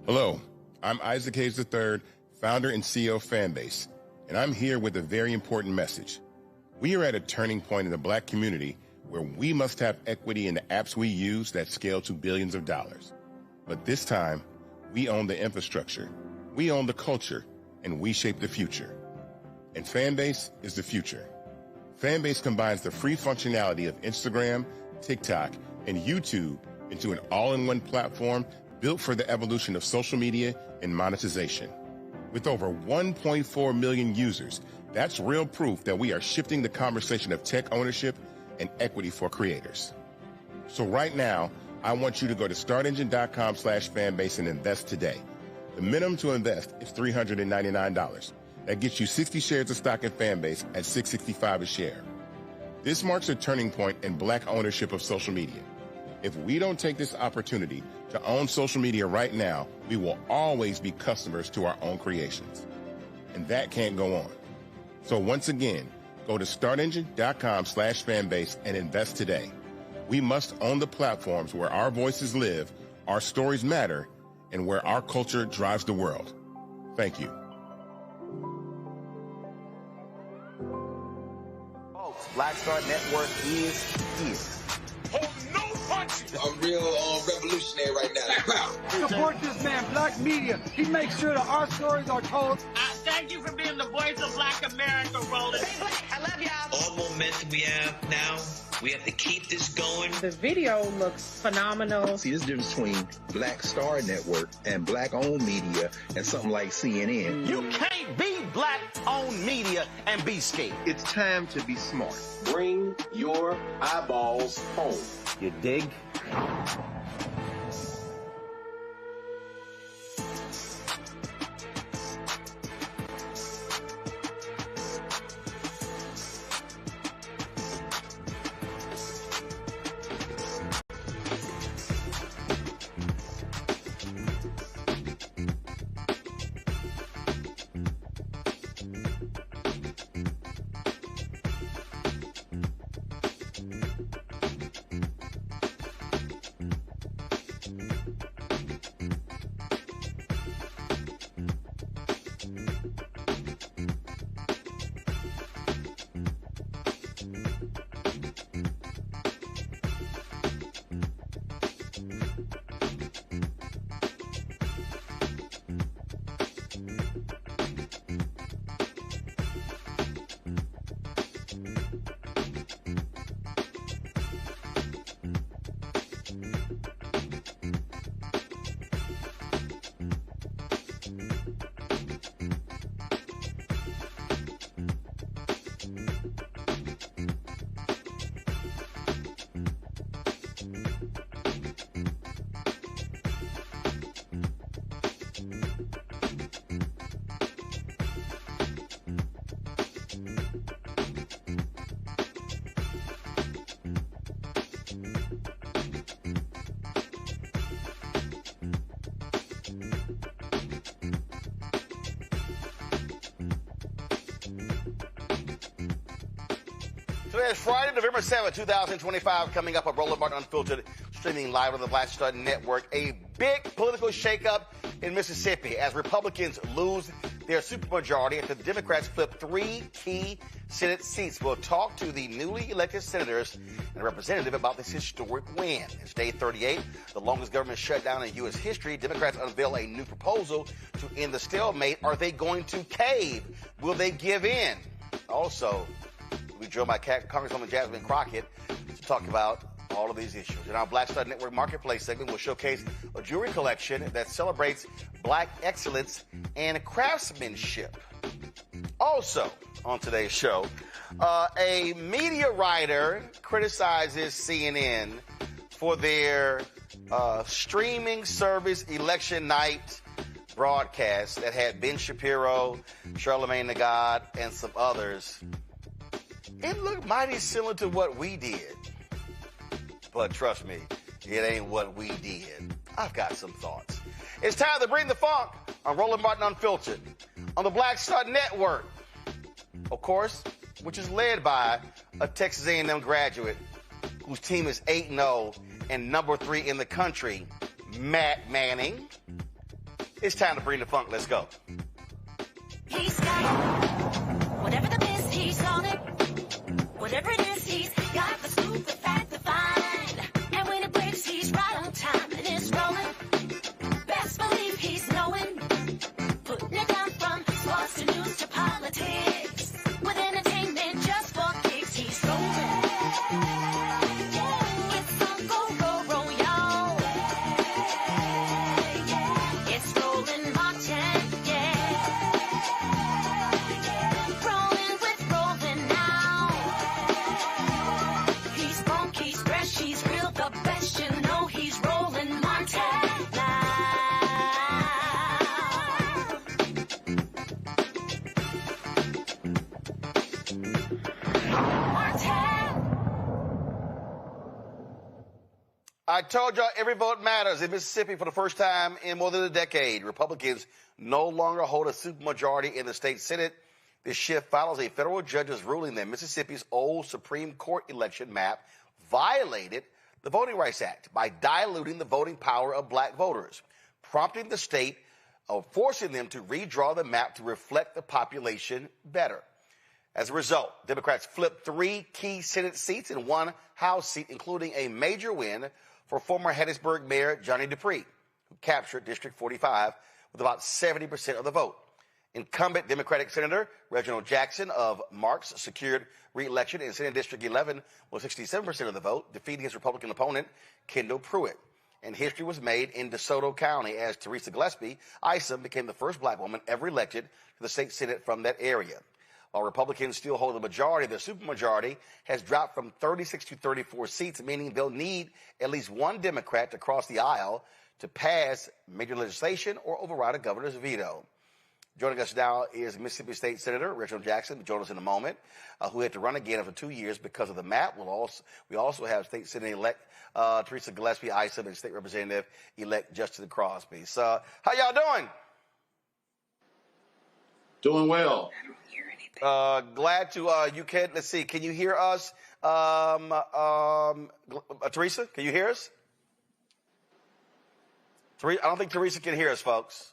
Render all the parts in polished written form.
Hello, I'm Isaac Hayes III, founder and CEO of Fanbase, and I'm here with a very important message. We are at a turning point in the Black community where we must have equity in the apps we use that scale to billions of dollars. But this time, we own the infrastructure, we own the culture, and we shape the future. And Fanbase is the future. Fanbase combines the free functionality of Instagram, TikTok, and YouTube into an all-in-one platform built for the evolution of social media and monetization. With over 1.4 million users, that's real proof that we are shifting the conversation of tech ownership and equity for creators. So right now, I want you to go to startengine.com/fanbase and invest today. The minimum to invest is $399. That gets you 60 shares of stock in Fanbase at $665 a share. This marks a turning point in Black ownership of social media. If we don't take this opportunity to own social media right now, we will always be customers to our own creations. And that can't go on. So once again, go to startengine.com/fanbase and invest today. We must own the platforms where our voices live, our stories matter, and where our culture drives the world. Thank you. Folks, Black Star Network is here. Hold no punches. I'm real revolutionary right now. Support this man, Black Media. He makes sure that our stories are told. Thank you for being the voice of Black America, Roland. Stay Black. I love y'all. All momentum we have now, we have to keep this going. The video looks phenomenal. See, this difference between Black Star Network and Black-owned media and something like CNN. You can't be Black-owned media and be scared. It's time to be smart. Bring your eyeballs home. You dig? Today is Friday, November 7th, 2025, coming up on Roland Martin Unfiltered, streaming live on the Black Star Network. A big political shakeup in Mississippi as Republicans lose their supermajority after the Democrats flip 3 key Senate seats. We'll talk to the newly elected senators and representative about this historic win. It's day 38, the longest government shutdown in U.S. history. Democrats unveil a new proposal to end the stalemate. Are they going to cave? Will they give in? Also, we joined by Congresswoman Jasmine Crockett to talk about all of these issues. In our Black Star Network Marketplace segment, we'll showcase a jewelry collection that celebrates Black excellence and craftsmanship. Also, on today's show, a media writer criticizes CNN for their streaming service election night broadcast that had Ben Shapiro, Charlamagne the God, and some others. It looked mighty similar to what we did. But trust me, it ain't what we did. I've got some thoughts. It's time to bring the funk on Roland Martin Unfiltered on the Black Star Network. Of course, which is led by a Texas A&M graduate whose team is 8-0 and number 3 in the country, Matt Manning. It's time to bring the funk. Let's go. He's got it. Whatever the best, he's on it. Whatever it is, he's got the scoop, the fact, the find. And when it breaks, he's right on time and it's rolling. Best believe he's knowing. Putting it down from sports to news to politics. With entertainment just for kicks, he's rolling. It's on go, roll, y'all. It's rolling Martin, rolling with rolling now. He's funky, he's fresh, he's real, the best, you know he's rolling Martin now. I told y'all every vote matters. In Mississippi, for the first time in more than a decade, Republicans no longer hold a supermajority in the state Senate. This shift follows a federal judge's ruling that Mississippi's old Supreme Court election map violated the Voting Rights Act by diluting the voting power of black voters, prompting the state of forcing them to redraw the map to reflect the population better. As a result, Democrats flipped 3 key Senate seats and 1 House seat, including a major win for former Hattiesburg Mayor Johnny Dupree, who captured District 45 with about 70% of the vote. Incumbent Democratic Senator Reginald Jackson of Marks secured re-election in Senate District 11 with 67% of the vote, defeating his Republican opponent, Kendall Pruitt. And history was made in DeSoto County as Teresa Gillespie Isom became the first black woman ever elected to the state Senate from that area. While Republicans still hold the majority, the supermajority has dropped from 36 to 34 seats, meaning they'll need at least 1 Democrat to cross the aisle to pass major legislation or override a governor's veto. Joining us now is Mississippi State Senator Reginald Jackson, join us in a moment, who had to run again after 2 years because of the map. We also have State Senator-elect Teresa Gillespie Isom and State Representative-elect Justin Crosby. So, how y'all doing? Doing well. Glad to, let's see, can you hear us? Teresa, can you hear us? I don't think Teresa can hear us, folks.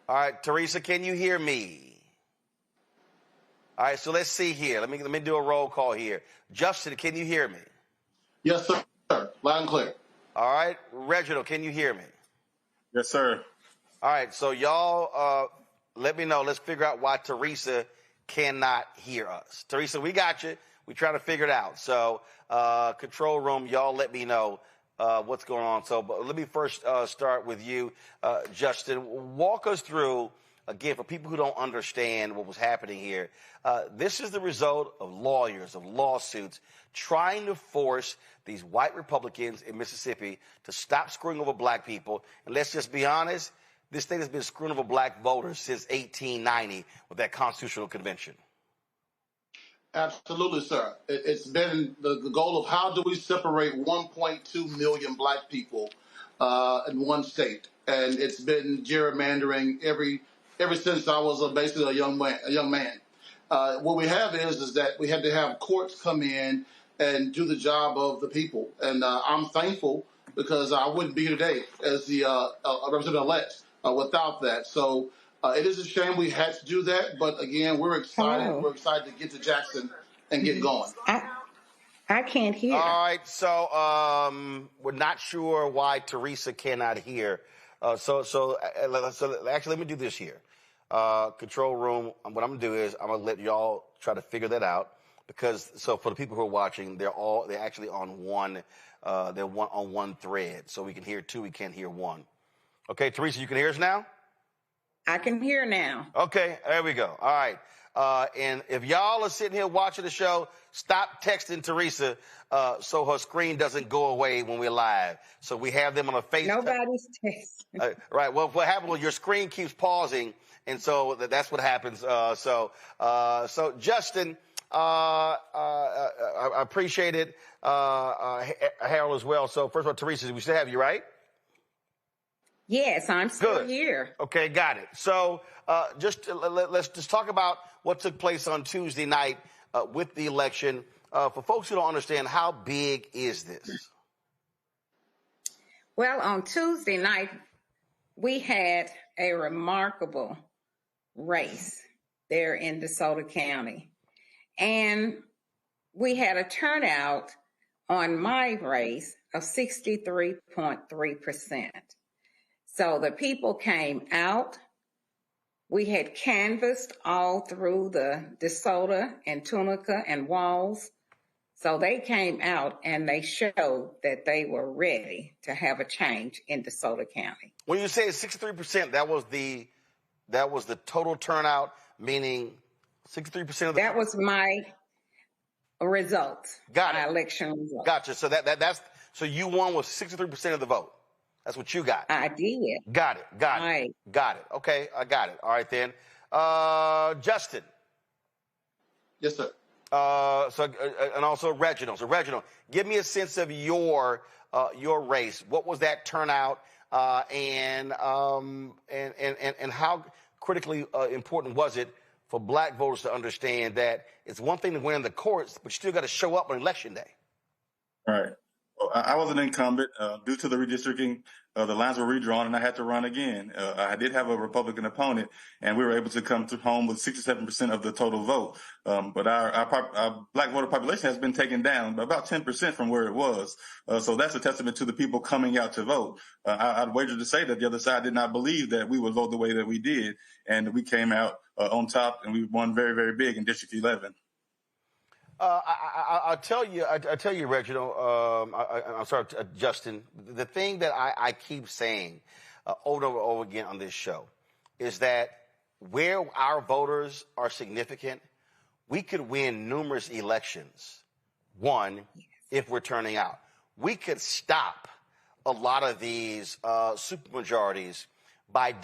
All right, Teresa, can you hear me? All right, so let's see here. Let me do a roll call here. Justin, can you hear me? Yes, sir. Loud and clear. All right, Reginald, can you hear me? Yes, sir. All right, so y'all, let me know. Let's figure out why Teresa cannot hear us. Teresa, we got you. We're trying to figure it out. So, control room, y'all let me know what's going on. So, but let me first start with you, Justin. Walk us through, again, for people who don't understand what was happening here. This is the result of lawyers, of lawsuits, trying to force these white Republicans in Mississippi to stop screwing over black people. And let's just be honest, this state has been screwing over black voters since 1890 with that constitutional convention. Absolutely, sir. It's been the goal of how do we separate 1.2 million black people in one state, and it's been gerrymandering ever since I was basically a young man. What we have is that we had to have courts come in and do the job of the people, and I'm thankful because I wouldn't be here today as the representative-elect without that. So it is a shame we had to do that, but again, we're excited. Hello. We're excited to get to Jackson and get going. I can't hear. All right, so we're not sure why Teresa cannot hear. So actually, let me do this here. Control room, what I'm going to do is I'm going to let y'all try to figure that out, because so for the people who are watching, they're actually on one thread. So we can hear 2, we can't hear 1. Okay, Teresa, you can hear us now? I can hear now. Okay, there we go. All right. And if y'all are sitting here watching the show, stop texting Teresa so her screen doesn't go away when we're live. So we have them on a FaceTime. Nobody's texting. Right. Well, what happens when your screen keeps pausing, and so that's what happens. So Justin, I appreciate it. Harold as well. So first of all, Teresa, we still have you, right? Yes, I'm still here. Okay, got it. So let's just talk about what took place on Tuesday night with the election. For folks who don't understand, how big is this? Well, on Tuesday night, we had a remarkable race there in DeSoto County. And we had a turnout on my race of 63.3%. So the people came out. We had canvassed all through the DeSoto and Tunica and Walls. So they came out and they showed that they were ready to have a change in DeSoto County. When you say 63%, that was the total turnout, meaning 63% of the... That was my results. Got it. My election results. Gotcha. So that's so you won with 63% of the vote. That's what you got. I did. Got it. Right. Got it. Okay, I got it. All right then. Justin. Yes, sir. And also Reginald. So Reginald, give me a sense of your race. What was that turnout, and how critically important was it for black voters to understand that it's one thing to win in the courts, but you still got to show up on election day? Right. Well, I was an incumbent. Due to the redistricting, the lines were redrawn, and I had to run again. I did have a Republican opponent, and we were able to come home with 67% of the total vote. But our black voter population has been taken down by about 10% from where it was. So that's a testament to the people coming out to vote. I'd wager to say that the other side did not believe that we would vote the way that we did, and we came out on top, and we won very, very big in District 11. I'll tell you, Reginald. I'm sorry, Justin. The thing that I keep saying over and over again on this show is that where our voters are significant, we could win numerous elections. One, if we're turning out, we could stop a lot of these supermajorities by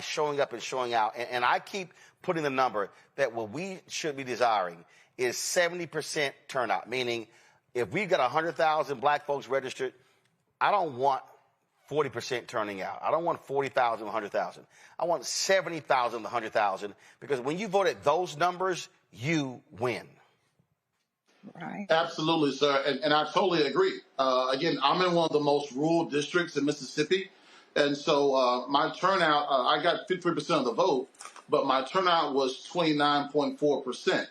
showing up and showing out. And I keep putting the number that what we should be desiring is 70% turnout, meaning if we've got 100,000 black folks registered, I don't want 40% turning out. I don't want 40,000, 100,000. I want 70,000, 100,000, because when you vote at those numbers, you win. Right. Absolutely, sir. And I totally agree. Again, I'm in one of the most rural districts in Mississippi. And so my turnout, I got 53% of the vote, but my turnout was 29.4%.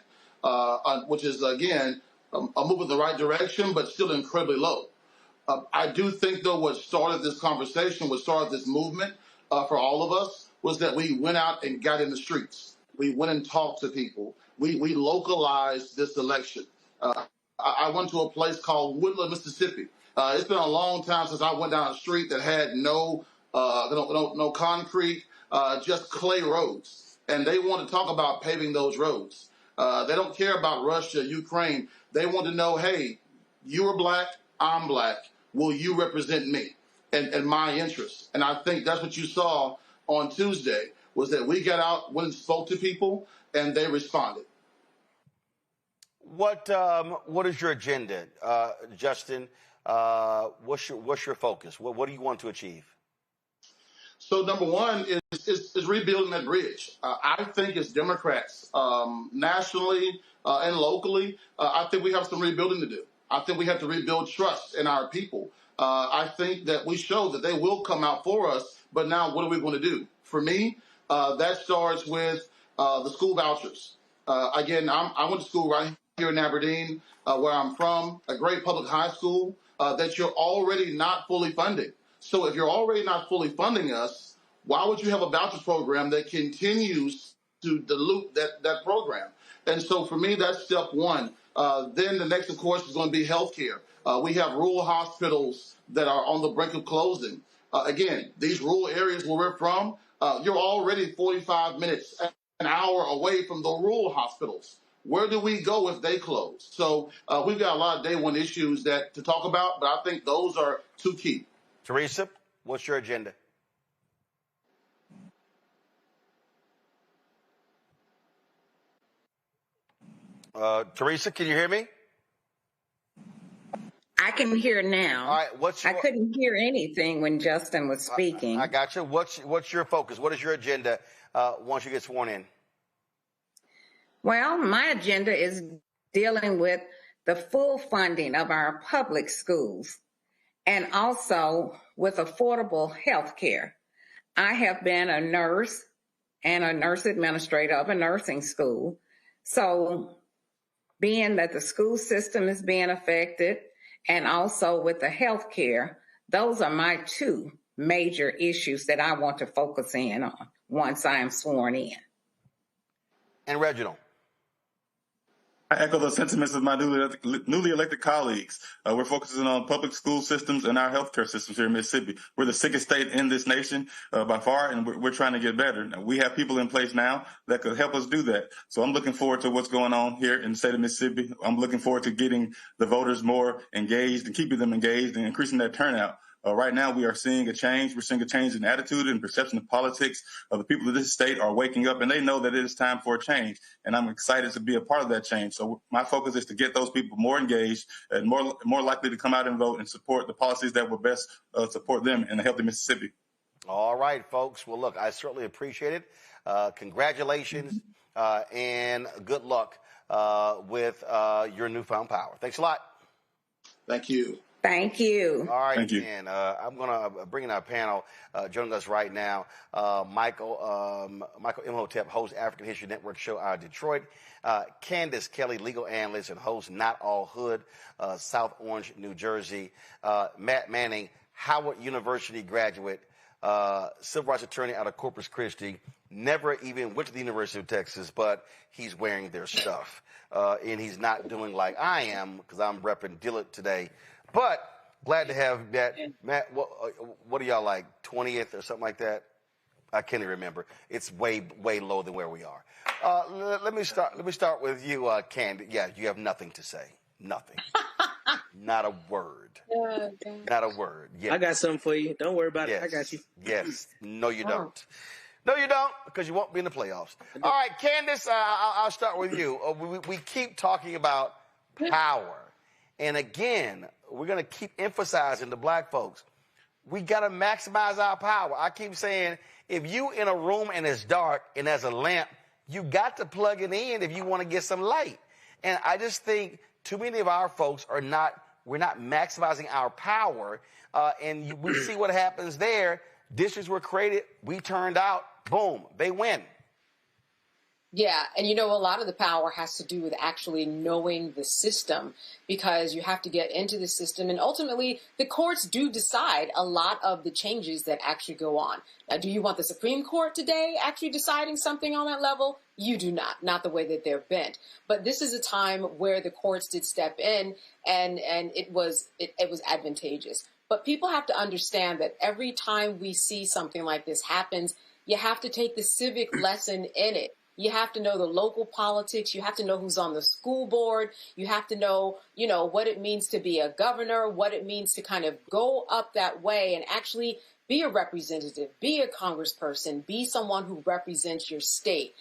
Which is, again, a move in the right direction, but still incredibly low. I do think, though, what started this conversation, what started this movement for all of us, was that we went out and got in the streets. We went and talked to people. We localized this election. I went to a place called Woodland, Mississippi. It's been a long time since I went down a street that had no concrete, just clay roads. And they want to talk about paving those roads. They don't care about Russia, Ukraine. They want to know, hey, you are black, I'm black. Will you represent me and my interests? And I think that's what you saw on Tuesday, was that we got out, went and spoke to people, and they responded. What is your agenda, Justin? What's your focus? What do you want to achieve? So number one is rebuilding that bridge. I think as Democrats, nationally and locally, I think we have some rebuilding to do. I think we have to rebuild trust in our people. I think that we show that they will come out for us, but now what are we going to do? For me, that starts with the school vouchers. Again, I went to school right here in Aberdeen, where I'm from, a great public high school that you're already not fully funding. So if you're already not fully funding us, why would you have a voucher program that continues to dilute that program? And so for me, that's step one. Then the next, of course, is going to be healthcare. We have rural hospitals that are on the brink of closing. Again, these rural areas where we're from, you're already 45 minutes, an hour away from the rural hospitals. Where do we go if they close? So we've got a lot of day one issues to talk about, but I think those are two key. Teresa, what's your agenda? Teresa, can you hear me? I can hear now. All right, I couldn't hear anything when Justin was speaking. I got you. What's your focus? What is your agenda once you get sworn in? Well, my agenda is dealing with the full funding of our public schools and also with affordable health care. I have been a nurse and a nurse administrator of a nursing school. So being that the school system is being affected and also with the health care, those are my two major issues that I want to focus in on once I am sworn in. And Reginald. I echo the sentiments of my newly elected colleagues. We're focusing on public school systems and our healthcare systems here in Mississippi. We're the sickest state in this nation by far, and we're trying to get better. Now, we have people in place now that could help us do that. So I'm looking forward to what's going on here in the state of Mississippi. I'm looking forward to getting the voters more engaged and keeping them engaged and increasing that turnout. Right now, we are seeing a change. We're seeing a change in attitude and perception of politics. The people of this state are waking up, and they know that it is time for a change. And I'm excited to be a part of that change. So my focus is to get those people more engaged and more likely to come out and vote and support the policies that will best support them in a healthy Mississippi. All right, folks. Well, look, I certainly appreciate it. Congratulations and good luck with your newfound power. Thanks a lot. Thank you. Thank you. All right, Thank you. and I'm going to bring in our panel. Joining us right now, Michael Imhotep, host African History Network show out of Detroit. Candace Kelly, legal analyst and host Not All Hood, South Orange, New Jersey. Matt Manning, Howard University graduate, civil rights attorney out of Corpus Christi. Never even went to the University of Texas, but he's wearing their stuff. And he's not doing like I am, because I'm repping Dillard today. But glad to have that. Matt, what are y'all like, 20th or something like that? I can't even remember. It's way lower than where we are. Let me start with you, Candy. Yeah, you have nothing to say. Nothing. Not a word. Not a word. Yes. I got something for you. Don't worry about it. I got you. Yes. No, you don't. No, you don't, because you won't be in the playoffs. All right, Candace, I'll start with you. We keep talking about power. And again, we're going to keep emphasizing to black folks, we got to maximize our power. I keep saying, if you in a room and it's dark and there's a lamp, you got to plug it in if you want to get some light. And I just think too many of our folks we're not maximizing our power. And we see what happens there. Districts were created. We turned out. Boom. They win. Yeah, and a lot of the power has to do with actually knowing the system, because you have to get into the system, and ultimately the courts do decide a lot of the changes that actually go on. Now, do you want the Supreme Court today actually deciding something on that level? You do not the way that they're bent. But this is a time where the courts did step in, and it was advantageous. But people have to understand that every time we see something like this happens, you have to take the civic lesson in it. You have to know the local politics. You have to know who's on the school board. You have to know, what it means to be a governor, what it means to kind of go up that way and actually be a representative, be a congressperson, be someone who represents your state.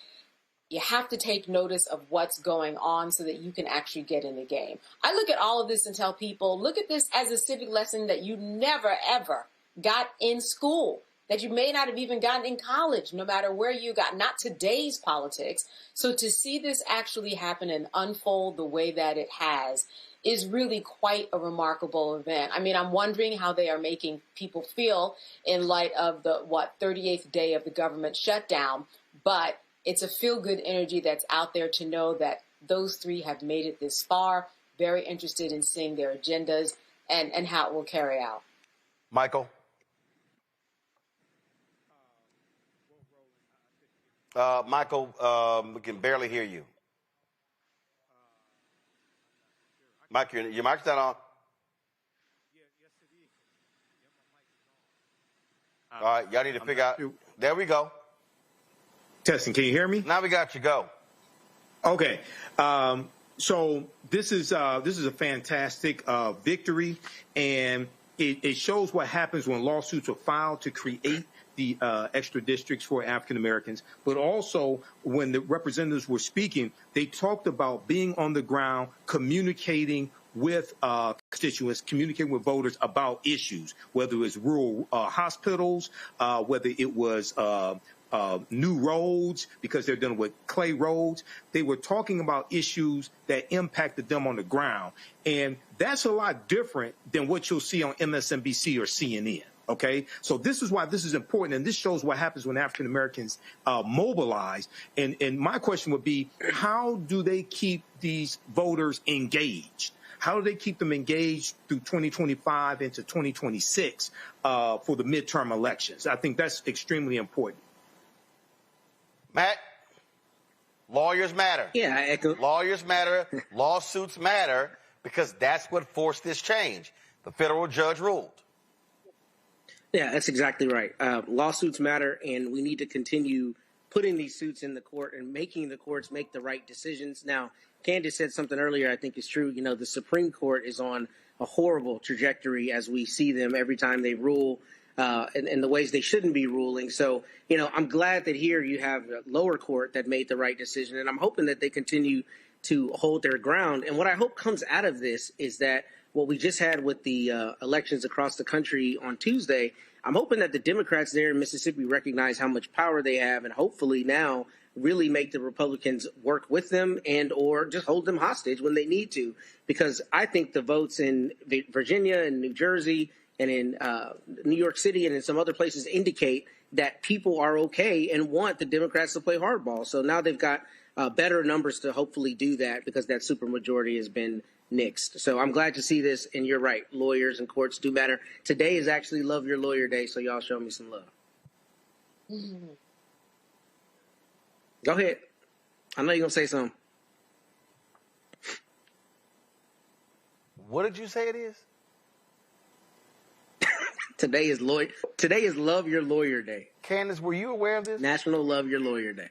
You have to take notice of what's going on so that you can actually get in the game. I look at all of this and tell people, look at this as a civic lesson that you never, ever got in school, that you may not have even gotten in college, no matter where you got, not today's politics. So to see this actually happen and unfold the way that it has is really quite a remarkable event. I mean, I'm wondering how they are making people feel in light of the, 38th day of the government shutdown. But it's a feel-good energy that's out there to know that those three have made it this far. Very interested in seeing their agendas and how it will carry out. Michael? Michael, we can barely hear you. Mike, your mic's not on. All right, y'all need to figure out. There we go. Testing, can you hear me? Now we got you. Go. Okay. So this is a fantastic victory, and it shows what happens when lawsuits are filed to create the extra districts for African Americans. But also, when the representatives were speaking, they talked about being on the ground, communicating with constituents, communicating with voters about issues, whether it was rural hospitals, whether it was new roads, because they're dealing with clay roads. They were talking about issues that impacted them on the ground. And that's a lot different than what you'll see on MSNBC or CNN. Okay, so this is why this is important, and this shows what happens when African Americans mobilize. And my question would be, how do they keep these voters engaged? How do they keep them engaged through 2025 into 2026 for the midterm elections? I think that's extremely important. Matt, lawyers matter. Yeah, I echo. Lawyers matter. Lawsuits matter, because that's what forced this change. The federal judge ruled. Yeah, that's exactly right. Lawsuits matter, and we need to continue putting these suits in the court and making the courts make the right decisions. Now, Candace said something earlier I think is true. You know, the Supreme Court is on a horrible trajectory as we see them every time they rule in the ways they shouldn't be ruling. So, you know, I'm glad that here you have a lower court that made the right decision, and I'm hoping that they continue to hold their ground. And what I hope comes out of this is that what we just had with the elections across the country on Tuesday, I'm hoping that the Democrats there in Mississippi recognize how much power they have, and hopefully now really make the Republicans work with them and or just hold them hostage when they need to. Because I think the votes in Virginia and New Jersey and in New York City and in some other places indicate that people are okay and want the Democrats to play hardball. So now they've got better numbers to hopefully do that, because that supermajority has been nixed. So I'm glad to see this, and you're right, lawyers and courts do matter. Today is actually Love Your Lawyer Day, so y'all show me some love. Mm-hmm. Go ahead. I know you're going to say something. What did you say it is? Today is Love Your Lawyer Day. Candace, were you aware of this? National Love Your Lawyer Day.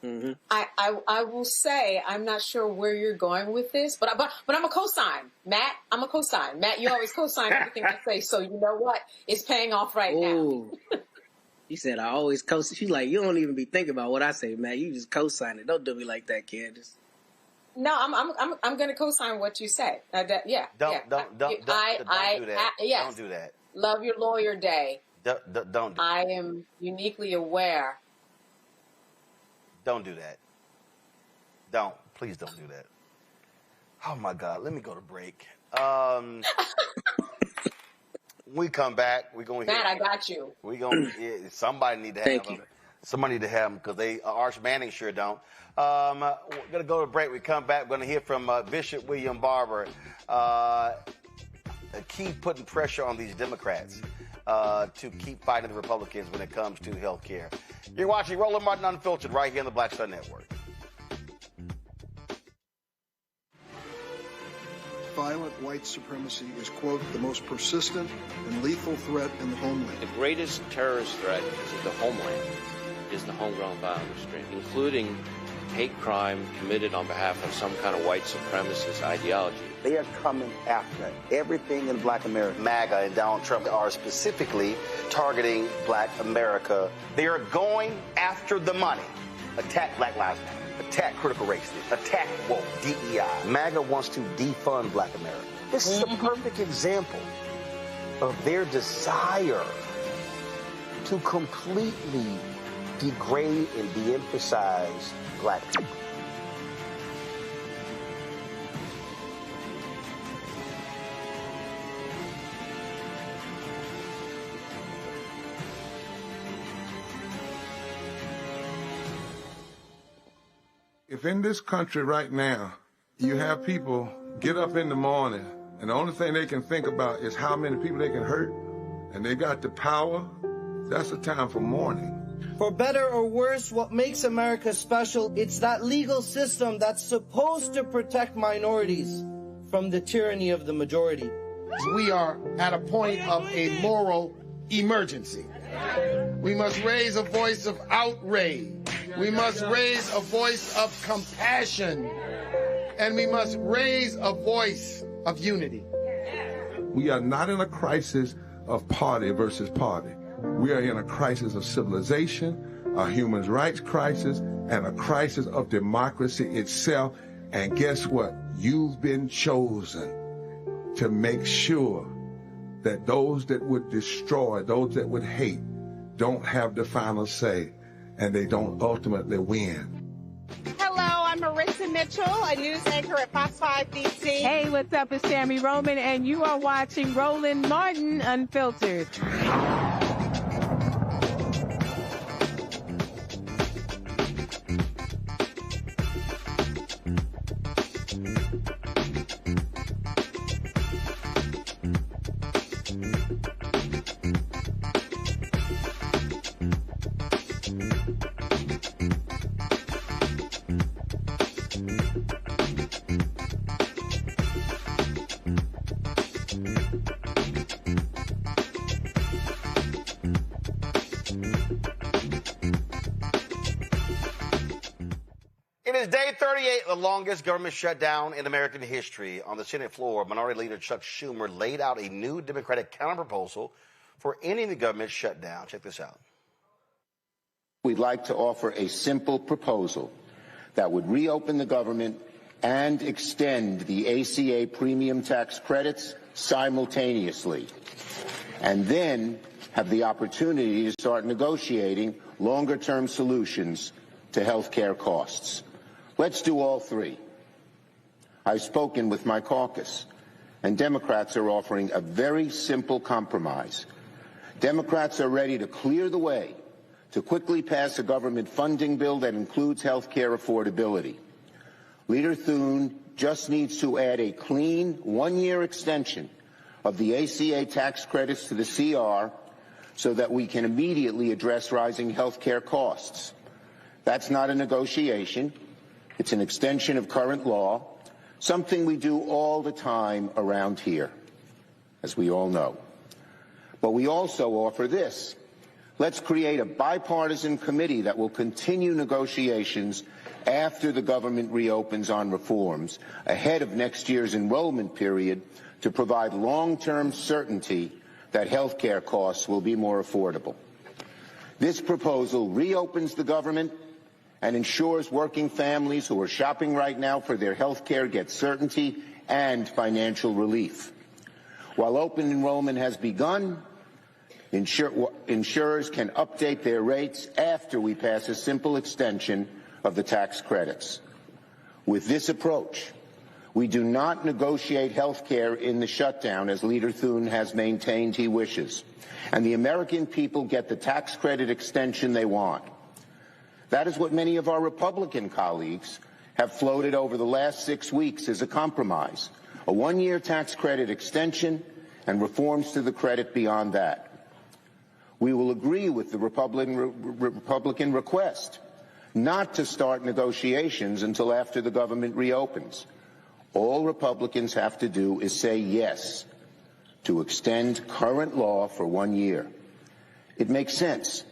Mm-hmm. I will say I'm not sure where you're going with this, but I'm a co-sign. Matt, I'm a co-sign. Matt, you always co-sign everything I say, so you know what? It's paying off right now. You said I always co-sign. She's like, you don't even be thinking about what I say, Matt. You just co-sign it. Don't do me like that, Candace. No, I'm going to co-sign what you say. Don't do that. Yes. Don't do that. Love Your Lawyer Day. Don't do I am uniquely aware. Don't do that. Please don't do that. Oh my God, let me go to break. We come back, we're going to Matt, I got you. We're going to, somebody need to have them. Somebody need to have them, because Arch Manning sure don't. We're going to go to break. We come back, we're going to hear from Bishop William Barber. Keep putting pressure on these Democrats to keep fighting the Republicans when it comes to health care. You're watching Roland Martin Unfiltered right here on the Black Star Network. Violent white supremacy is, quote, the most persistent and lethal threat in the homeland. The greatest terrorist threat to the homeland is the homegrown violence stream, including hate crime committed on behalf of some kind of white supremacist ideology. They are coming after everything in Black America. MAGA and Donald Trump are specifically targeting Black America. They are going after the money. Attack Black Lives Matter. Attack critical race theory. Attack woke, DEI. MAGA wants to defund Black America. This is a perfect example of their desire to completely degrade and de-emphasize Black people. If in this country right now, you have people get up in the morning and the only thing they can think about is how many people they can hurt, and they got the power, that's a time for mourning. For better or worse, what makes America special, it's that legal system that's supposed to protect minorities from the tyranny of the majority. We are at a point of a moral emergency. We must raise a voice of outrage. We must raise a voice of compassion. And we must raise a voice of unity. We are not in a crisis of party versus party. We are in a crisis of civilization, a human rights crisis, and a crisis of democracy itself. And guess what? You've been chosen to make sure that those that would destroy, those that would hate, don't have the final say, and they don't ultimately win. Hello, I'm Marissa Aisha Mitchell, a news anchor at Fox 5 DC. Hey, what's up? It's Tammy Roman, and you are watching Roland Martin Unfiltered. It is day 38, the longest government shutdown in American history. On the Senate floor, Minority Leader Chuck Schumer laid out a new Democratic counterproposal for ending the government shutdown. Check this out. We'd like to offer a simple proposal that would reopen the government and extend the ACA premium tax credits simultaneously, and then have the opportunity to start negotiating longer-term solutions to health care costs. Let's do all three. I've spoken with my caucus, and Democrats are offering a very simple compromise. Democrats are ready to clear the way to quickly pass a government funding bill that includes health care affordability. Leader Thune just needs to add a clean one-year extension of the ACA tax credits to the CR so that we can immediately address rising health care costs. That's not a negotiation. It's an extension of current law, something we do all the time around here, as we all know. But we also offer this. Let's create a bipartisan committee that will continue negotiations after the government reopens on reforms, ahead of next year's enrollment period, to provide long-term certainty that health care costs will be more affordable. This proposal reopens the government and ensures working families who are shopping right now for their health care get certainty and financial relief. While open enrollment has begun, insurers can update their rates after we pass a simple extension of the tax credits. With this approach, we do not negotiate health care in the shutdown, as Leader Thune has maintained he wishes, and the American people get the tax credit extension they want. That is what many of our Republican colleagues have floated over the last 6 weeks as a compromise, a one-year tax credit extension and reforms to the credit beyond that. We will agree with the Republican request not to start negotiations until after the government reopens. All Republicans have to do is say yes to extend current law for 1 year. It makes sense.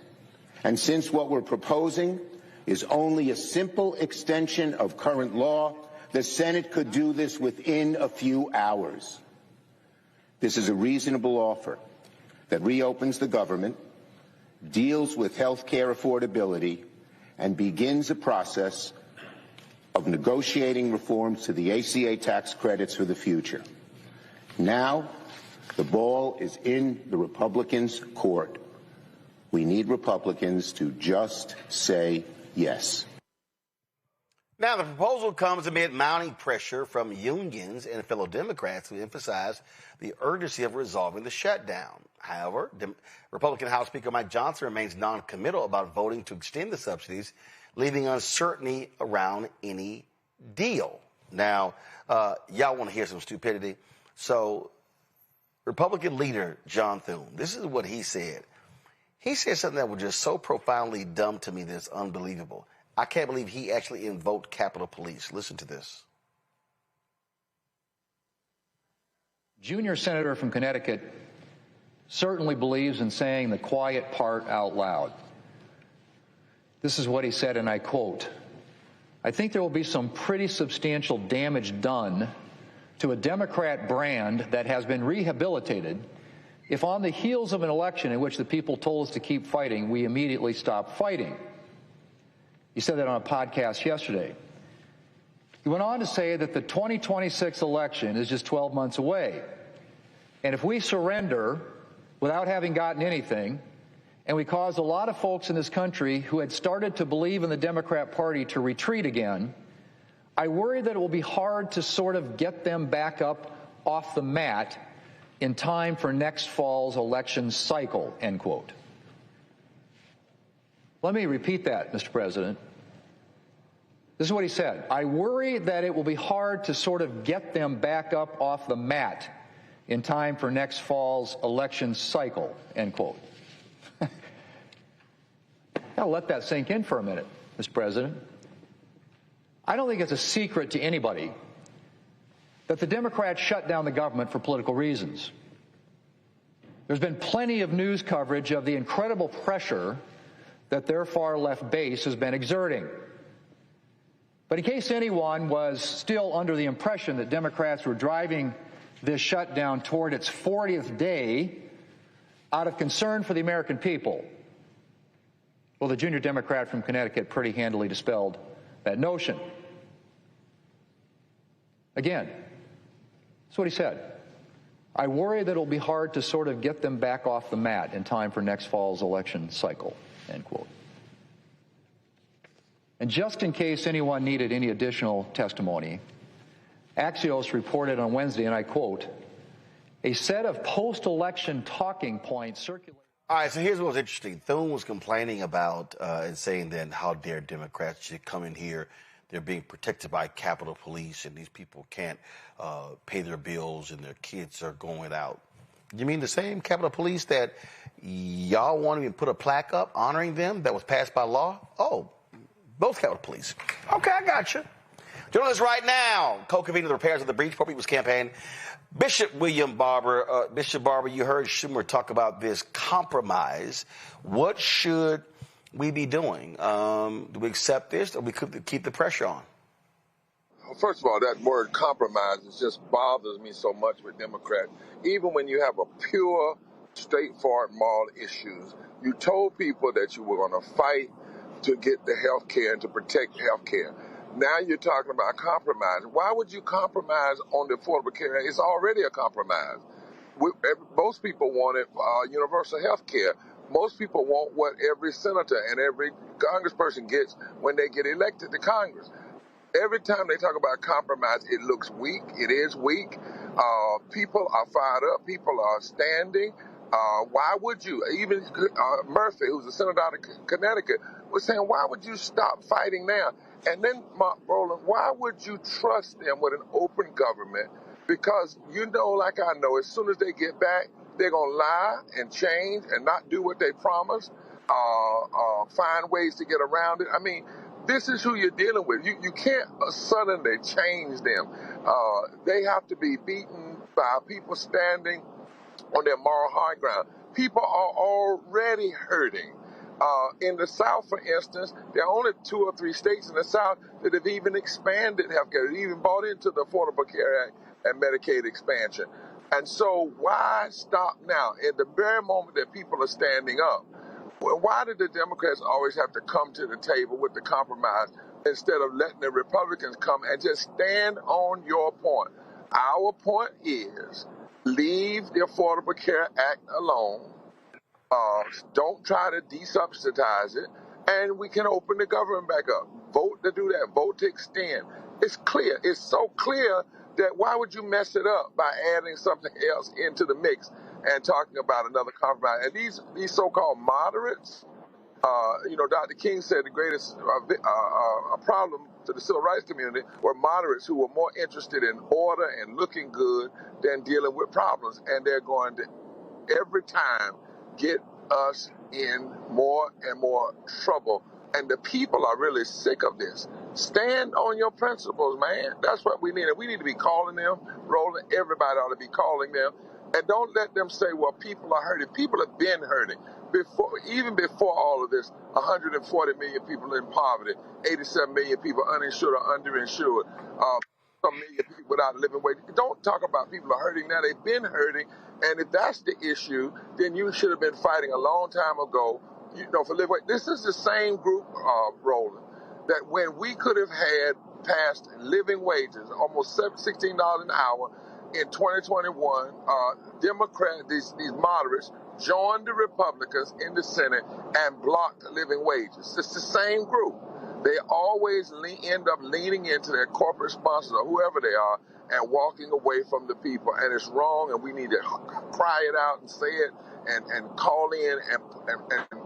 And since what we're proposing is only a simple extension of current law, the Senate could do this within a few hours. This is a reasonable offer that reopens the government, deals with health care affordability, and begins a process of negotiating reforms to the ACA tax credits for the future. Now, the ball is in the Republicans' court. We need Republicans to just say yes. Now, the proposal comes amid mounting pressure from unions and fellow Democrats who emphasize the urgency of resolving the shutdown. However, Republican House Speaker Mike Johnson remains non-committal about voting to extend the subsidies, leaving uncertainty around any deal. Now, y'all want to hear some stupidity? So, Republican leader John Thune, this is what he said. He said something that was just so profoundly dumb to me that it's unbelievable. I can't believe he actually invoked Capitol Police. Listen to this. Junior senator from Connecticut certainly believes in saying the quiet part out loud. This is what he said, and I quote, "I think there will be some pretty substantial damage done to a Democrat brand that has been rehabilitated if on the heels of an election in which the people told us to keep fighting, we immediately stop fighting." He said that on a podcast yesterday. He went on to say that the 2026 election is just 12 months away. And if we surrender without having gotten anything, and we cause a lot of folks in this country who had started to believe in the Democrat Party to retreat again, I worry that it will be hard to sort of get them back up off the mat in time for next fall's election cycle, end quote. Let me repeat that, Mr. President. This is what he said. I worry that it will be hard to sort of get them back up off the mat in time for next fall's election cycle, end quote. Now let that sink in for a minute, Mr. President. I don't think it's a secret to anybody that the Democrats shut down the government for political reasons. There's been plenty of news coverage of the incredible pressure that their far-left base has been exerting. But in case anyone was still under the impression that Democrats were driving this shutdown toward its 40th day out of concern for the American people, well, the junior Democrat from Connecticut pretty handily dispelled that notion. Again, that's what he said. I worry that it'll be hard to sort of get them back off the mat in time for next fall's election cycle, end quote. And just in case anyone needed any additional testimony, Axios reported on Wednesday, and I quote, a set of post-election talking points circulated. All right, so here's what was interesting. Thune was complaining about and saying then how dare Democrats should come in here. They're being protected by Capitol Police, and these people can't pay their bills, and their kids are going out. You mean the same Capitol Police that y'all want to even put a plaque up honoring them that was passed by law? Oh, both Capitol Police. Okay, I got you. Joining us right now, co-convening the Repairs of the Breach Poor People's Campaign, Bishop William Barber. Bishop Barber, you heard Schumer talk about this compromise. What should we be doing? Do we accept this, or we could keep the pressure on? Well, first of all, that word compromise just bothers me so much with Democrats. Even when you have a pure, straightforward moral issues, you told people that you were going to fight to get the health care and to protect health care. Now you're talking about compromise. Why would you compromise on the Affordable Care Act? It's already a compromise. Most people wanted universal health care. Most people want what every senator and every congressperson gets when they get elected to Congress. Every time they talk about compromise, it looks weak. It is weak. People are fired up. People are standing. Why would you? Even Murphy, who's a senator out of Connecticut, was saying, why would you stop fighting now? And then, Roland, why would you trust them with an open government? Because you know, like I know, as soon as they get back, they're going to lie and change and not do what they promised, find ways to get around it. I mean, this is who you're dealing with. You can't suddenly change them. They have to be beaten by people standing on their moral high ground. People are already hurting. In the South, for instance, there are only 2 or 3 states in the South that have even expanded healthcare, even bought into the Affordable Care Act and Medicaid expansion. And so why stop now? At the very moment that people are standing up, well, why did the Democrats always have to come to the table with the compromise instead of letting the Republicans come and just stand on your point? Our point is leave the Affordable Care Act alone. Don't try to desubsidize it, and we can open the government back up. Vote to do that. Vote to extend. It's clear. It's so clear that why would you mess it up by adding something else into the mix and talking about another compromise? And these so-called moderates, Dr. King said the greatest problem to the civil rights community were moderates who were more interested in order and looking good than dealing with problems. And they're going to, every time, get us in more and more trouble. And the people are really sick of this. Stand on your principles, man. That's what we need. And we need to be calling them, Roland. Everybody ought to be calling them. And don't let them say, well, people are hurting. People have been hurting. Even before all of this, 140 million people in poverty, 87 million people uninsured or underinsured, some million people without a living wage. Don't talk about people are hurting now. They've been hurting. And if that's the issue, then you should have been fighting a long time ago, for living wage. This is the same group, Roland, that when we could have had passed living wages, almost $16 an hour in 2021, Democrats, these moderates, joined the Republicans in the Senate and blocked living wages. It's the same group. They always end up leaning into their corporate sponsors or whoever they are and walking away from the people. And it's wrong, and we need to cry it out and say it and call in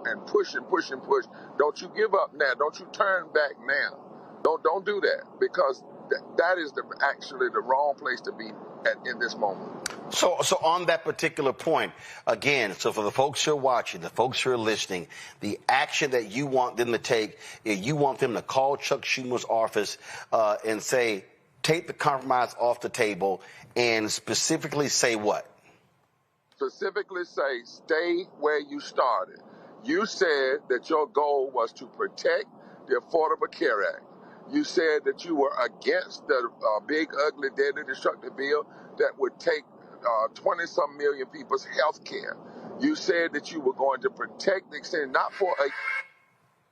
and push and push and push. Don't you give up now. Don't you turn back now. Don't do that, because that is actually the wrong place to be in this moment. So on that particular point, again, so for the folks who are watching, the folks who are listening, the action that you want them to take, you want them to call Chuck Schumer's office and say, take the compromise off the table, and specifically say what? Specifically say, stay where you started. You said that your goal was to protect the Affordable Care Act. You said that you were against the big, ugly, deadly, destructive bill that would take 20-some million people's health care. You said that you were going to protect the extended, not for a,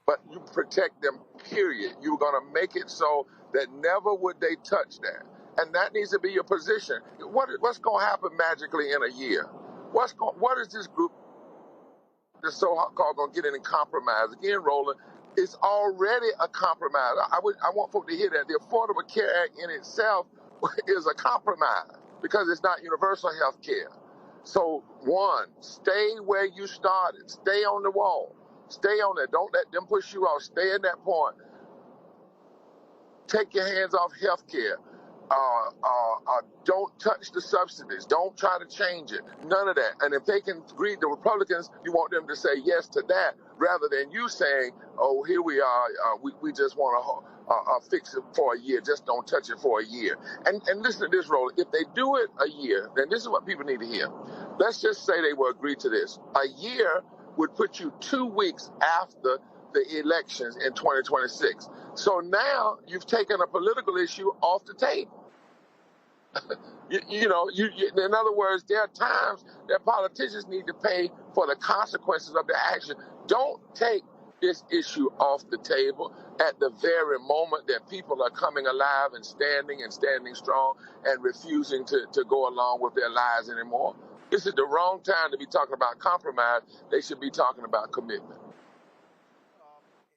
but you protect them, period. You were going to make it so that never would they touch that. And that needs to be your position. What's going to happen magically in a year? What is this group, this so-called, going to get in and compromise? Again, Roland, it's already a compromise. I want folks to hear that. The Affordable Care Act in itself is a compromise because it's not universal health care. So, one, stay where you started. Stay on the wall. Stay on there. Don't let them push you off. Stay at that point. Take your hands off health care. Don't touch the subsidies. Don't try to change it. None of that. And if they can agree, the Republicans, you want them to say yes to that rather than you saying, oh, here we are. We just want to fix it for a year. Just don't touch it for a year. And listen to this, Roland. If they do it a year, then this is what people need to hear. Let's just say they will agree to this. A year would put you 2 weeks after the elections in 2026. So now you've taken a political issue off the table. In other words, there are times that politicians need to pay for the consequences of their action. Don't take this issue off the table at the very moment that people are coming alive and standing strong and refusing to go along with their lives anymore. This is the wrong time to be talking about compromise. They should be talking about commitment.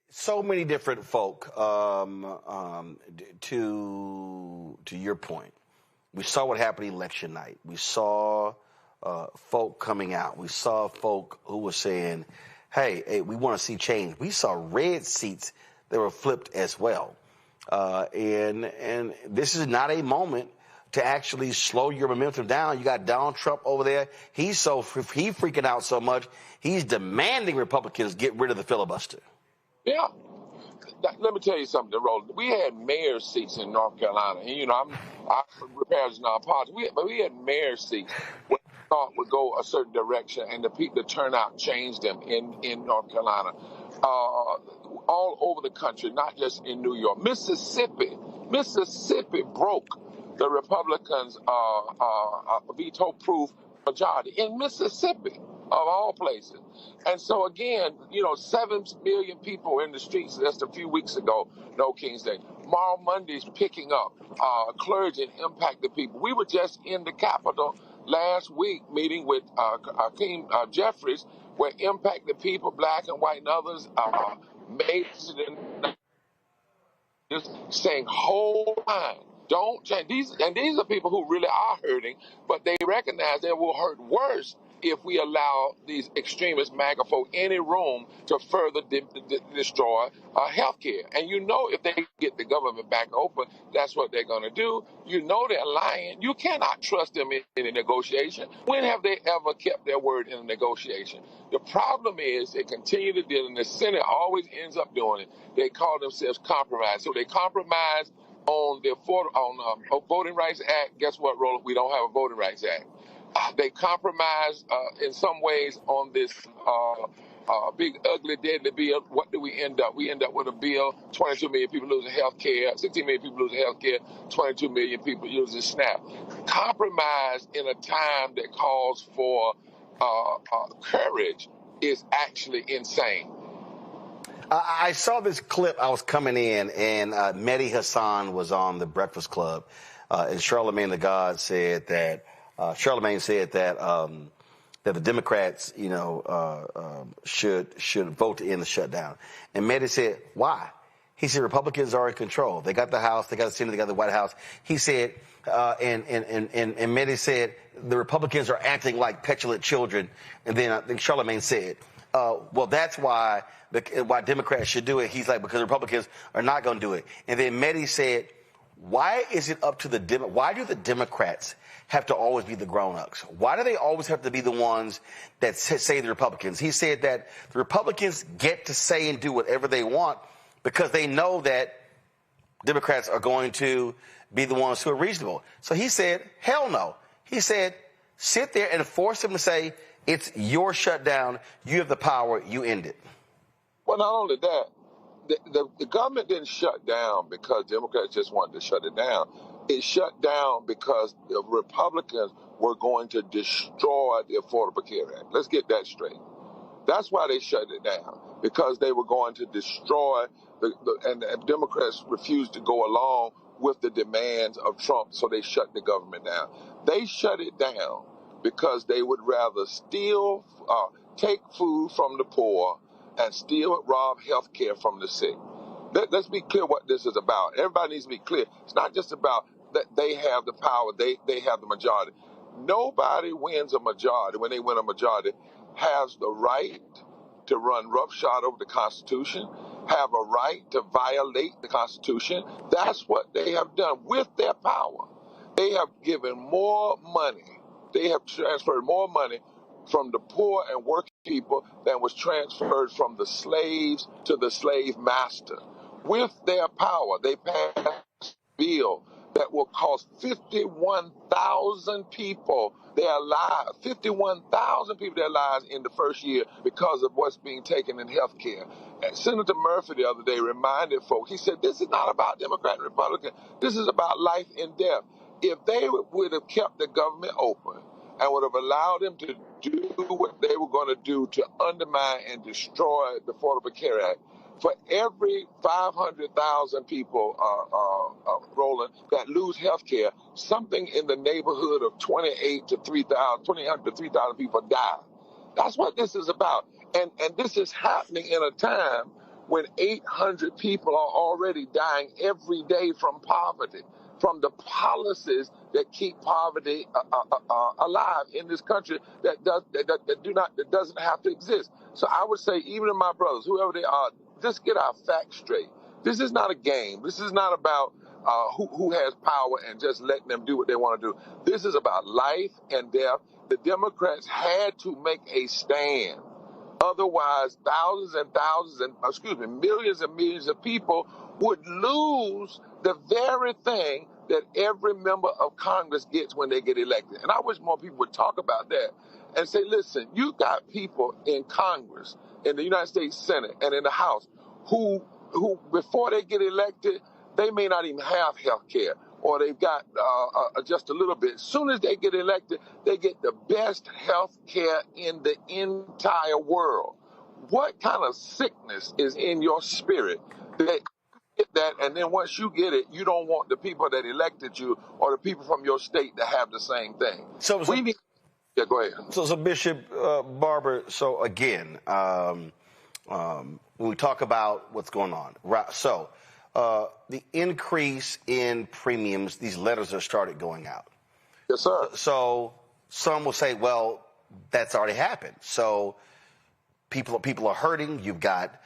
So many different folk, to your point. We saw what happened election night. We saw folk coming out. We saw folk who were saying, hey, we want to see change. We saw red seats that were flipped as well. And this is not a moment to actually slow your momentum down. You got Donald Trump over there. He's freaking out so much, he's demanding Republicans get rid of the filibuster. Yeah. Let me tell you something, Roland. We had mayor seats in North Carolina. And, I repairs non-politics. But we had mayor seats when we thought would go a certain direction, and the turnout changed them in North Carolina. All over the country, not just in New York. Mississippi broke the Republicans' veto-proof majority in Mississippi, of all places. And so again, 7 million people in the streets just a few weeks ago, no King's Day. Moral Monday's picking up, clergy and impacted people. We were just in the Capitol last week meeting with Hakeem Jeffries, where impacted people, black and white and others, made just saying, hold on. Don't change. These are people who really are hurting, but they recognize they will hurt worse if we allow these extremist MAGA folk any room to further destroy health care. And if they get the government back open, that's what they're going to do. They're lying. You cannot trust them in a negotiation. When have they ever kept their word in a negotiation? The problem is they continue to deal, and the Senate always ends up doing it. They call themselves compromise. So they compromise on the Voting Rights Act. Guess what, Roland? We don't have a Voting Rights Act. They compromise in some ways on this big, ugly, deadly bill. What do we end up? We end up with a bill, 22 million people losing health care, 16 million people losing health care, 22 million people using SNAP. Compromise in a time that calls for courage is actually insane. I saw this clip. I was coming in, and Mehdi Hassan was on the Breakfast Club, and Charlemagne the God said that that the Democrats, should vote to end the shutdown. And Mehdi said, why? He said Republicans are in control. They got the House, they got the Senate, they got the White House. He said, and Mehdi said, the Republicans are acting like petulant children. And then I think Charlemagne said, well, that's why Democrats should do it. He's like, because the Republicans are not going to do it. And then Mehdi said, why is it up to why do the Democrats have to always be the grown-ups? Why do they always have to be the ones that say the Republicans? He said that the Republicans get to say and do whatever they want because they know that Democrats are going to be the ones who are reasonable. So he said, hell no. He said, sit there and force them to say, it's your shutdown, you have the power, you end it. Well, not only that, the government didn't shut down because Democrats just wanted to shut it down. It shut down because the Republicans were going to destroy the Affordable Care Act. Let's get that straight. That's why they shut it down, because they were going to destroy and the Democrats refused to go along with the demands of Trump, so they shut the government down. They shut it down because they would rather steal, take food from the poor and rob health care from the sick. Let's be clear what this is about. Everybody needs to be clear. It's not just about that they have the power, they have the majority. Nobody wins a majority. When they win a majority, has the right to run roughshod over the Constitution, have a right to violate the Constitution. That's what they have done with their power. They have given more money. They have transferred more money from the poor and working people than was transferred from the slaves to the slave master. With their power, they passed a bill that will cost 51,000 people their lives, 51,000 people their lives in the first year because of what's being taken in health care. And Senator Murphy the other day reminded folks, he said, this is not about Democrat and Republican. This is about life and death. If they would have kept the government open and would have allowed them to do what they were going to do to undermine and destroy the Affordable Care Act, for every 500,000 people, Roland, that lose health care, something in the neighborhood of 2,800 to 3,000 people die. That's what this is about. And this is happening in a time when 800 people are already dying every day from poverty, from the policies that keep poverty alive in this country that doesn't have to exist. So I would say, even to my brothers, whoever they are, just get our facts straight. This is not a game. This is not about who has power and just letting them do what they want to do. This is about life and death. The Democrats had to make a stand. Otherwise, millions and millions of people would lose the very thing that every member of Congress gets when they get elected. And I wish more people would talk about that and say, listen, you got people in Congress, in the United States Senate, and in the House who before they get elected, they may not even have health care, or they've got just a little bit. As soon as they get elected, they get the best health care in the entire world. What kind of sickness is in your spirit that get that, and then once you get it, you don't want the people that elected you or the people from your state to have the same thing? Yeah, go ahead. So Bishop Barber, so again, when we talk about what's going on, right? So the increase in premiums, these letters have started going out. Yes, sir. So some will say, well, that's already happened. So people are hurting. You've got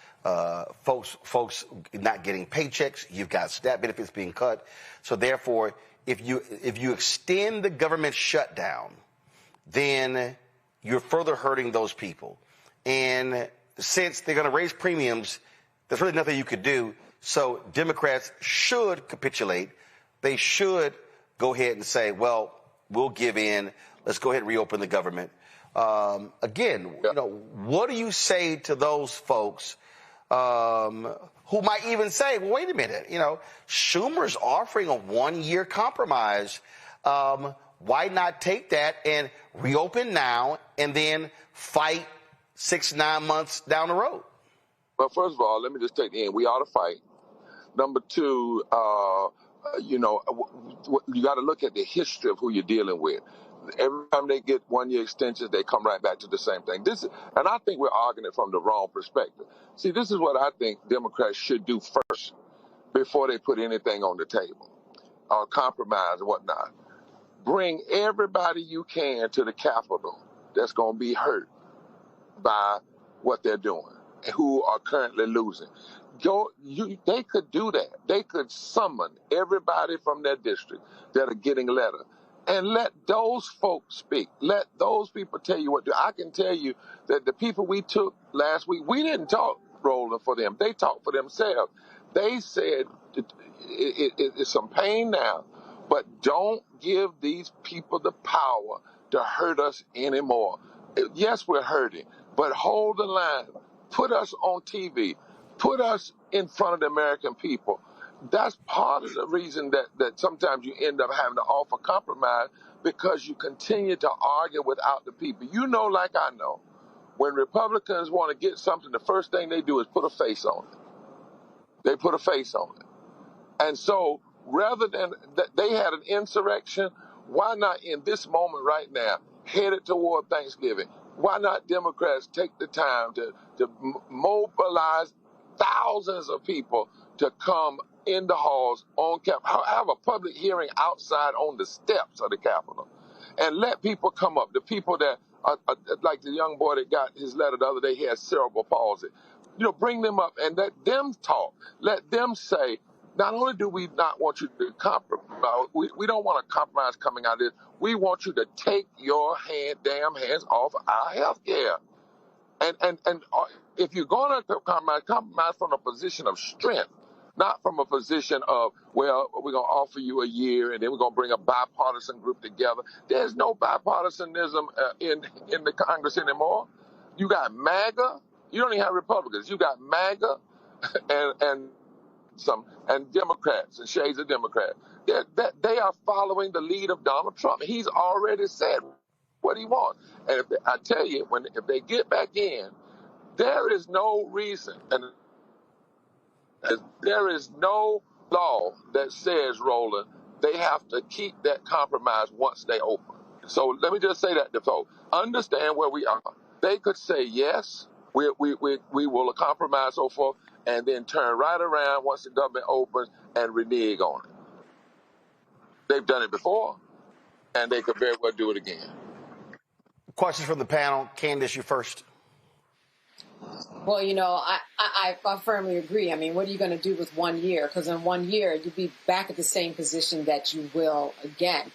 folks not getting paychecks. You've got SNAP benefits being cut. So therefore, if you extend the government shutdown, then you're further hurting those people. And since they're going to raise premiums, there's really nothing you could do. So Democrats should capitulate. They should go ahead and say, well, we'll give in. Let's go ahead and reopen the government. Again, what do you say to those folks who might even say, well, wait a minute, Schumer's offering a 1-year compromise. Why not take that and reopen now and then fight 6-9 months down the road? Well, first of all, let me just take the end. We ought to fight. Number two, you got to look at the history of who you're dealing with. every time they get 1-year extensions, they come right back to the same thing. And I think we're arguing it from the wrong perspective. See, this is what I think Democrats should do first before they put anything on the table or compromise and whatnot. Bring everybody you can to the Capitol that's going to be hurt by what they're doing and who are currently losing. They could do that. They could summon everybody from their district that are getting letter and let those folks speak. Let those people tell you what to do. I can tell you that the people we took last week, we didn't talk, Roland, for them. They talked for themselves. They said it's some pain now, but don't give these people the power to hurt us anymore. Yes, we're hurting, but hold the line. Put us on TV. Put us in front of the American people. That's part of the reason that sometimes you end up having to offer compromise, because you continue to argue without the people. You know, like I know, when Republicans want to get something, the first thing they do is put a face on it. They put a face on it. And so rather than they had an insurrection, why not in this moment right now, headed toward Thanksgiving, why not Democrats take the time to mobilize thousands of people to come in the halls on Capitol, have a public hearing outside on the steps of the Capitol, and let people come up, the people that are like the young boy that got his letter the other day, he has cerebral palsy. You know, bring them up and let them talk. Let them say, not only do we not want you to compromise, we don't want a compromise coming out of this. We want you to take your damn hands off our health care. And if you're going to compromise from a position of strength, not from a position of, well, we're going to offer you a year and then we're going to bring a bipartisan group together. There's no bipartisanism in the Congress anymore. You got MAGA. You don't even have Republicans. You got MAGA and Democrats and shades of Democrats. They are following the lead of Donald Trump. He's already said what he wants. And I tell you, if they get back in, there is no reason, and there is no law that says, Roland, they have to keep that compromise once they open. So let me just say that to folks. Understand where we are. They could say, yes, we will compromise, so forth, and then turn right around once the government opens and renege on it. They've done it before, and they could very well do it again. Questions from the panel. Candace, you first. Well, you know, I firmly agree. I mean, what are you going to do with 1 year? Because in 1 year, you'll be back at the same position that you will again.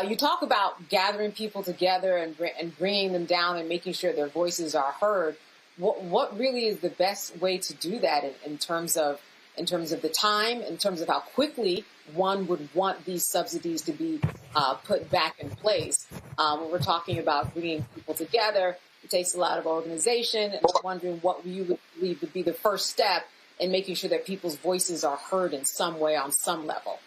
You talk about gathering people together and bringing them down and making sure their voices are heard. What really is the best way to do that in terms of the time, in terms of how quickly one would want these subsidies to be put back in place? When we're talking about bringing people together, it takes a lot of organization. And I'm wondering what you would believe would be the first step in making sure that people's voices are heard in some way, on some level.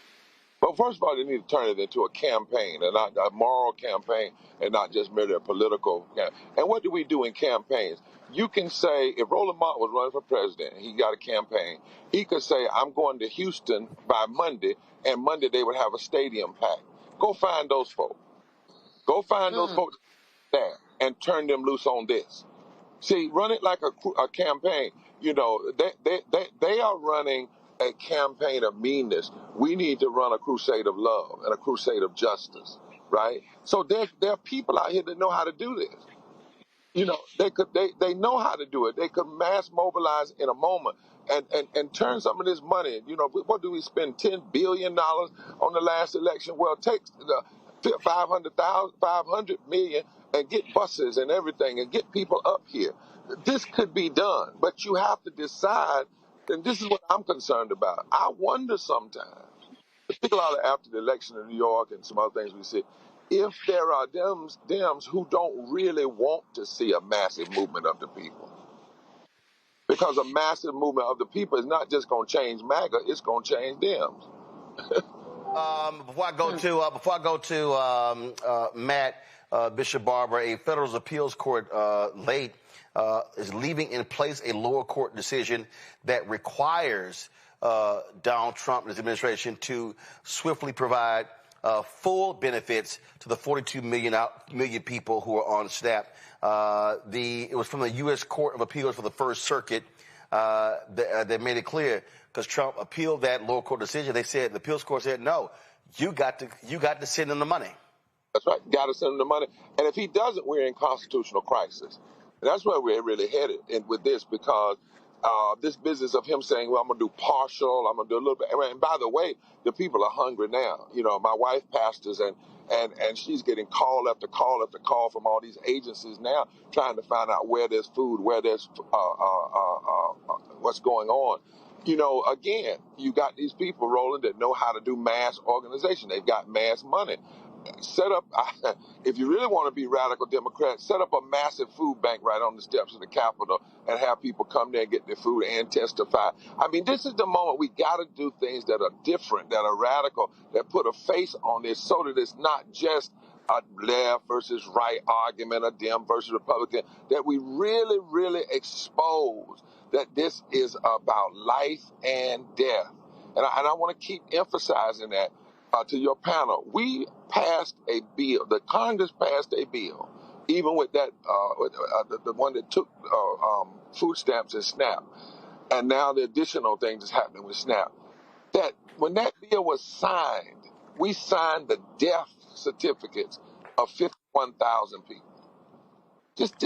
Well, first of all, they need to turn it into a campaign, and not a moral campaign, and not just merely a political campaign. And what do we do in campaigns? You can say, if Roland Martin was running for president and he got a campaign, he could say, I'm going to Houston by Monday, and Monday they would have a stadium packed. Go find those folks. Go find those folks there and turn them loose on this. See, run it like a campaign. You know, they are running a campaign of meanness. We need to run a crusade of love and a crusade of justice, right? So there are people out here that know how to do this. You know, they know how to do it. They could mass mobilize in a moment and turn some of this money. You know, what do we spend $10 billion on the last election? Well, take the $500 million and get buses and everything and get people up here. This could be done, but you have to decide. And this is what I'm concerned about. I wonder sometimes, particularly after the election in New York and some other things we see, if there are Dems who don't really want to see a massive movement of the people. Because a massive movement of the people is not just going to change MAGA, it's going to change Dems. Before I go to Matt, Bishop Barber, a federal appeals court late is leaving in place a lower court decision that requires Donald Trump and his administration to swiftly provide full benefits to the 42 million people who are on SNAP. It was from the U.S. Court of Appeals for the First Circuit that made it clear, because Trump appealed that lower court decision. They said, the appeals court said, no, you got to send them the money. That's right. Got to send him the money. And if he doesn't, we're in constitutional crisis. And that's where we're really headed with this, because this business of him saying, well, I'm going to do partial, I'm going to do a little bit. And by the way, the people are hungry now. You know, my wife pastors, and she's getting call after call after call from all these agencies now, trying to find out where there's food, where there's what's going on. You know, again, you got these people rolling that know how to do mass organization. They've got mass money. Set up, if you really want to be radical Democrat, set up a massive food bank right on the steps of the Capitol and have people come there and get their food and testify. I mean, this is the moment we got to do things that are different, that are radical, that put a face on this, so that it's not just a left versus right argument, a Dem versus Republican, that we really, really expose that this is about life and death. And I want to keep emphasizing that. To your panel, we passed a bill. The Congress passed a bill, even with that, the one that took food stamps and SNAP, and now the additional things that's happening with SNAP. That when that bill was signed, we signed the death certificates of 51,000 people. Just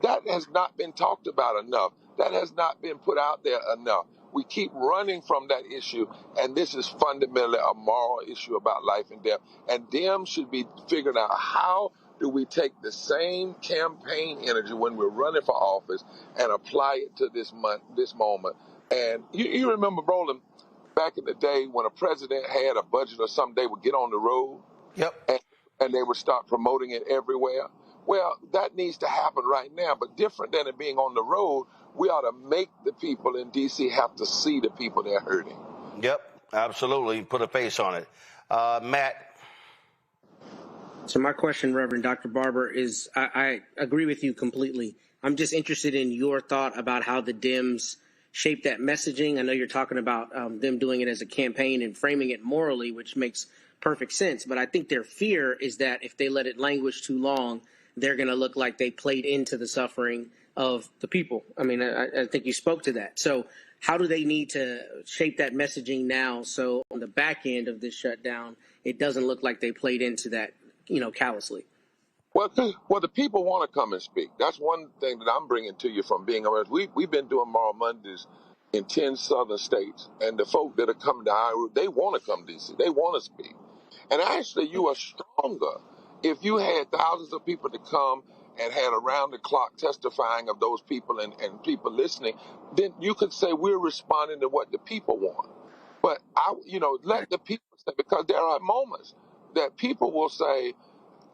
that has not been talked about enough. That has not been put out there enough. We keep running from that issue, and this is fundamentally a moral issue about life and death. And Dems should be figuring out, how do we take the same campaign energy when we're running for office and apply it to this moment. And you remember, Roland, back in the day when a president had a budget or something, they would get on the road. Yep. And they would start promoting it everywhere. Well, that needs to happen right now, but different than it being on the road, we ought to make the people in D.C. have to see the people they're hurting. Yep, absolutely. Put a face on it. Matt. So my question, Reverend Dr. Barber, is I agree with you completely. I'm just interested in your thought about how the Dems shape that messaging. I know you're talking about them doing it as a campaign and framing it morally, which makes perfect sense. But I think their fear is that if they let it languish too long, they're going to look like they played into the suffering of the people. I mean, I think you spoke to that. So how do they need to shape that messaging now, so on the back end of this shutdown, it doesn't look like they played into that, callously? Well, the people want to come and speak. That's one thing that I'm bringing to you from being around. We've been doing Moral Mondays in 10 southern states, and the folk that are coming to Iowa, they want to come to D.C. They want to speak. And actually, you are stronger if you had thousands of people to come and had around-the-clock testifying of those people and people listening. Then you could say we're responding to what the people want. But let the people say, because there are moments that people will say,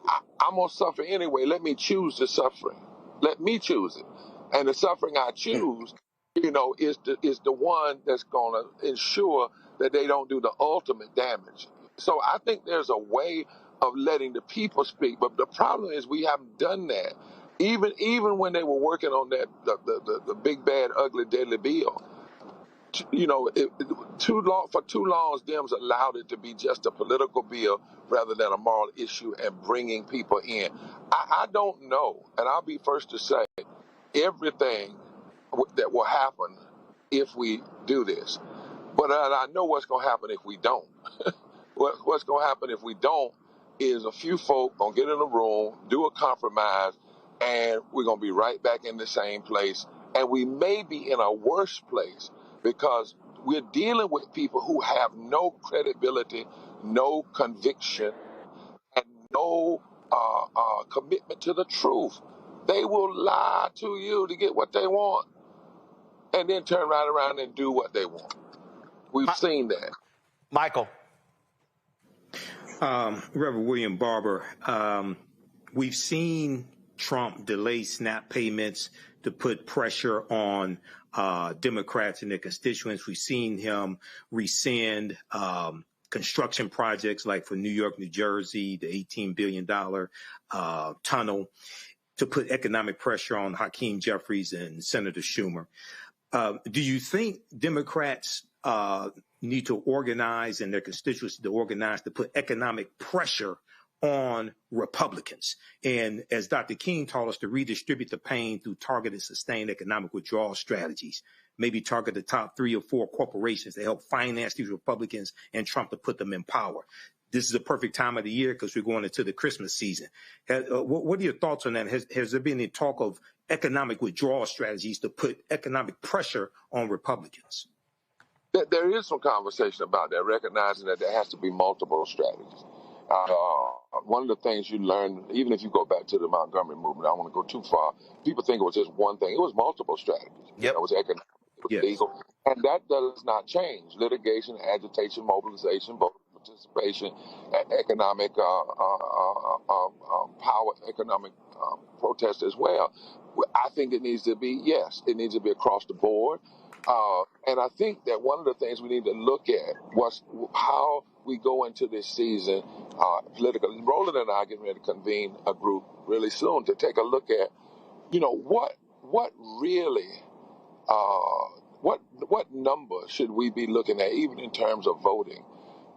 I'm going to suffer anyway. Let me choose the suffering. Let me choose it. And the suffering I choose, is the one that's going to ensure that they don't do the ultimate damage. So I think there's a way of letting the people speak. But the problem is we haven't done that. Even when they were working on that, the big, bad, ugly, deadly bill, for too long, Dems allowed it to be just a political bill rather than a moral issue and bringing people in. I don't know, and I'll be first to say everything that will happen if we do this. But I know what's going to happen if we don't. What's going to happen if we don't is a few folk going to get in a room, do a compromise, and we're going to be right back in the same place. And we may be in a worse place because we're dealing with people who have no credibility, no conviction, and no commitment to the truth. They will lie to you to get what they want and then turn right around and do what they want. We've seen that. Michael. Reverend William Barber, we've seen Trump delay SNAP payments to put pressure on Democrats and their constituents. We've seen him rescind construction projects like for New York, New Jersey, the $18 billion tunnel to put economic pressure on Hakeem Jeffries and Senator Schumer. Do you think Democrats need to organize, and their constituents to organize to put economic pressure on Republicans. And as Dr. King taught us, to redistribute the pain through targeted, sustained economic withdrawal strategies. Maybe target the top 3 or 4 corporations to help finance these Republicans and Trump to put them in power. This is a perfect time of the year because we're going into the Christmas season. What are your thoughts on that? Has there been any talk of economic withdrawal strategies to put economic pressure on Republicans? There is some conversation about that, recognizing that there has to be multiple strategies. One of the things you learn, even if you go back to the Montgomery movement, I don't want to go too far, people think it was just one thing. It was multiple strategies. Yep. It was economic, it was legal, and that does not change. Litigation, agitation, mobilization, voter participation, economic power, economic protest as well. I think it needs to be, yes, it needs to be across the board. And I think that one of the things we need to look at was how we go into this season politically. Roland and I are getting ready to convene a group really soon to take a look at, what really, what number should we be looking at, even in terms of voting,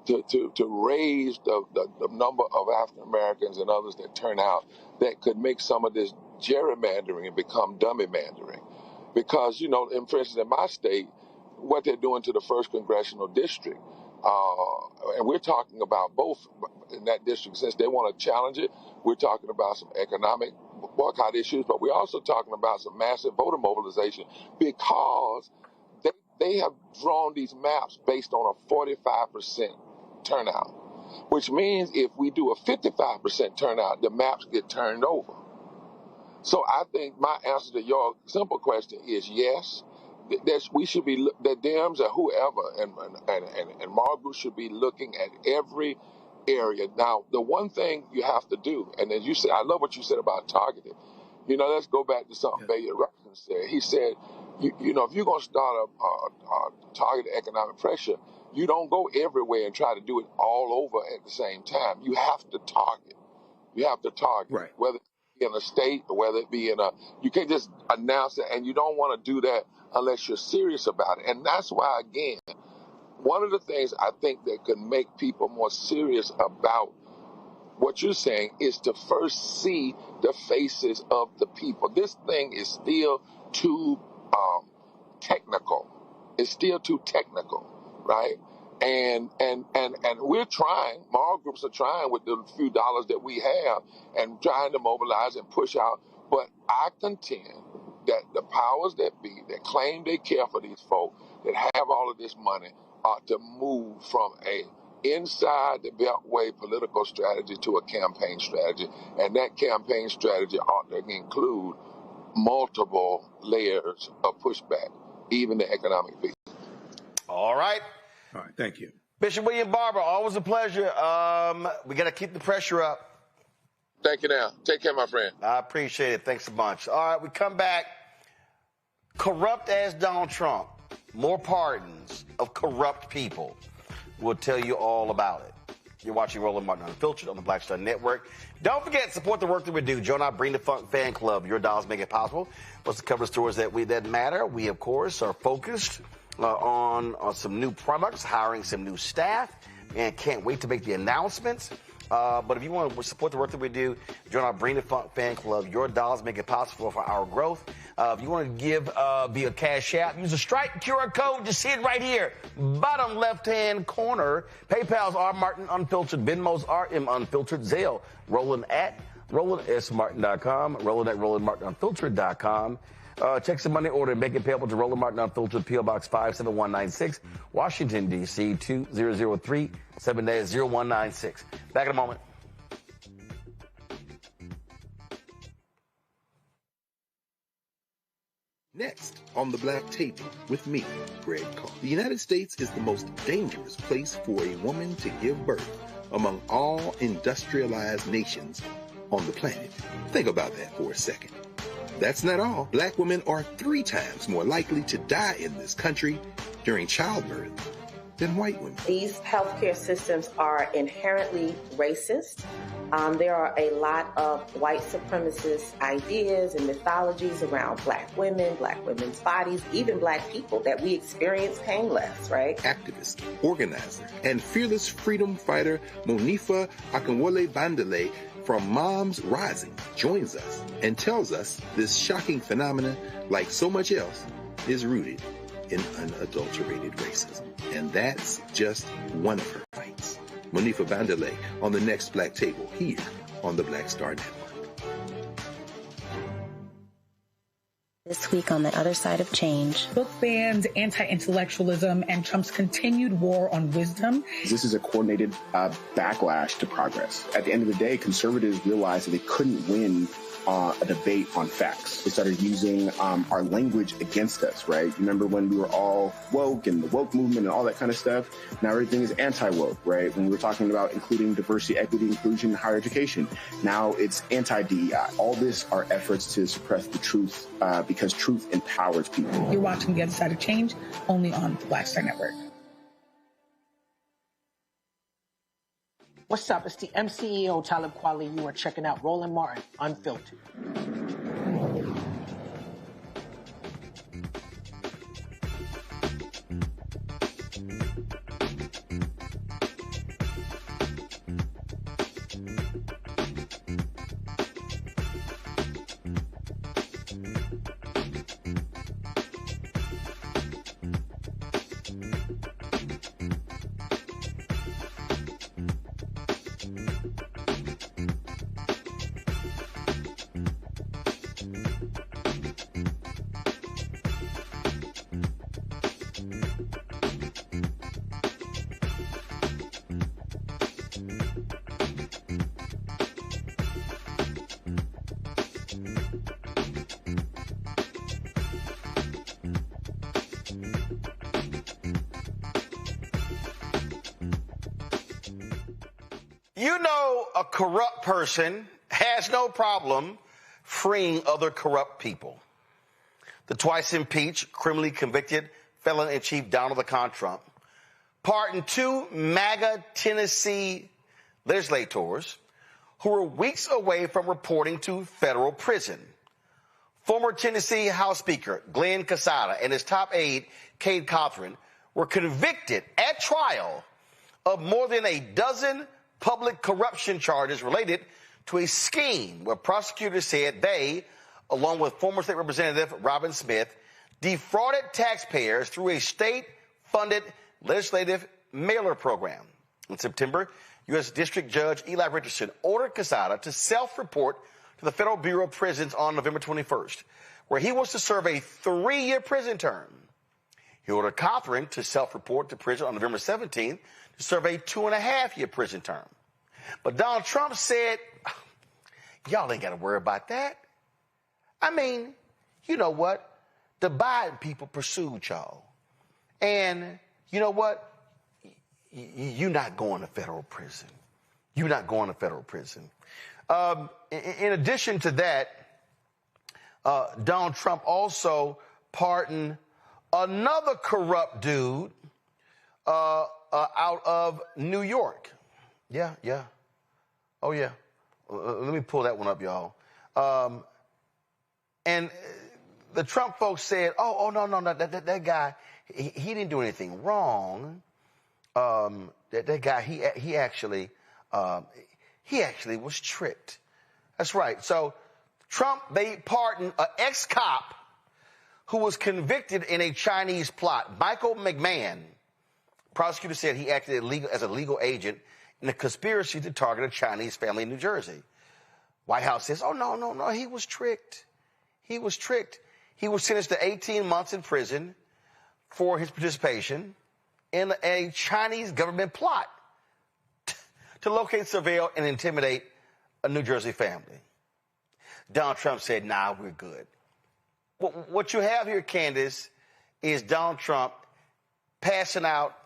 to raise the number of African Americans and others that turn out that could make some of this gerrymandering become dummymandering. Because, for instance, in my state, what they're doing to the 1st Congressional District, and we're talking about both in that district, since they want to challenge it, we're talking about some economic boycott issues, but we're also talking about some massive voter mobilization because they have drawn these maps based on a 45% turnout, which means if we do a 55% turnout, the maps get turned over. So I think my answer to your simple question is yes. We should be, the Dems or whoever and Margaret should be looking at every area. Now, the one thing you have to do, and as you said, I love what you said about targeted. Let's go back to something Bayard Rustin said. He said, if you're going to start a targeted economic pressure, you don't go everywhere and try to do it all over at the same time. You have to target. You have to target, right. Whether it be in a state or whether it be you can't just announce it, and you don't want to do that unless you're serious about it. And that's why, again, one of the things I think that could make people more serious about what you're saying is to first see the faces of the people. This thing is still too technical. It's still too technical, right? And we're trying, moral groups are trying with the few dollars that we have and trying to mobilize and push out. But I contend that the powers that be, that claim they care for these folk, that have all of this money, ought to move from a inside the beltway political strategy to a campaign strategy. And that campaign strategy ought to include multiple layers of pushback, even the economic piece. All right. All right, thank you. Bishop William Barber, always a pleasure. We got to keep the pressure up. Thank you now. Take care, my friend. I appreciate it. Thanks a bunch. All right, we come back. Corrupt as Donald Trump. More pardons of corrupt people. We'll tell you all about it. You're watching Roland Martin Unfiltered on the Black Star Network. Don't forget, support the work that we do. Join our Bring the Funk fan club. Your dollars make it possible. What's to cover stories that matter. We, of course, are focused on some new products, hiring some new staff, and can't wait to make the announcements. But if you want to support the work that we do, join our Bring the Funk fan club. Your dollars make it possible for our growth. If you want to give via Cash App, use the Stripe QR code. Just see it right here, bottom left-hand corner. PayPal's R Martin Unfiltered, Venmo's RM Unfiltered, Zelle, Roland at RolandSMartin.com, Roland at RolandMartinUnfiltered.com. Check some money order and make it payable to Roland Martin Unfiltered, P.O. Box 57196, Washington, D.C. 2003 7-0196. Back in a moment. Next on the Black Table with me, Greg Carr. The United States is the most dangerous place for a woman to give birth among all industrialized nations on the planet. Think about that for a second. That's not all. Black women are 3 times more likely to die in this country during childbirth than white women. These healthcare systems are inherently racist. There are a lot of white supremacist ideas and mythologies around black women's bodies, even black people, that we experience painless, right? Activist, organizer, and fearless freedom fighter Monifa Akinwole Bandele from Moms Rising joins us and tells us this shocking phenomenon, like so much else, is rooted in unadulterated racism. And that's just one of her fights. Monifa Bandele on the next Black Table here on the Black Star Network. This week on The Other Side of Change. Book bans, anti-intellectualism, and Trump's continued war on wisdom. This is a coordinated backlash to progress. At the end of the day, conservatives realized that they couldn't win a debate on facts. They started using our language against us, right? Remember when we were all woke and the woke movement and all that kind of stuff? Now everything is anti-woke, right? When we were talking about including diversity, equity, inclusion, higher education, now it's anti-DEI. All this are efforts to suppress the truth because truth empowers people. You're watching The Other Side of Change only on the Black Star Network. What's up? It's the MCEO Talib Kweli. You are checking out Roland Martin Unfiltered. You know, a corrupt person has no problem freeing other corrupt people. The twice impeached, criminally convicted felon-in-chief Donald Trump pardoned two MAGA Tennessee legislators who were weeks away from reporting to federal prison. Former Tennessee House Speaker Glenn Casada and his top aide, Cade Cothran, were convicted at trial of more than a dozen public corruption charges related to a scheme where prosecutors said they, along with former state representative Robin Smith, defrauded taxpayers through a state-funded legislative mailer program. In September, U.S. District Judge Eli Richardson ordered Casada to self-report to the Federal Bureau of Prisons on November 21st, where he was to serve a 3-year prison term. He ordered Cothran to self-report to prison on November 17th to serve a 2.5-year prison term. But Donald Trump said, y'all ain't got to worry about that. I mean, you know what? The Biden people pursued y'all. And you know what? You're not going to federal prison. You're not going to federal prison. In addition to that, Donald Trump also pardoned another corrupt dude out of New York. Yeah. Oh, yeah. Let me pull that one up, y'all. And the Trump folks said, no, that guy, he didn't do anything wrong. That guy, he actually was tricked. That's right. So Trump, they pardoned an ex-cop who was convicted in a Chinese plot. Michael McMahon. Prosecutor said he acted as a legal agent in a conspiracy to target a Chinese family in New Jersey. White House says, no, he was tricked. He was tricked. He was sentenced to 18 months in prison for his participation in a Chinese government plot to locate, surveil, and intimidate a New Jersey family. Donald Trump said, nah, we're good. What you have here, Candace, is Donald Trump passing out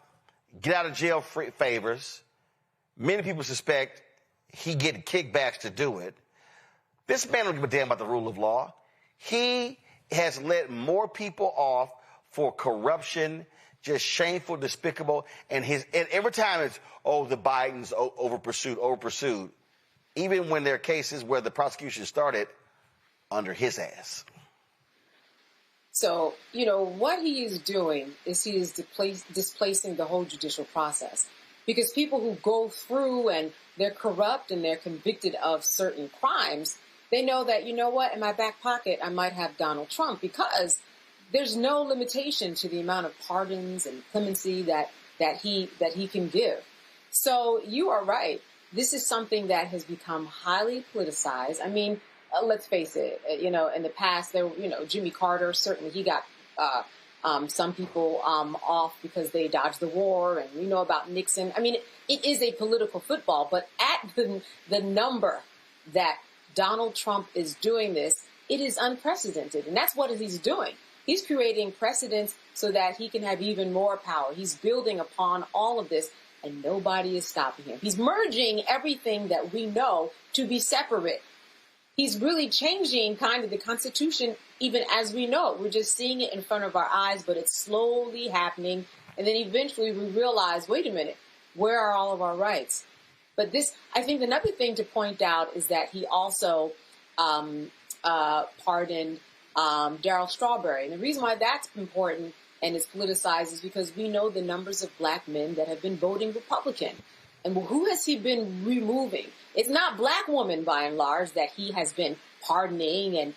get-out-of-jail favors. Many people suspect he getting kickbacks to do it. This man don't give a damn about the rule of law. He has let more people off for corruption just shameful, despicable. And every time it's, oh, the Bidens over pursued, even when there are cases where the prosecution started under his ass. So, what he is doing is he is displacing the whole judicial process. Because people who go through and they're corrupt and they're convicted of certain crimes, they know that, in my back pocket, I might have Donald Trump, because there's no limitation to the amount of pardons and clemency that he can give. So you are right. This is something that has become highly politicized. I mean, let's face it, in the past, there, Jimmy Carter, certainly he got some people off because they dodged the war, and we know about Nixon. I mean, it is a political football, but at the number that Donald Trump is doing this, it is unprecedented, and that's what he's doing. He's creating precedents so that he can have even more power. He's building upon all of this, and nobody is stopping him. He's merging everything that we know to be separate. He's really changing kind of the Constitution even as we know it. We're just seeing it in front of our eyes, but it's slowly happening. And then eventually we realize, wait a minute, where are all of our rights? But I think another thing to point out is that he also pardoned Darryl Strawberry. And the reason why that's important and is politicized is because we know the numbers of black men that have been voting Republican. And who has he been removing? It's not black women, by and large, that he has been pardoning and,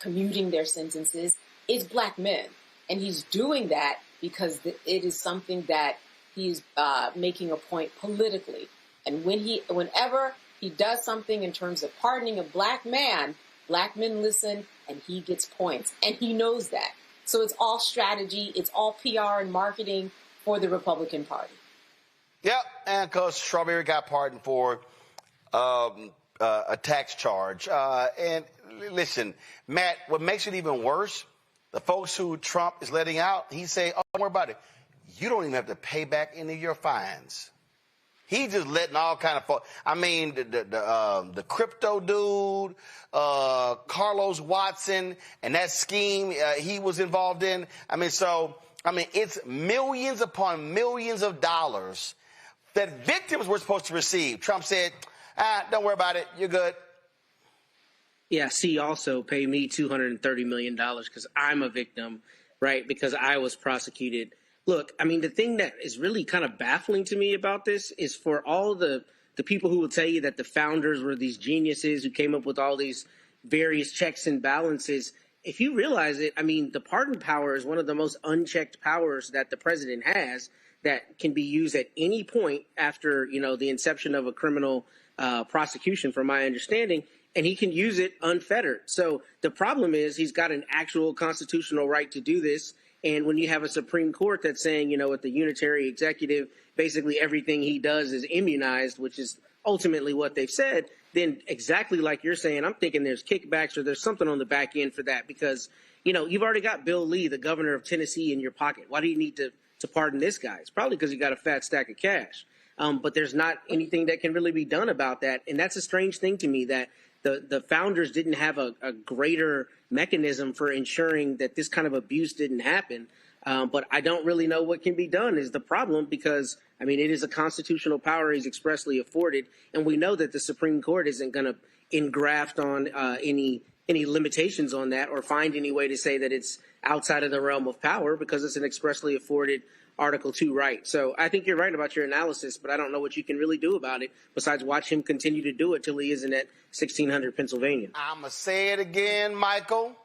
commuting their sentences. It's black men. And he's doing that because it is something that he's making a point politically. And whenever he does something in terms of pardoning a black man, black men listen and he gets points. And he knows that. So it's all strategy. It's all PR and marketing for the Republican Party. Yep, and because Strawberry got pardoned for a tax charge. And listen, Matt, what makes it even worse, the folks who Trump is letting out, he say, oh, don't worry about it. You don't even have to pay back any of your fines. He's just letting all kind of folks. I mean, the crypto dude, Carlos Watson, and that scheme he was involved in. It's millions upon millions of dollars that victims were supposed to receive. Trump said, don't worry about it. You're good. Yeah, also pay me $230 million because I'm a victim, right? Because I was prosecuted. Look, I mean, the thing that is really kind of baffling to me about this is for all the people who will tell you that the founders were these geniuses who came up with all these various checks and balances. If you realize it, I mean, the pardon power is one of the most unchecked powers that the president has that can be used at any point after, the inception of a criminal prosecution, from my understanding, and he can use it unfettered. So the problem is he's got an actual constitutional right to do this. And when you have a Supreme Court that's saying, with the unitary executive, basically everything he does is immunized, which is ultimately what they've said, then exactly like you're saying, I'm thinking there's kickbacks or there's something on the back end for that because, you've already got Bill Lee, the governor of Tennessee, in your pocket. Why do you need to pardon this guy? It's probably because you got a fat stack of cash. But there's not anything that can really be done about that. And that's a strange thing to me that the founders didn't have a greater mechanism for ensuring that this kind of abuse didn't happen. But I don't really know what can be done is the problem because, it is a constitutional power he's expressly afforded. And we know that the Supreme Court isn't going to engraft on any limitations on that or find any way to say that it's outside of the realm of power because it's an expressly afforded Article 2 right. So I think you're right about your analysis, but I don't know what you can really do about it besides watch him continue to do it till he isn't at 1600 Pennsylvania. I'm going to say it again, Michael.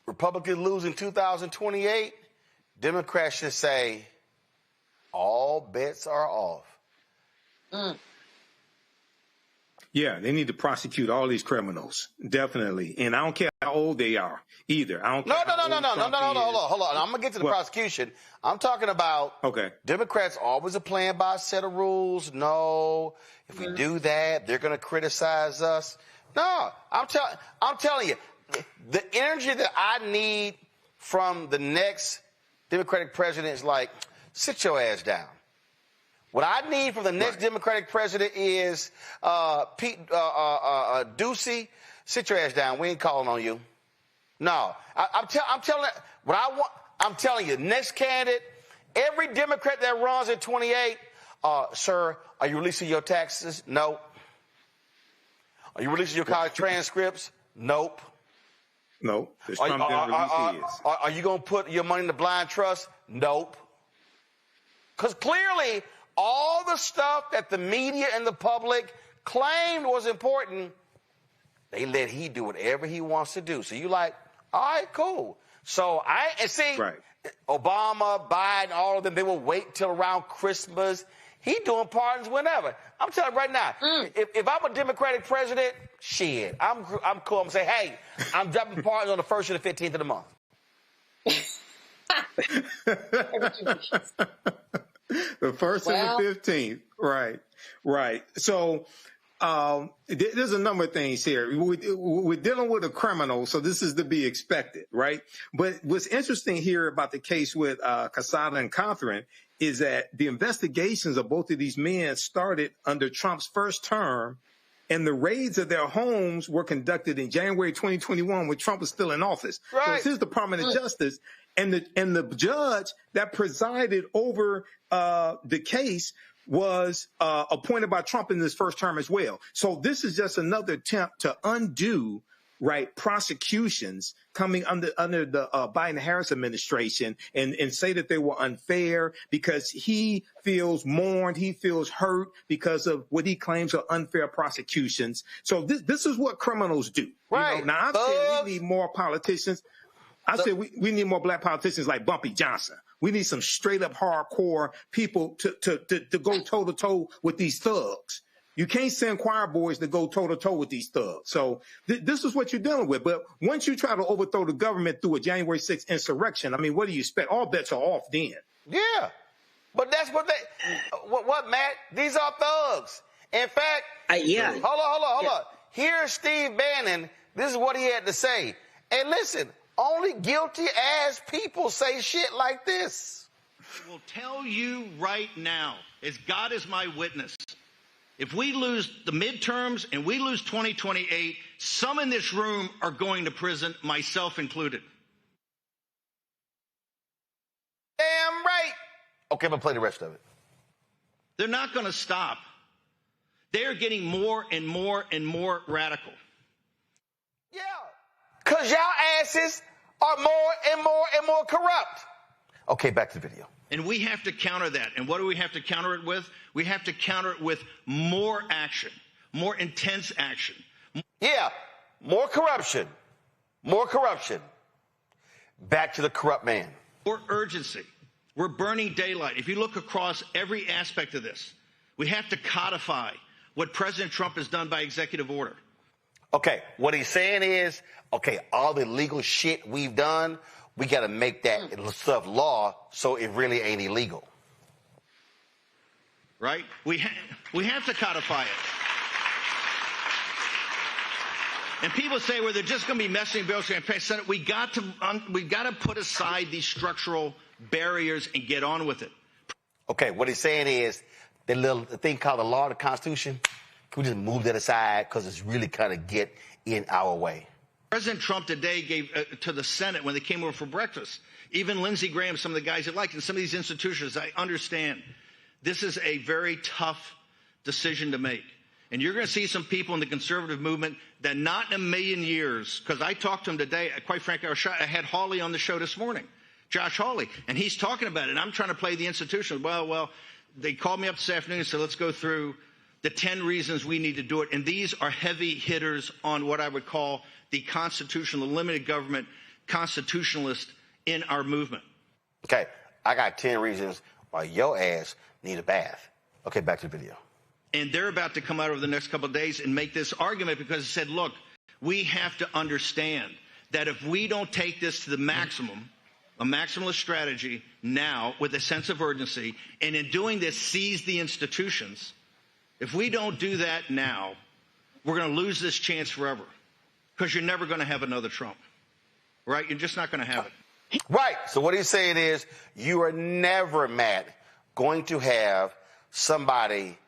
Republicans lose in 2028. Democrats should say, all bets are off. Yeah, they need to prosecute all these criminals, definitely. And I don't care how old they are either. I don't care. Hold on. I'm going to get to the prosecution. I'm talking about Democrats always are playing by a set of rules. No, if we do that, they're going to criticize us. No, I'm telling you, the energy that I need from the next Democratic president is like, sit your ass down. What I need from the next Democratic president is Pete Ducey, sit your ass down. We ain't calling on you. No, I'm telling what I want. I'm telling you, next candidate, every Democrat that runs in 28, sir, are you releasing your taxes? Nope. Are you releasing your college transcripts? Nope. No. Trump didn't release his. Are you going to put your money in the blind trust? Nope. Because clearly, all the stuff that the media and the public claimed was important, they let he do whatever he wants to do. So you like, all right, cool. So Obama, Biden, all of them, they will wait till around Christmas. He doing pardons whenever. I'm telling you right now, if I'm a Democratic president, shit, I'm cool. I'm saying, hey, I'm dropping pardons on the 1st and the 15th of the month. The 1st and the 15th. Right. So there's a number of things here. We're dealing with a criminal, so this is to be expected, right? But what's interesting here about the case with Quesada and Catherine is that the investigations of both of these men started under Trump's first term, and the raids of their homes were conducted in January 2021 when Trump was still in office. Right. So it's his Department of Justice, and the judge that presided over the case was appointed by Trump in his first term as well. So this is just another attempt to undo prosecutions coming under the Biden-Harris administration and say that they were unfair because he feels mourned, he feels hurt because of what he claims are unfair prosecutions. So this is what criminals do. Right. You know? Now, I've said we need more politicians. I said we need more black politicians like Bumpy Johnson. We need some straight up hardcore people to go toe to toe with these thugs. You can't send choir boys to go toe to toe with these thugs. So this is what you're dealing with. But once you try to overthrow the government through a January 6th insurrection, I mean, what do you expect? All bets are off then. Yeah. But that's what what, Matt? These are thugs. In fact, hold on. Here's Steve Bannon. This is what he had to say. And listen, only guilty ass people say shit like this. I will tell you right now, as God is my witness, if we lose the midterms and we lose 2028, some in this room are going to prison, myself included. Damn right. Okay, I'm going to play the rest of it. They're not going to stop. They're getting more and more and more radical. Yeah, because y'all asses are more and more and more corrupt. Okay, back to the video. And we have to counter that. And what do we have to counter it with? We have to counter it with more action, more intense action. Yeah, more corruption. More corruption. Back to the corrupt man. More urgency. We're burning daylight. If you look across every aspect of this, we have to codify what President Trump has done by executive order. Okay, what he's saying is, okay, all the illegal shit we've done, we got to make that stuff law so it really ain't illegal. Right? We have to codify it. And people say, well, they're just going to be messing bills and pass Senate. We got to put aside these structural barriers and get on with it. Okay, what he's saying is the thing called the law of the Constitution, can we just move that aside because it's really kind of get in our way? President Trump today gave to the Senate when they came over for breakfast, even Lindsey Graham, some of the guys he liked, and some of these institutions, I understand. This is a very tough decision to make. And you're going to see some people in the conservative movement that not in a million years, because I talked to him today, quite frankly, I had Hawley on the show this morning, Josh Hawley, and he's talking about it. And I'm trying to play the institution. Well, they called me up this afternoon and said, let's go through the 10 reasons we need to do it. And these are heavy hitters on what I would call the constitutional, the limited government constitutionalist in our movement. Okay, I got 10 reasons why your ass need a bath. Okay, back to the video. And they're about to come out over the next couple of days and make this argument because it said, look, we have to understand that if we don't take this to the maximum, a maximalist strategy now with a sense of urgency, and in doing this, seize the institutions, if we don't do that now, we're going to lose this chance forever because you're never going to have another Trump, right? You're just not going to have it. Right. So what he's saying is you are never, Matt, going to have somebody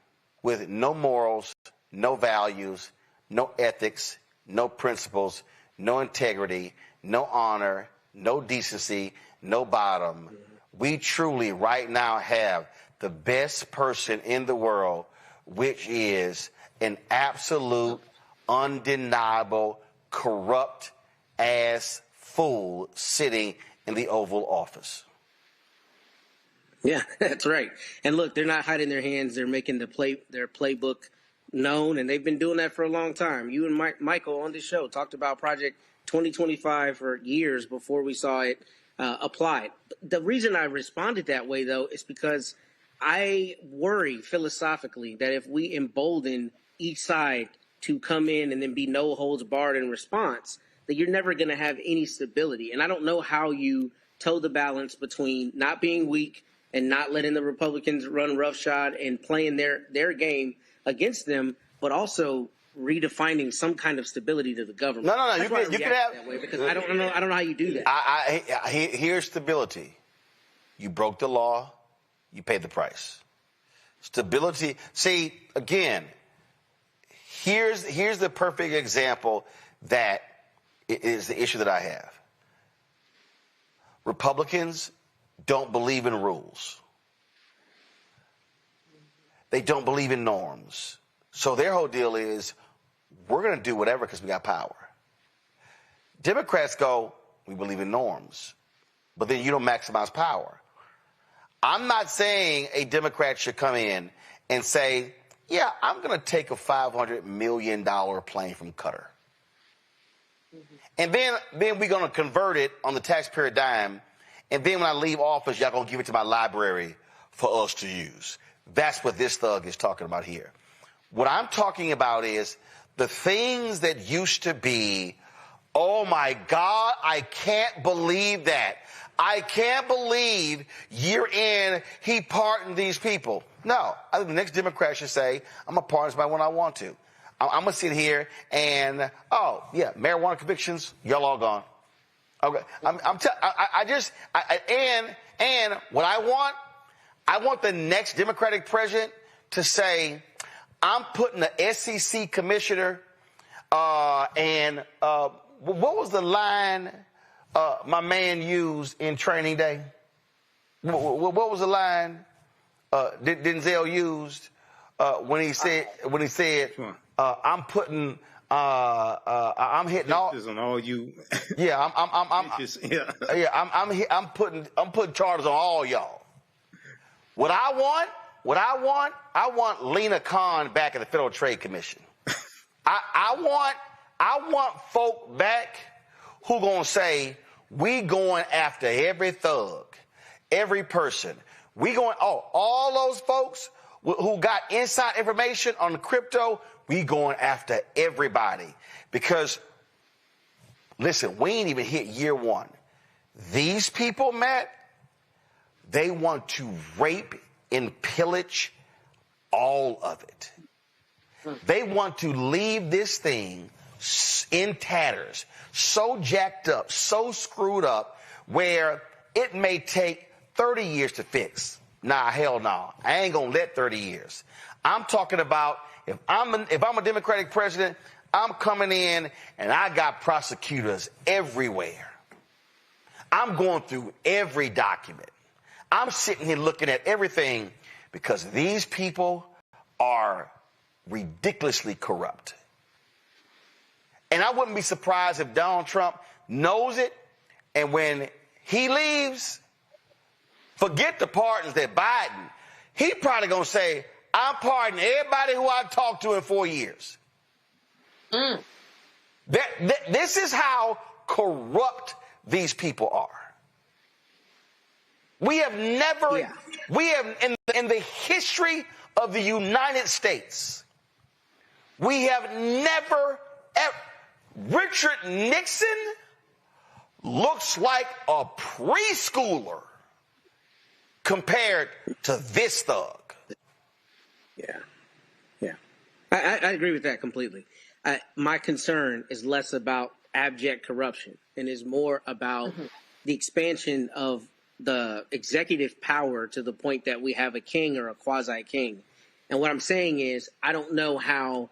with no morals, no values, no ethics, no principles, no integrity, no honor, no decency, no bottom. We truly right now have the best person in the world, which is an absolute, undeniable, corrupt ass fool sitting in the Oval Office. Yeah, that's right. And look, they're not hiding their hands. They're making their playbook known, and they've been doing that for a long time. You and Michael on this show talked about Project 2025 for years before we saw it applied. The reason I responded that way, though, is because I worry philosophically that if we embolden each side to come in and then be no holds barred in response, that you're never going to have any stability. And I don't know how you toe the balance between not being weak and not letting the Republicans run roughshod and playing their game against them, but also redefining some kind of stability to the government. No. That's You can have that way, because I don't know how you do that. Here's stability. You broke the law. You paid the price. Stability. See, again, here's the perfect example that is the issue that I have. Republicans don't believe in rules. They don't believe in norms. So their whole deal is, we're going to do whatever because we got power. Democrats go, we believe in norms, but then you don't maximize power. I'm not saying a Democrat should come in and say, yeah, I'm going to take a $500 million plane from Qatar. And then we're going to convert it on the taxpayer dime. And then when I leave office, y'all going to give it to my library for us to use. That's what this thug is talking about here. What I'm talking about is the things that used to be, oh my God, I can't believe that. I can't believe year in he pardoned these people. No, I think the next Democrat should say, I'm going to pardon somebody when I want to. I'm going to sit here and, oh, yeah, marijuana convictions, y'all all gone. Okay, and what I want the next Democratic president to say, I'm putting the SEC commissioner, what was the line my man used in Training Day? What was the line Denzel used when he said I'm putting I'm hitting all on all you. Yeah, I'm putting charges on all y'all. What I want Lena Khan back at the Federal Trade Commission. I want folk back who gonna say, we going after every thug, every person. We going, all those folks who got inside information on the crypto, we going after everybody. Because, listen, we ain't even hit year one. These people, Matt, they want to rape and pillage all of it. They want to leave this thing in tatters, so jacked up, so screwed up, where it may take 30 years to fix. Nah, hell no. I ain't gonna let 30 years. I'm talking about if I'm a Democratic president, I'm coming in and I got prosecutors everywhere. I'm going through every document. I'm sitting here looking at everything because these people are ridiculously corrupt. And I wouldn't be surprised if Donald Trump knows it, and when he leaves, forget the pardons that Biden, he probably going to say, I'm pardoning everybody who I've talked to in 4 years. This is how corrupt these people are. We have never, in the history of the United States, we have never, ever, Richard Nixon looks like a preschooler compared to this thug. Yeah. I agree with that completely. My concern is less about abject corruption and is more about the expansion of the executive power to the point that we have a king or a quasi-king. And what I'm saying is, I don't know how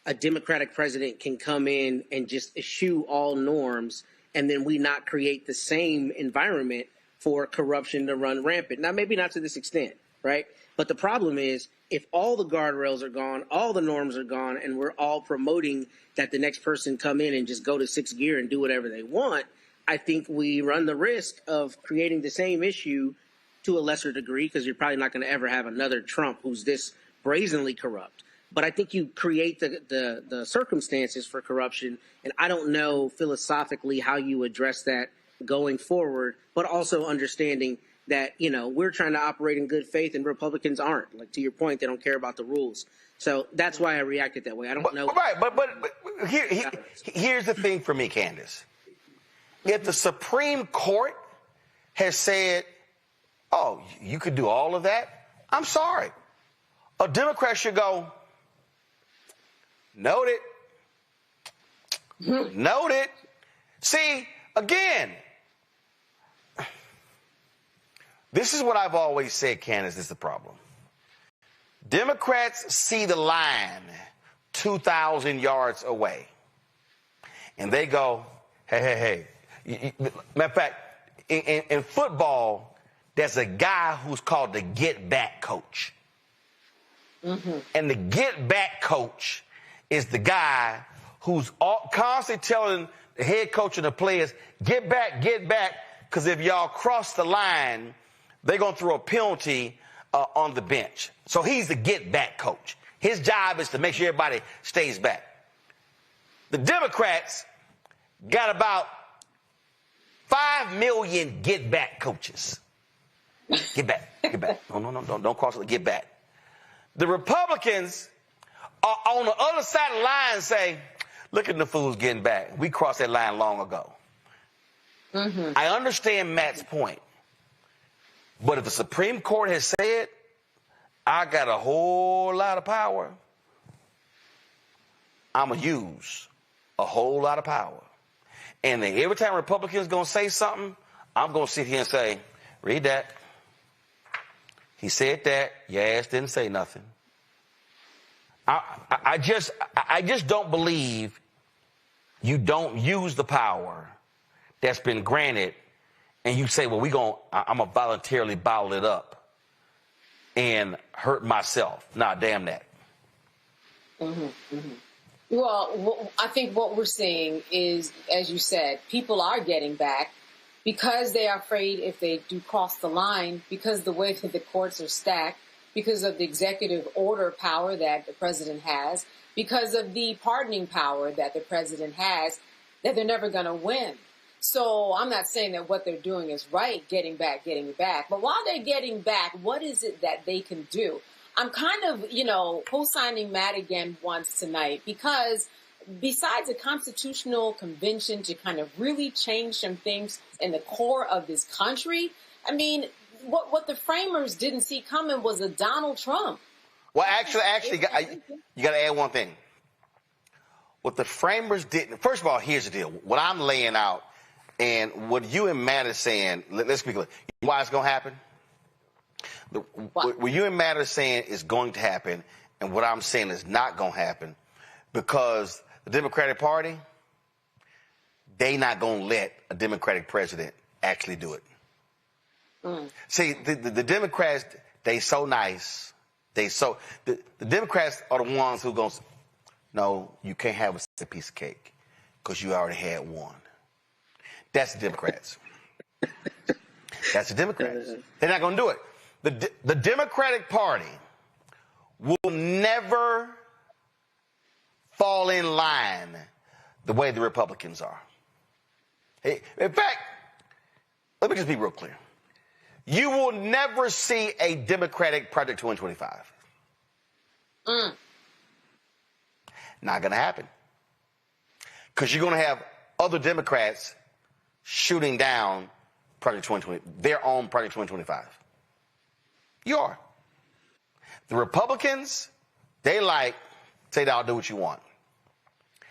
a Democratic president can come in and just eschew all norms and then we not create the same environment for corruption to run rampant. Now, maybe not to this extent, right? But the problem is, if all the guardrails are gone, all the norms are gone, and we're all promoting that the next person come in and just go to sixth gear and do whatever they want, I think we run the risk of creating the same issue to a lesser degree, because you're probably not going to ever have another Trump who's this brazenly corrupt. But I think you create the circumstances for corruption, and I don't know philosophically how you address that going forward, but also understanding that, you know, we're trying to operate in good faith and Republicans aren't. Like, to your point, they don't care about the rules. So that's why I reacted that way. I don't know. Right, but here's the thing for me, Candace. If the Supreme Court has said, oh, you could do all of that, I'm sorry. A Democrat should go, noted. Noted. See, again, this is what I've always said, Candace, this is the problem. Democrats see the line 2,000 yards away, and they go, hey. Matter of fact, in football, there's a guy who's called the get-back coach. Mm-hmm. And the get-back coach is the guy who's constantly telling the head coach and the players, get back, because if y'all cross the line, they're going to throw a penalty on the bench. So he's the get-back coach. His job is to make sure everybody stays back. The Democrats got about 5 million get-back coaches. Get back. No, don't cross it, get back. The Republicans are on the other side of the line say, look at the fools getting back. We crossed that line long ago. Mm-hmm. I understand Matt's point. But if the Supreme Court has said, I got a whole lot of power, I'm going to use a whole lot of power. And then every time Republicans going to say something, I'm going to sit here and say, read that. He said that. Your ass didn't say nothing. I just don't believe you don't use the power that's been granted, and you say, well, I'm going to voluntarily bottle it up and hurt myself. Nah, damn that. Mm-hmm, mm-hmm. Well, I think what we're seeing is, as you said, people are getting back because they are afraid if they do cross the line, because the way that the courts are stacked, because of the executive order power that the president has, because of the pardoning power that the president has, that they're never going to win. So I'm not saying that what they're doing is right, getting back. But while they're getting back, what is it that they can do? I'm kind of, co-signing Matt again once tonight, because besides a constitutional convention to kind of really change some things in the core of this country, I mean, what the framers didn't see coming was a Donald Trump. Well, actually, you got to add one thing. What the framers didn't, first of all, here's the deal. What I'm laying out and what you and Matt are saying, let's be clear. Why it's going to happen? What you and Matt are saying is going to happen, and what I'm saying is not going to happen, because the Democratic Party, they not going to let a Democratic president actually do it. Mm. See, the Democrats, they so nice. The Democrats are the ones who going to, no, you can't have a piece of cake because you already had one. That's the Democrats. That's the Democrats. They're not going to do it. The Democratic Party will never fall in line the way the Republicans are. In fact, let me just be real clear. You will never see a Democratic Project 2025. Not going to happen. Because you're going to have other Democrats shooting down Project 2020, their own Project 2025. You are. The Republicans, they say, I'll do what you want.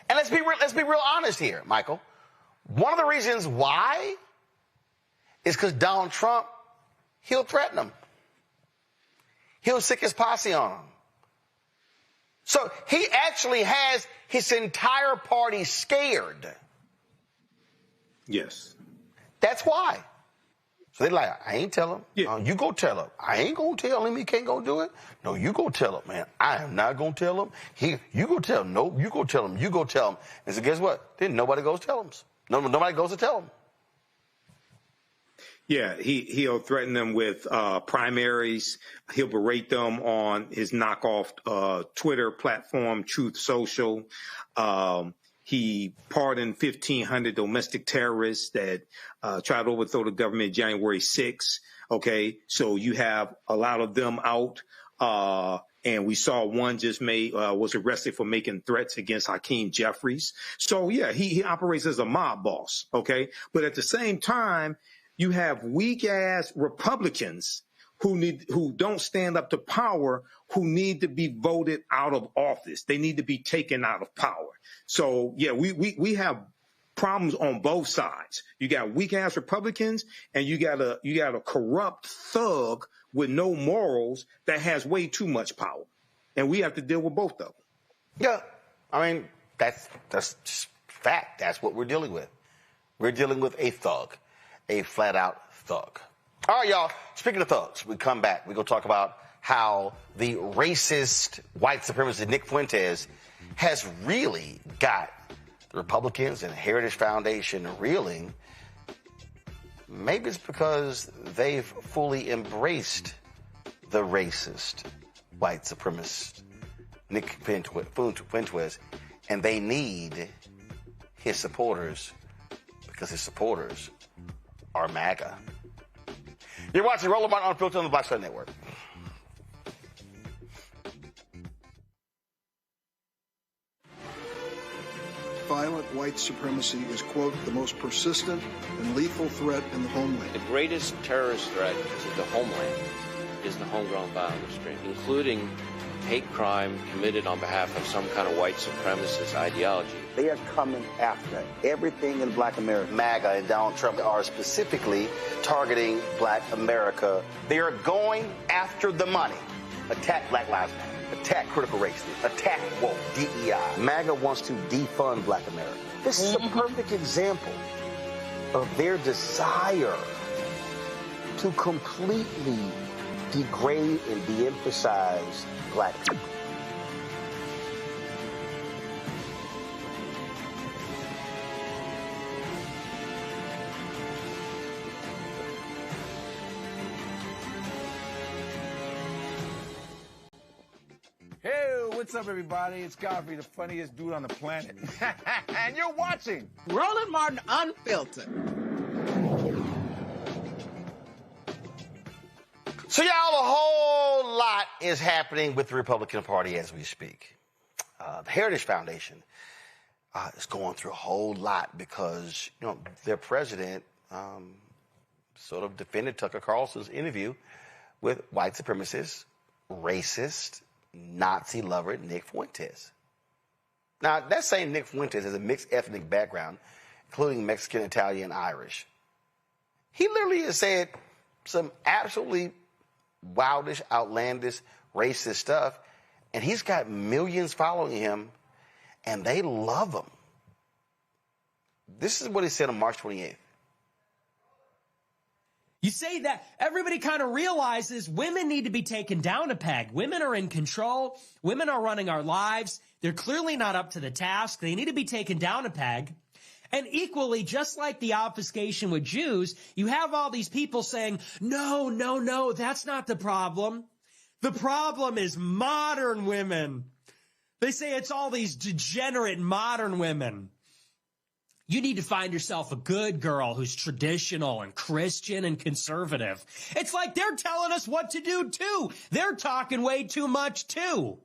And let's be real honest here, Michael. One of the reasons why is because Donald Trump, he'll threaten them. He'll sick his posse on them. So he actually has his entire party scared. Yes. That's why. So they're like, I ain't tell him. Yeah. You go tell him. I ain't going to tell him he can't go do it. No, you go tell him, man. I am not going to tell him. You go tell him. No, you go tell him. You go tell him. And so guess what? Then nobody goes tell him. Nobody goes to tell him. Yeah, he'll threaten them with primaries. He'll berate them on his knockoff Twitter platform, Truth Social. He pardoned 1,500 domestic terrorists that tried to overthrow the government January 6th. Okay, so you have a lot of them out. And we saw one just was arrested for making threats against Hakeem Jeffries. So, yeah, he operates as a mob boss. Okay, but at the same time, you have weak-ass Republicans who don't stand up to power, who need to be voted out of office. They need to be taken out of power. So, yeah, we have problems on both sides. You got weak-ass Republicans, and you got a corrupt thug with no morals that has way too much power. And we have to deal with both of them. Yeah, I mean, that's just fact. That's what we're dealing with. We're dealing with a thug, a flat-out thug. All right, y'all, speaking of thugs, we come back. We're going to talk about how the racist white supremacist Nick Fuentes has really got the Republicans and Heritage Foundation reeling. Maybe it's because they've fully embraced the racist white supremacist Nick Fuentes, and they need his supporters because his supporters are MAGA. You're watching Roland Martin Unfiltered on the Black Star Network. Violent white supremacy is, quote, the most persistent and lethal threat in the homeland. The greatest terrorist threat to the homeland is the homegrown violence stream, including hate crime committed on behalf of some kind of white supremacist ideology. They are coming after everything in Black America. MAGA and Donald Trump are specifically targeting Black America. They are going after the money. Attack Black Lives Matter. Attack critical race theory. Attack woke, DEI. MAGA wants to defund Black America. This is a perfect example of their desire to completely degrade and de-emphasize Black people. Hey, what's up, everybody? It's Godfrey, the funniest dude on the planet. And you're watching Roland Martin Unfiltered. So, y'all, a whole lot is happening with the Republican Party as we speak. The Heritage Foundation is going through a whole lot because, their president sort of defended Tucker Carlson's interview with white supremacist, racist, Nazi lover Nick Fuentes. Now, that same Nick Fuentes has a mixed ethnic background, including Mexican, Italian, Irish. He literally has said some absolutely wildish, outlandish, racist stuff, and he's got millions following him, and they love him. This is what he said on March 28th. You say that everybody kind of realizes women need to be taken down a peg. Women are in control. Women are running our lives. They're clearly not up to the task. They need to be taken down a peg. And equally, just like the obfuscation with Jews, you have all these people saying, no, that's not the problem. The problem is modern women. They say it's all these degenerate modern women. You need to find yourself a good girl who's traditional and Christian and conservative. It's like they're telling us what to do, too. They're talking way too much, too.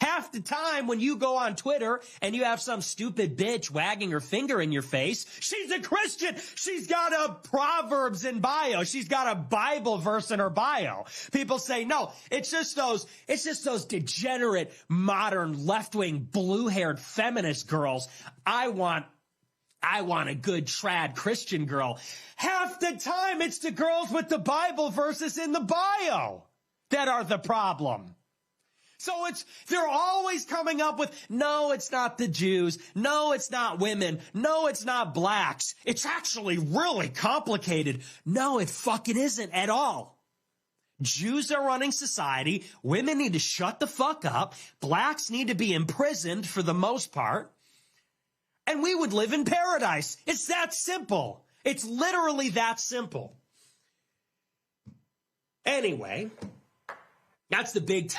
Half the time when you go on Twitter and you have some stupid bitch wagging her finger in your face, she's a Christian. She's got a Proverbs in bio. She's got a Bible verse in her bio. People say, no, it's just those degenerate, modern, left-wing, blue-haired feminist girls. I want a good trad Christian girl. Half the time it's the girls with the Bible verses in the bio that are the problem. So they're always coming up with, no, it's not the Jews. No, it's not women. No, it's not blacks. It's actually really complicated. No, it fucking isn't at all. Jews are running society. Women need to shut the fuck up. Blacks need to be imprisoned for the most part. And we would live in paradise. It's that simple. It's literally that simple. Anyway, that's the big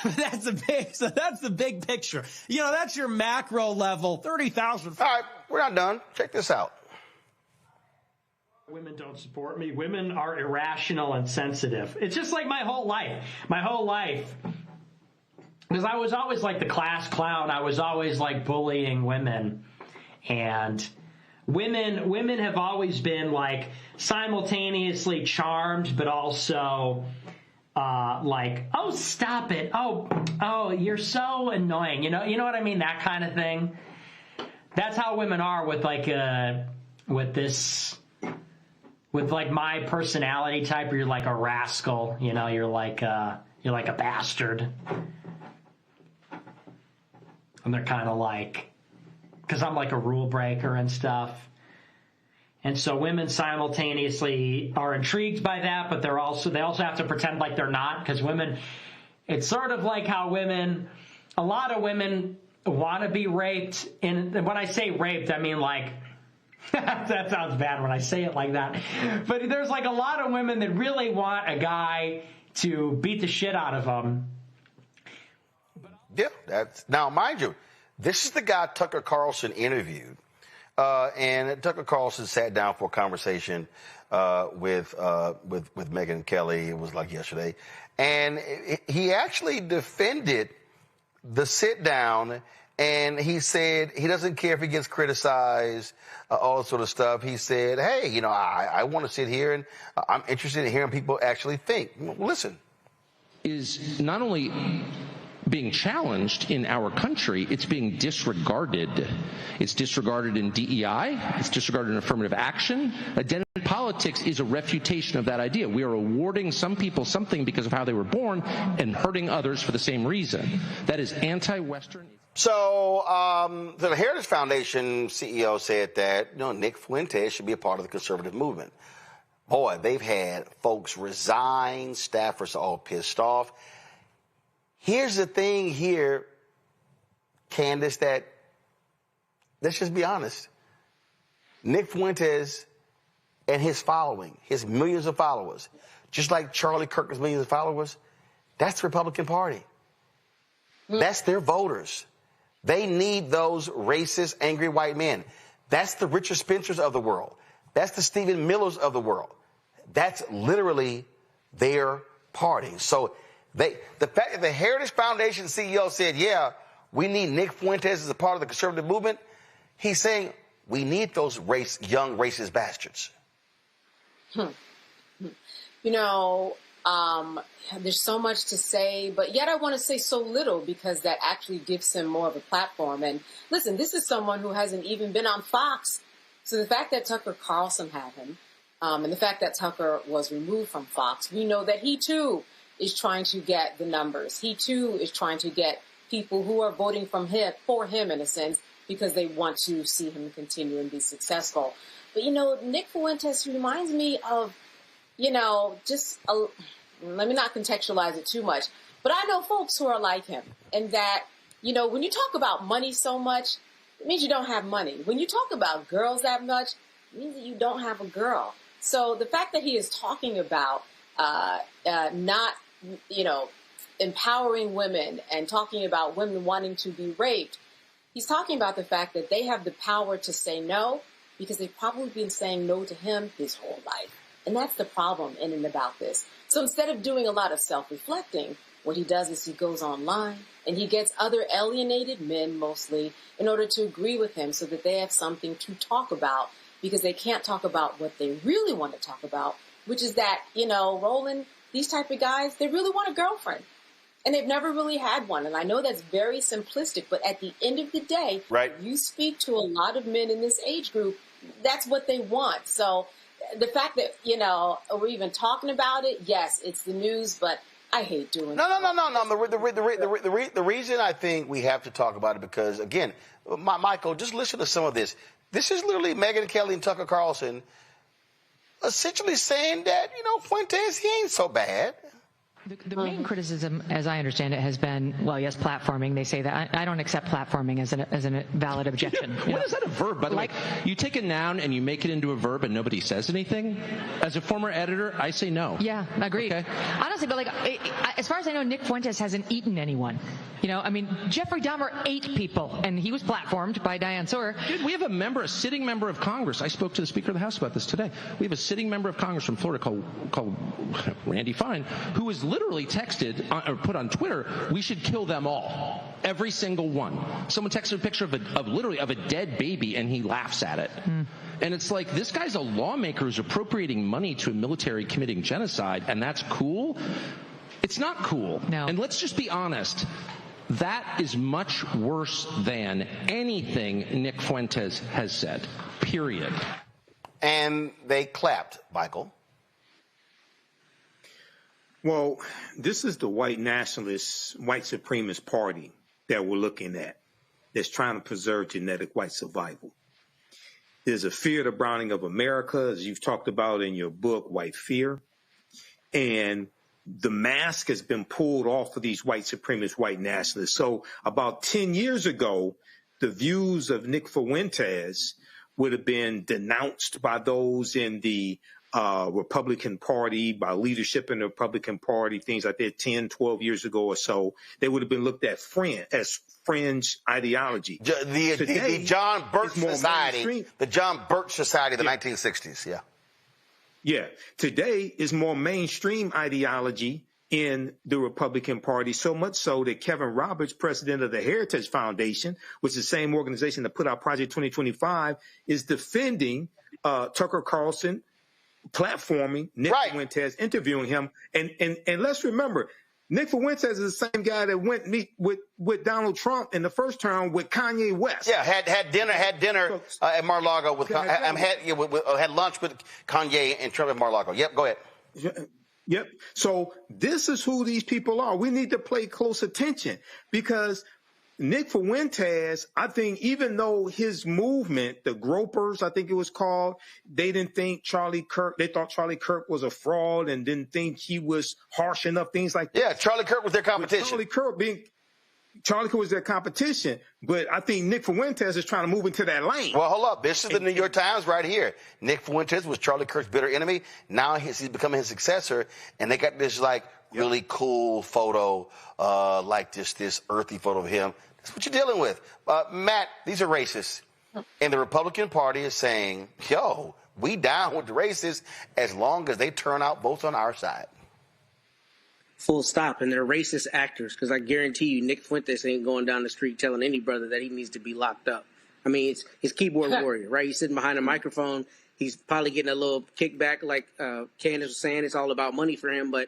picture. You know, that's your macro level, 30,000. All right, we're not done. Check this out. Women don't support me. Women are irrational and sensitive. It's just like my whole life. My whole life. Because I was always like the class clown. I was always like bullying women. And women have always been like simultaneously charmed, but also like, oh, stop it. Oh, you're so annoying. You know what I mean? That kind of thing. That's how women are with like with my personality type, where you're like a rascal, you know, you're like a bastard. And they're kind of like, because I'm like a rule breaker and stuff. And so women simultaneously are intrigued by that, but they also have to pretend like they're not, because women, it's sort of like how a lot of women want to be raped. And when I say raped, I mean like, that sounds bad when I say it like that. But there's like a lot of women that really want a guy to beat the shit out of them. Yeah, now mind you, this is the guy Tucker Carlson interviewed. And Tucker Carlson sat down for a conversation with Megyn Kelly. It was like yesterday. And he actually defended the sit down. And he said he doesn't care if he gets criticized, all that sort of stuff. He said, hey, you know, I want to sit here and I'm interested in hearing people actually think. Listen. Is not only being challenged in our country, it's being disregarded. It's disregarded in DEI. It's disregarded in affirmative action. Identity politics is a refutation of that idea. We are awarding some people something because of how they were born and hurting others for the same reason. That is anti-Western. So the Heritage Foundation CEO said that, Nick Fuentes should be a part of the conservative movement. Boy, they've had folks resign, staffers are all pissed off. Here's the thing here, Candace, that let's just be honest. Nick Fuentes and his following, his millions of followers, just like Charlie Kirk's millions of followers, that's the Republican Party. That's their voters. They need those racist, angry white men. That's the Richard Spencers of the world. That's the Stephen Millers of the world. That's literally their party. So the fact that the Heritage Foundation CEO said, yeah, we need Nick Fuentes as a part of the conservative movement, he's saying we need those young racist bastards. There's so much to say, but yet I want to say so little because that actually gives him more of a platform. And listen, this is someone who hasn't even been on Fox. So the fact that Tucker Carlson had him, and the fact that Tucker was removed from Fox, we know that he too is trying to get the numbers. He too is trying to get people who are voting for him in a sense, because they want to see him continue and be successful. But Nick Fuentes reminds me of, let me not contextualize it too much, but I know folks who are like him, and that, when you talk about money so much, it means you don't have money. When you talk about girls that much, it means that you don't have a girl. So the fact that he is talking about not, empowering women and talking about women wanting to be raped, he's talking about the fact that they have the power to say no because they've probably been saying no to him his whole life. And that's the problem in and about this. So instead of doing a lot of self-reflecting, what he does is he goes online and he gets other alienated men mostly in order to agree with him so that they have something to talk about, because they can't talk about what they really want to talk about, which is that, Roland, these type of guys, they really want a girlfriend. And they've never really had one. And I know that's very simplistic, but at the end of the day, right, you speak to a lot of men in this age group, that's what they want. So the fact that, we're even talking about it, yes, it's the news, but I hate doing No. The reason I think we have to talk about it because, again, Michael, just listen to some of this. This is literally Megyn Kelly and Tucker Carlson essentially saying that, Fuentes, he ain't so bad. The main criticism, as I understand it, has been, well, yes, platforming. They say that. I don't accept platforming as a valid objection. What is that a verb, by the way? You take a noun and you make it into a verb and nobody says anything? As a former editor, I say no. Yeah, agreed. Okay. Honestly, but as far as I know, Nick Fuentes hasn't eaten anyone. Jeffrey Dahmer ate people, and he was platformed by Diane Sawyer. Dude, we have a sitting member of Congress. I spoke to the Speaker of the House about this today. We have a sitting member of Congress from Florida called Randy Fine, who is literally texted or put on Twitter, we should kill them all. Every single one. Someone texted a picture of a dead baby, and he laughs at it. And it's like, this guy's a lawmaker who's appropriating money to a military committing genocide, and that's cool? It's not cool. No. And let's just be honest. That is much worse than anything Nick Fuentes has said. Period. And they clapped, Michael. Well, this is the white nationalist, white supremacist party that we're looking at that's trying to preserve genetic white survival. There's a fear of the browning of America, as you've talked about in your book, White Fear. And the mask has been pulled off of these white supremacist, white nationalists. So about 10 years ago, the views of Nick Fuentes would have been denounced by those in the Republican Party, by leadership in the Republican Party, things like that 10, 12 years ago or so. They would have been looked at as fringe ideology. The John Birch Society, the John Birch Society of the 1960s, yeah. Yeah. Today is more mainstream ideology in the Republican Party, so much so that Kevin Roberts, president of the Heritage Foundation, which is the same organization that put out Project 2025, is defending Tucker Carlson, platforming Nick Fuentes, interviewing him. And let's remember, Nick Fuentes is the same guy that went meet with Donald Trump in the first term with Kanye West. Yeah, had dinner at Mar-a-Lago with had lunch with Kanye and Trump at Mar-a-Lago. Yep, go ahead. Yep. So this is who these people are. We need to pay close attention because Nick Fuentes, I think, even though his movement, the Gropers, I think it was called, they didn't think Charlie Kirk, they thought Charlie Kirk was a fraud and didn't think he was harsh enough, things like that. Yeah, Charlie Kirk was their competition. Charlie Kirk was their competition, but I think Nick Fuentes is trying to move into that lane. Well, hold up. This is the New York Times right here. Nick Fuentes was Charlie Kirk's bitter enemy. Now he's becoming his successor, and they got this really cool photo, this earthy photo of him. That's what you're dealing with. Matt, these are racists. And the Republican Party is saying, yo, we down with the racists as long as they turn out votes on our side. Full stop. And they're racist actors because I guarantee you Nick Fuentes ain't going down the street telling any brother that he needs to be locked up. I mean, it's his keyboard warrior, right? He's sitting behind a microphone. He's probably getting a little kickback like Candace was saying. It's all about money for him. But,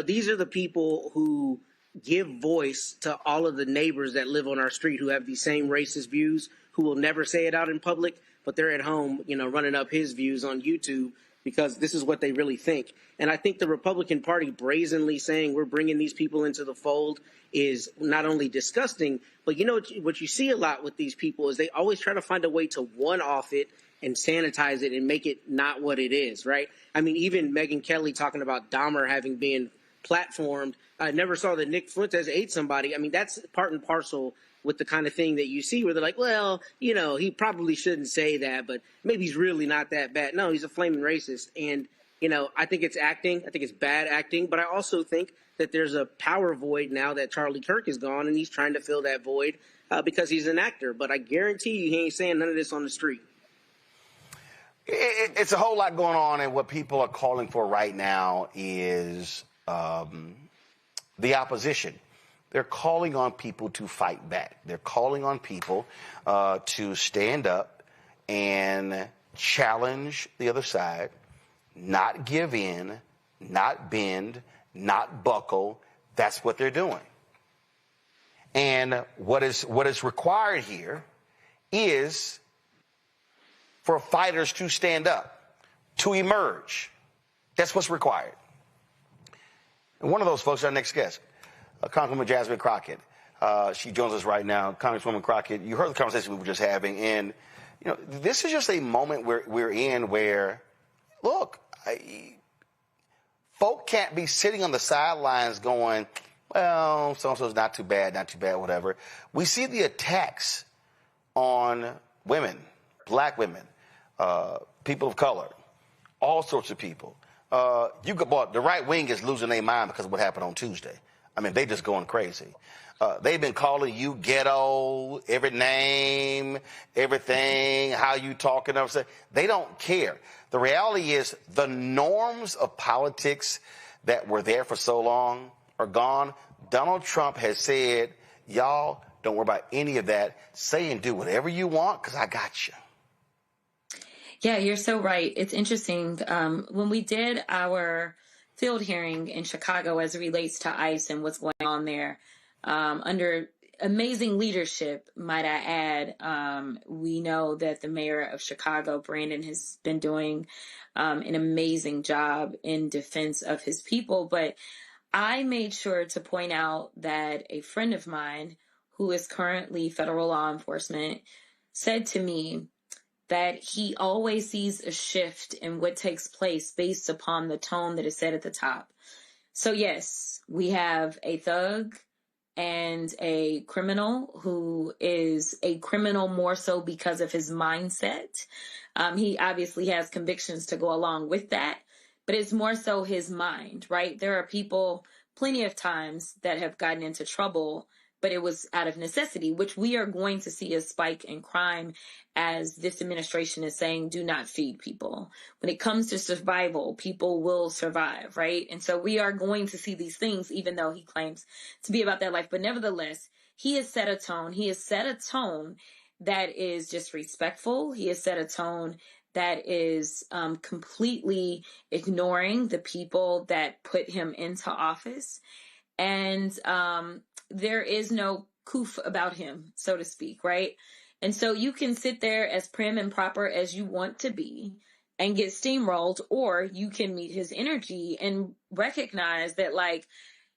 these are the people who give voice to all of the neighbors that live on our street who have these same racist views, who will never say it out in public, but they're at home, running up his views on YouTube because this is what they really think. And I think the Republican Party brazenly saying we're bringing these people into the fold is not only disgusting, but what you see a lot with these people is they always try to find a way to one-off it and sanitize it and make it not what it is, right? I mean, even Megyn Kelly talking about Dahmer having been platformed. I never saw that Nick Fuentes ate somebody. I mean, that's part and parcel with the kind of thing that you see where they're like, well, he probably shouldn't say that, but maybe he's really not that bad. No, he's a flaming racist. And, I think it's acting. I think it's bad acting. But I also think that there's a power void now that Charlie Kirk is gone, and he's trying to fill that void because he's an actor. But I guarantee you he ain't saying none of this on the street. It's a whole lot going on, and what people are calling for right now is the opposition. They're calling on people to fight back. They're calling on people to stand up and challenge the other side, not give in, not bend, not buckle. That's what they're doing. And what is required here is for fighters to stand up, to emerge. That's what's required. And one of those folks is our next guest, Congresswoman Jasmine Crockett. She joins us right now. Congresswoman Crockett, you heard the conversation we were just having, and this is just a moment we're in where, look, folk can't be sitting on the sidelines going, well, so-and-so's not too bad, whatever. We see the attacks on women, black women, people of color, all sorts of people. The right wing is losing their mind because of what happened on Tuesday. I mean, they just going crazy. They've been calling you ghetto, every name, everything, how you talking, everything. They don't care. The reality is the norms of politics that were there for so long are gone. Donald Trump has said, y'all don't worry about any of that. Say and do whatever you want because I got you. Yeah, you're so right. It's interesting. When we did our field hearing in Chicago as it relates to ICE and what's going on there, under amazing leadership, might I add, we know that the mayor of Chicago, Brandon, has been doing an amazing job in defense of his people. But I made sure to point out that a friend of mine who is currently federal law enforcement said to me that he always sees a shift in what takes place based upon the tone that is set at the top. So yes, we have a thug and a criminal who is a criminal more so because of his mindset. He obviously has convictions to go along with that, but it's more so his mind, right? There are people plenty of times that have gotten into trouble, but it was out of necessity, which we are going to see a spike in crime as this administration is saying, do not feed people. When it comes to survival, people will survive, right? And so we are going to see these things, even though he claims to be about that life. But nevertheless, he has set a tone. He has set a tone that is disrespectful. He has set a tone that is completely ignoring the people that put him into office. And there is no coof about him, so to speak, right? And so you can sit there as prim and proper as you want to be and get steamrolled, or you can meet his energy and recognize that, like,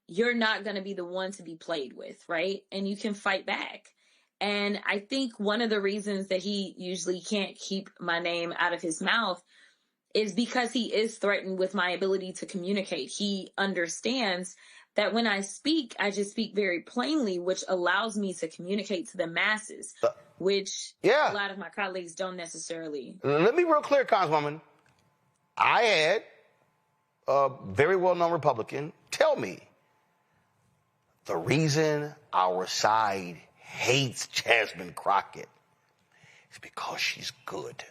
you're not going to be the one to be played with, right? And you can fight back. And I think one of the reasons that he usually can't keep my name out of his mouth is because he is threatened with my ability to communicate. He understands that when I speak, I just speak very plainly, which allows me to communicate to the masses, which a lot of my colleagues don't necessarily. Let me be real clear, Congresswoman. I had a very well-known Republican tell me the reason our side hates Jasmine Crockett is because she's good.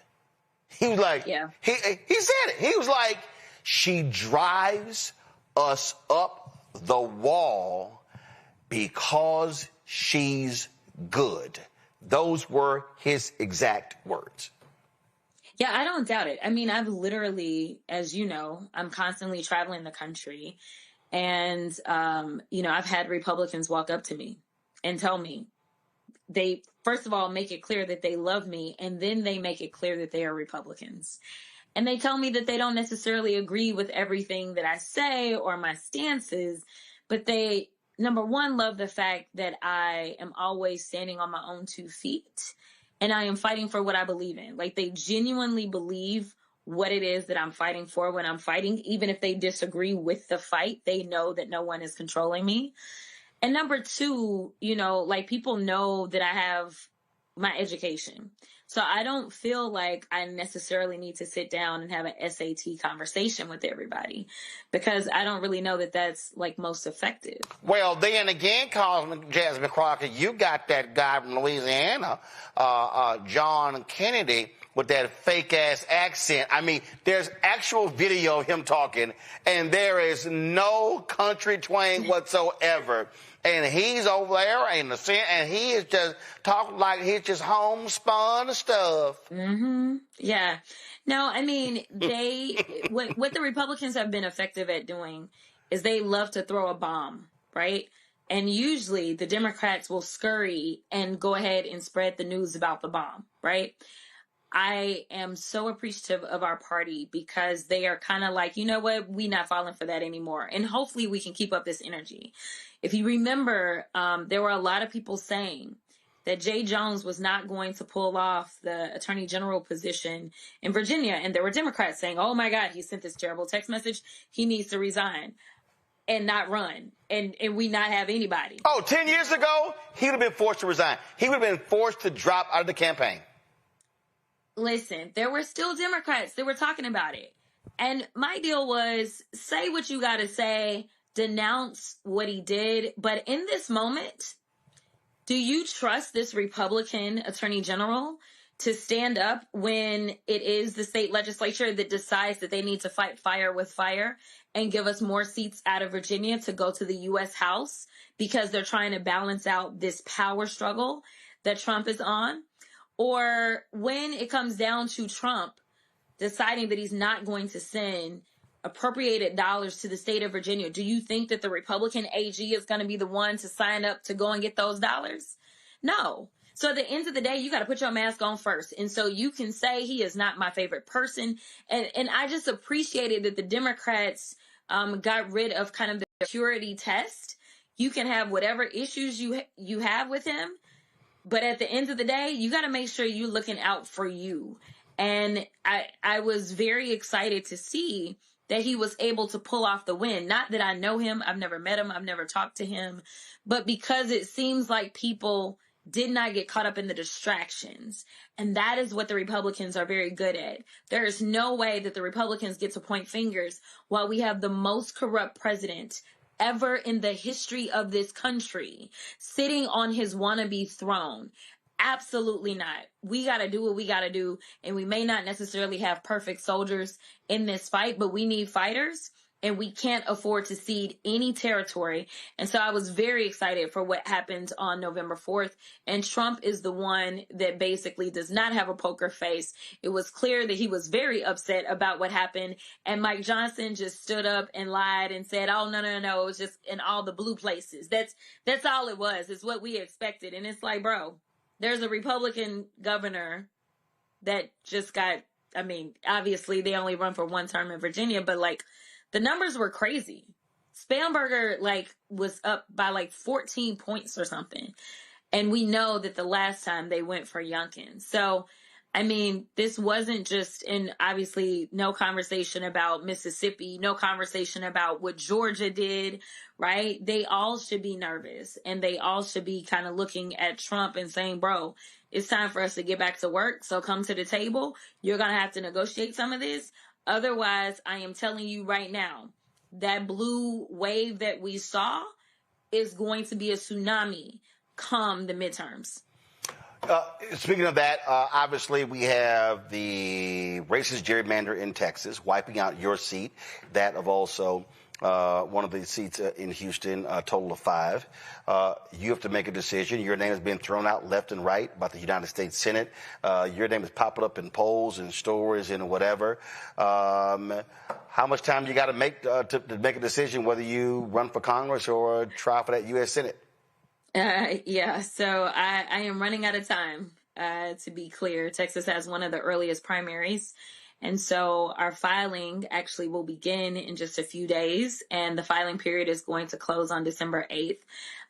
He was like, he said it. He was like, she drives us up the wall because she's good. Those were his exact words. Yeah, I don't doubt it. I mean, I've literally, as you know, I'm constantly traveling the country. And, I've had Republicans walk up to me and tell me, they, first of all, make it clear that they love me. And then they make it clear that they are Republicans. And they tell me that they don't necessarily agree with everything that I say or my stances, but they, number one, love the fact that I am always standing on my own 2 feet and I am fighting for what I believe in. Like, they genuinely believe what it is that I'm fighting for when I'm fighting. Even if they disagree with the fight, they know that no one is controlling me. And number two, people know that I have my education. So I don't feel like I necessarily need to sit down and have an SAT conversation with everybody because I don't really know that that's most effective. Well, then again, Congresswoman Jasmine Crockett, you got that guy from Louisiana, John Kennedy, with that fake ass accent. I mean, there's actual video of him talking and there is no country twang whatsoever. And he's over there and he is just talking like he's just homespun stuff. Mm-hmm. Yeah. No, I mean, what the Republicans have been effective at doing is they love to throw a bomb, right? And usually the Democrats will scurry and go ahead and spread the news about the bomb, right? I am so appreciative of our party because they are kind of like, you know what, we not falling for that anymore. And hopefully we can keep up this energy. If you remember, there were a lot of people saying that Jay Jones was not going to pull off the attorney general position in Virginia. And there were Democrats saying, oh my God, he sent this terrible text message. He needs to resign and not run. And we not have anybody. Oh, 10 years ago, he would have been forced to resign. He would have been forced to drop out of the campaign. Listen, there were still Democrats that were talking about it. And my deal was, say what you got to say, denounce what he did. But in this moment, do you trust this Republican attorney general to stand up when it is the state legislature that decides that they need to fight fire with fire and give us more seats out of Virginia to go to the U.S. House because they're trying to balance out this power struggle that Trump is on? Or when it comes down to Trump deciding that he's not going to send appropriated dollars to the state of Virginia, do you think that the Republican AG is going to be the one to sign up to go and get those dollars? No. So at the end of the day, you got to put your mask on first. And so you can say he is not my favorite person. And I just appreciated that the Democrats got rid of kind of the purity test. You can have whatever issues you have with him. But at the end of the day, you got to make sure you're looking out for you. And I was very excited to see that he was able to pull off the win. Not that I know him. I've never met him. I've never talked to him. But because it seems like people did not get caught up in the distractions. And that is what the Republicans are very good at. There is no way that the Republicans get to point fingers while we have the most corrupt president ever in the history of this country sitting on his wannabe throne. Absolutely not. We got to do what we got to do. And we may not necessarily have perfect soldiers in this fight, but we need fighters. And we can't afford to cede any territory. And so I was very excited for what happened on November 4th. And Trump is the one that basically does not have a poker face. It was clear that he was very upset about what happened. And Mike Johnson just stood up and lied and said, oh, no. It was just in all the blue places. That's all it was. It's what we expected. And it's like, bro, there's a Republican governor that just got, I mean, obviously they only run for one term in Virginia, but like, the numbers were crazy. Spamberger was up by 14 points or something. And we know that the last time they went for Youngkin. So, I mean, this wasn't just, and obviously no conversation about Mississippi, no conversation about what Georgia did, right? They all should be nervous and they all should be kind of looking at Trump and saying, bro, it's time for us to get back to work. So come to the table. You're going to have to negotiate some of this. Otherwise, I am telling you right now, that blue wave that we saw is going to be a tsunami come the midterms. Speaking of that, obviously we have the racist gerrymander in Texas wiping out your seat, that of also one of the seats in Houston, a total of 5. You have to make a decision. Your name has been thrown out left and right about the United States Senate. Your name is popping up in polls and stories and whatever. How much time you got to make a decision whether you run for Congress or try for that U.S. Senate? Yeah, so I am running out of time, to be clear. Texas has one of the earliest primaries. And so our filing actually will begin in just a few days, and the filing period is going to close on December 8th.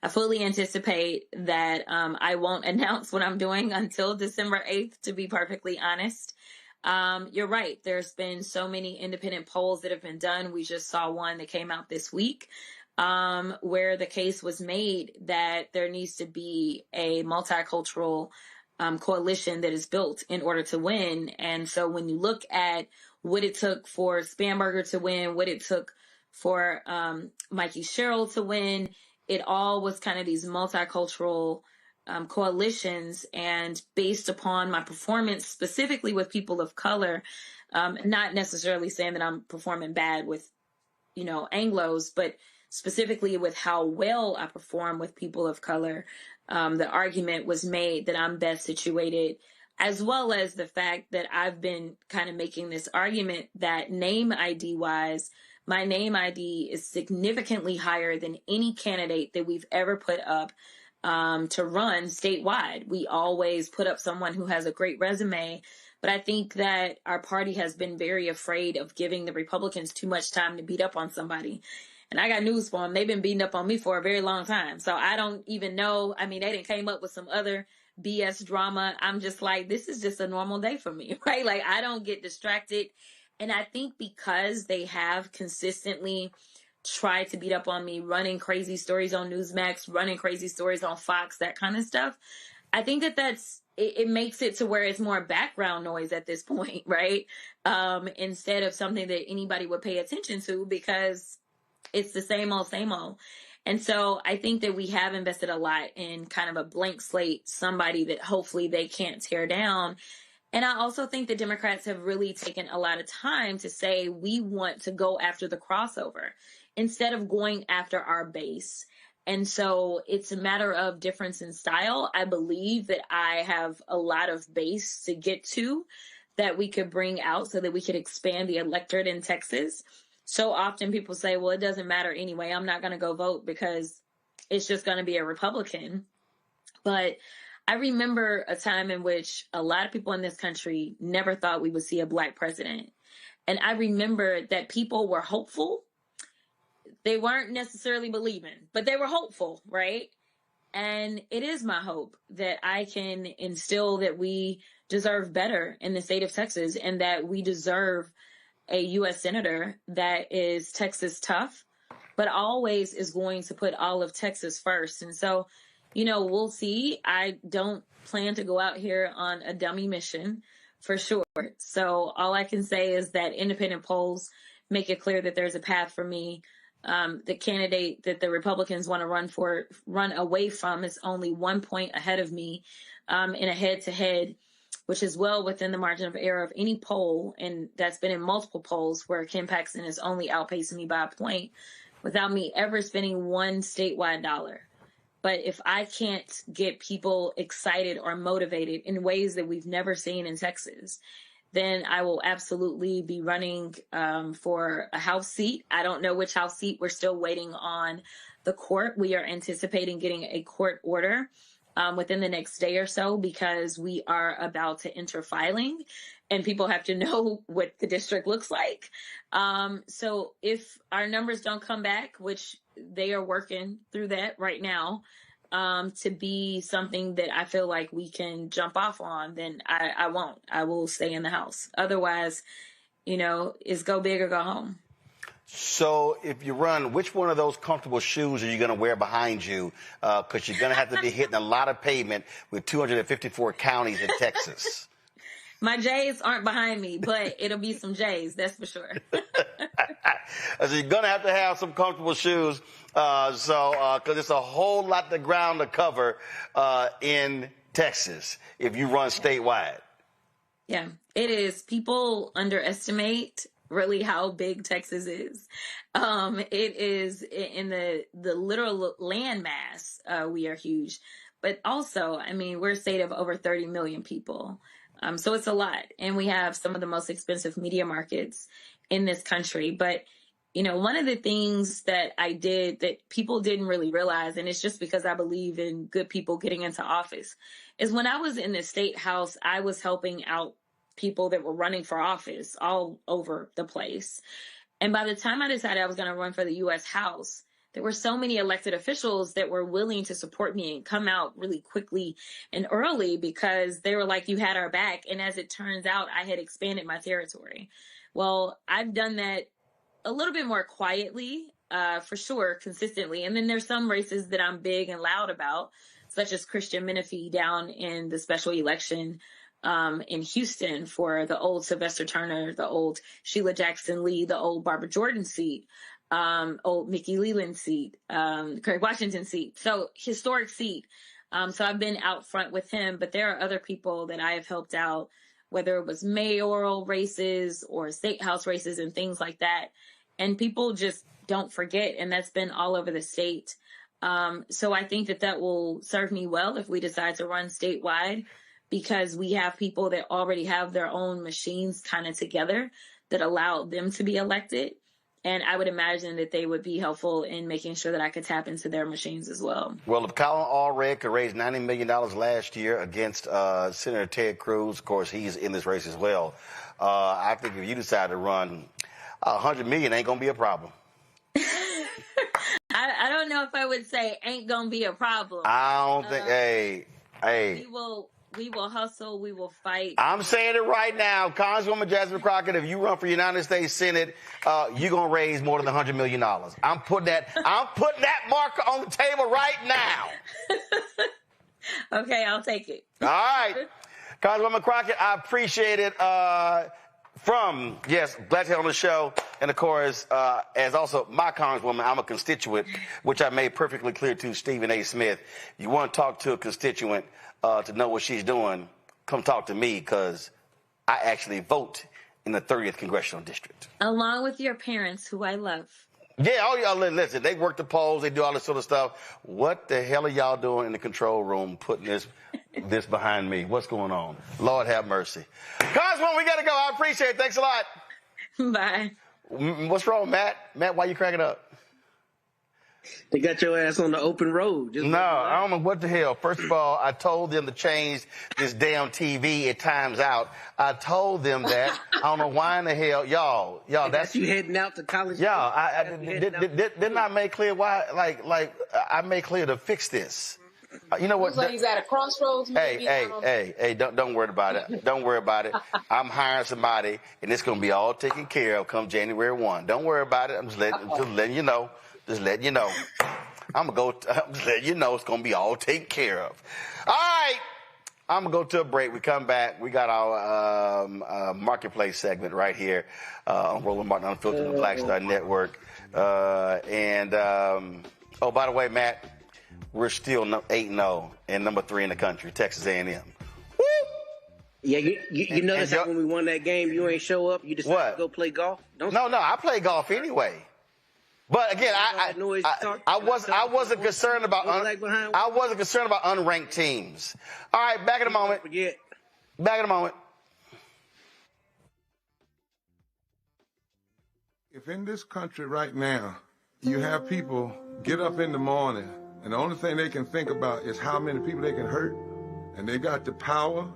I fully anticipate that I won't announce what I'm doing until December 8th, to be perfectly honest. You're right. There's been so many independent polls that have been done. We just saw one that came out this week where the case was made that there needs to be a multicultural coalition that is built in order to win. And so when you look at what it took for Spamberger to win, what it took for Mikey Sherrill to win, it all was kind of these multicultural coalitions. And based upon my performance, specifically with people of color, not necessarily saying that I'm performing bad with, Anglos, but specifically with how well I perform with people of color, the argument was made that I'm best situated, as well as the fact that I've been kind of making this argument that name ID wise, my name ID is significantly higher than any candidate that we've ever put up to run statewide. We always put up someone who has a great resume, But I think that our party has been very afraid of giving the Republicans too much time to beat up on somebody. And I got news for them. They've been beating up on me for a very long time. So I don't even know. I mean, they didn't came up with some other BS drama. I'm just like, this is just a normal day for me, right? Like, I don't get distracted. And I think because they have consistently tried to beat up on me, running crazy stories on Newsmax, running crazy stories on Fox, that kind of stuff, I think that it makes it to where it's more background noise at this point, right? Instead of something that anybody would pay attention to, because it's the same old, same old. And so I think that we have invested a lot in kind of a blank slate, somebody that hopefully they can't tear down. And I also think the Democrats have really taken a lot of time to say we want to go after the crossover instead of going after our base. And so it's a matter of difference in style. I believe that I have a lot of base to get to that we could bring out so that we could expand the electorate in Texas. So often people say, well, it doesn't matter anyway. I'm not going to go vote because it's just going to be a Republican. But I remember a time in which a lot of people in this country never thought we would see a black president. And I remember that people were hopeful. They weren't necessarily believing, but they were hopeful, right? And it is my hope that I can instill that we deserve better in the state of Texas and that we deserve a U.S. senator that is Texas tough, but always is going to put all of Texas first. And so, we'll see. I don't plan to go out here on a dummy mission for sure. So all I can say is that independent polls make it clear that there's a path for me. The candidate that the Republicans want to run away from is only 1 point ahead of me in a head-to-head, which is well within the margin of error of any poll. And that's been in multiple polls where Ken Paxton is only outpacing me by a point without me ever spending one statewide dollar. But if I can't get people excited or motivated in ways that we've never seen in Texas, then I will absolutely be running for a House seat. I don't know which House seat. We're still waiting on the court. We are anticipating getting a court order within the next day or so because we are about to enter filing and people have to know what the district looks like. So if our numbers don't come back, which they are working through that right now, to be something that I feel like we can jump off on, then I won't. I will stay in the House. Otherwise, it's go big or go home. So if you run, which one of those comfortable shoes are you going to wear behind you? Because you're going to have to be hitting a lot of pavement with 254 counties in Texas. My J's aren't behind me, but it'll be some J's, that's for sure. So you're going to have some comfortable shoes. Because it's a whole lot of ground to cover in Texas if you run statewide. Yeah, it is. People underestimate really how big Texas is. It is in the literal land mass. We are huge. But also, we're a state of over 30 million people. So it's a lot. And we have some of the most expensive media markets in this country. But, one of the things that I did that people didn't really realize, and it's just because I believe in good people getting into office, is when I was in the state house, I was helping out people that were running for office all over the place. And by the time I decided I was going to run for the U.S. House, there were so many elected officials that were willing to support me and come out really quickly and early because they were like, you had our back. And as it turns out, I had expanded my territory. Well, I've done that a little bit more quietly, for sure, consistently. And then there's some races that I'm big and loud about, such as Christian Menifee down in the special election in Houston for the old Sylvester Turner, the old Sheila Jackson Lee, the old Barbara Jordan seat, old Mickey Leland seat, Craig Washington seat. So historic seat. So I've been out front with him, but there are other people that I have helped out, whether it was mayoral races or state house races and things like that. And people just don't forget. And that's been all over the state. So I think that will serve me well if we decide to run statewide, because we have people that already have their own machines kind of together that allow them to be elected. And I would imagine that they would be helpful in making sure that I could tap into their machines as well. Well, if Colin Allred could raise $90 million last year against Senator Ted Cruz, of course, he's in this race as well. I think if you decide to run, $100 million ain't going to be a problem. I don't know if I would say ain't going to be a problem. I don't think, hey. We will hustle. We will fight. I'm saying it right now. Congresswoman Jasmine Crockett, if you run for United States Senate, you're going to raise more than $100 million. I'm putting that marker on the table right now. Okay, I'll take it. All right. Congresswoman Crockett, I appreciate it. Glad to have on the show. And, of course, as also my Congresswoman, I'm a constituent, which I made perfectly clear to Stephen A. Smith. You want to talk to a constituent to know what she's doing, come talk to me, because I actually vote in the 30th Congressional District. Along with your parents, who I love. Yeah, all y'all, listen, they work the polls, they do all this sort of stuff. What the hell are y'all doing in the control room putting this behind me? What's going on? Lord have mercy. Congresswoman, we got to go. I appreciate it. Thanks a lot. Bye. What's wrong, Matt? Matt, why you cracking up? They got your ass on the open road. No, I don't know what the hell. First of all, I told them to change this damn TV. It times out. I told them that. I don't know why in the hell, y'all. That's you heading out to college. Didn't I make clear why? Like I made clear to fix this. You know what? Looks like he's at a crossroads. Maybe. Hey! Don't worry about it. Don't worry about it. I'm hiring somebody, and it's gonna be all taken care of come January 1. Don't worry about it. I'm just letting you know. Just letting you know. I'm just letting you know it's going to be all taken care of. All right. I'm going to go to a break. We come back. We got our marketplace segment right here on Roland Martin Unfiltered, the Black Star Network. Oh, by the way, Matt, we're still 8-0 and number 3 in the country, Texas A&M. Woo! Yeah, you notice that when we won that game, you ain't show up. You decided to go play golf. No, I play golf anyway. But again, I wasn't concerned about unranked teams. All right, back in a moment. Back in a moment. If in this country right now you have people get up in the morning and the only thing they can think about is how many people they can hurt, and they got the power,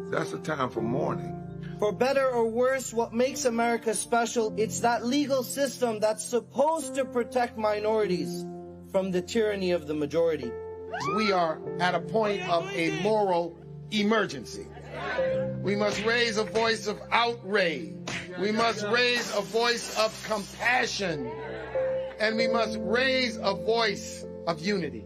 that's the time for mourning. For better or worse, what makes America special, it's that legal system that's supposed to protect minorities from the tyranny of the majority. We are at a point of a moral emergency. We must raise a voice of outrage. We must raise a voice of compassion. And we must raise a voice of unity.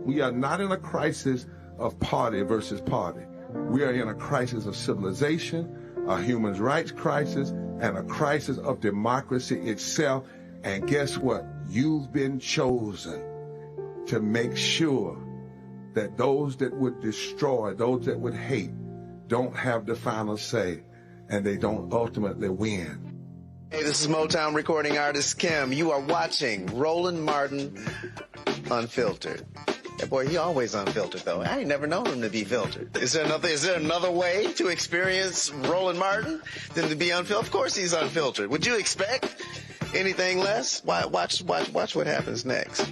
We are not in a crisis of party versus party. We are in a crisis of civilization, a human rights crisis, and a crisis of democracy itself. And guess what? You've been chosen to make sure that those that would destroy, those that would hate, don't have the final say, and they don't ultimately win. Hey, this is Motown recording artist Kim. You are watching Roland Martin Unfiltered. That boy, he always unfiltered, though. I ain't never known him to be filtered. Is there another way to experience Roland Martin than to be unfiltered? Of course he's unfiltered. Would you expect anything less? Watch what happens next.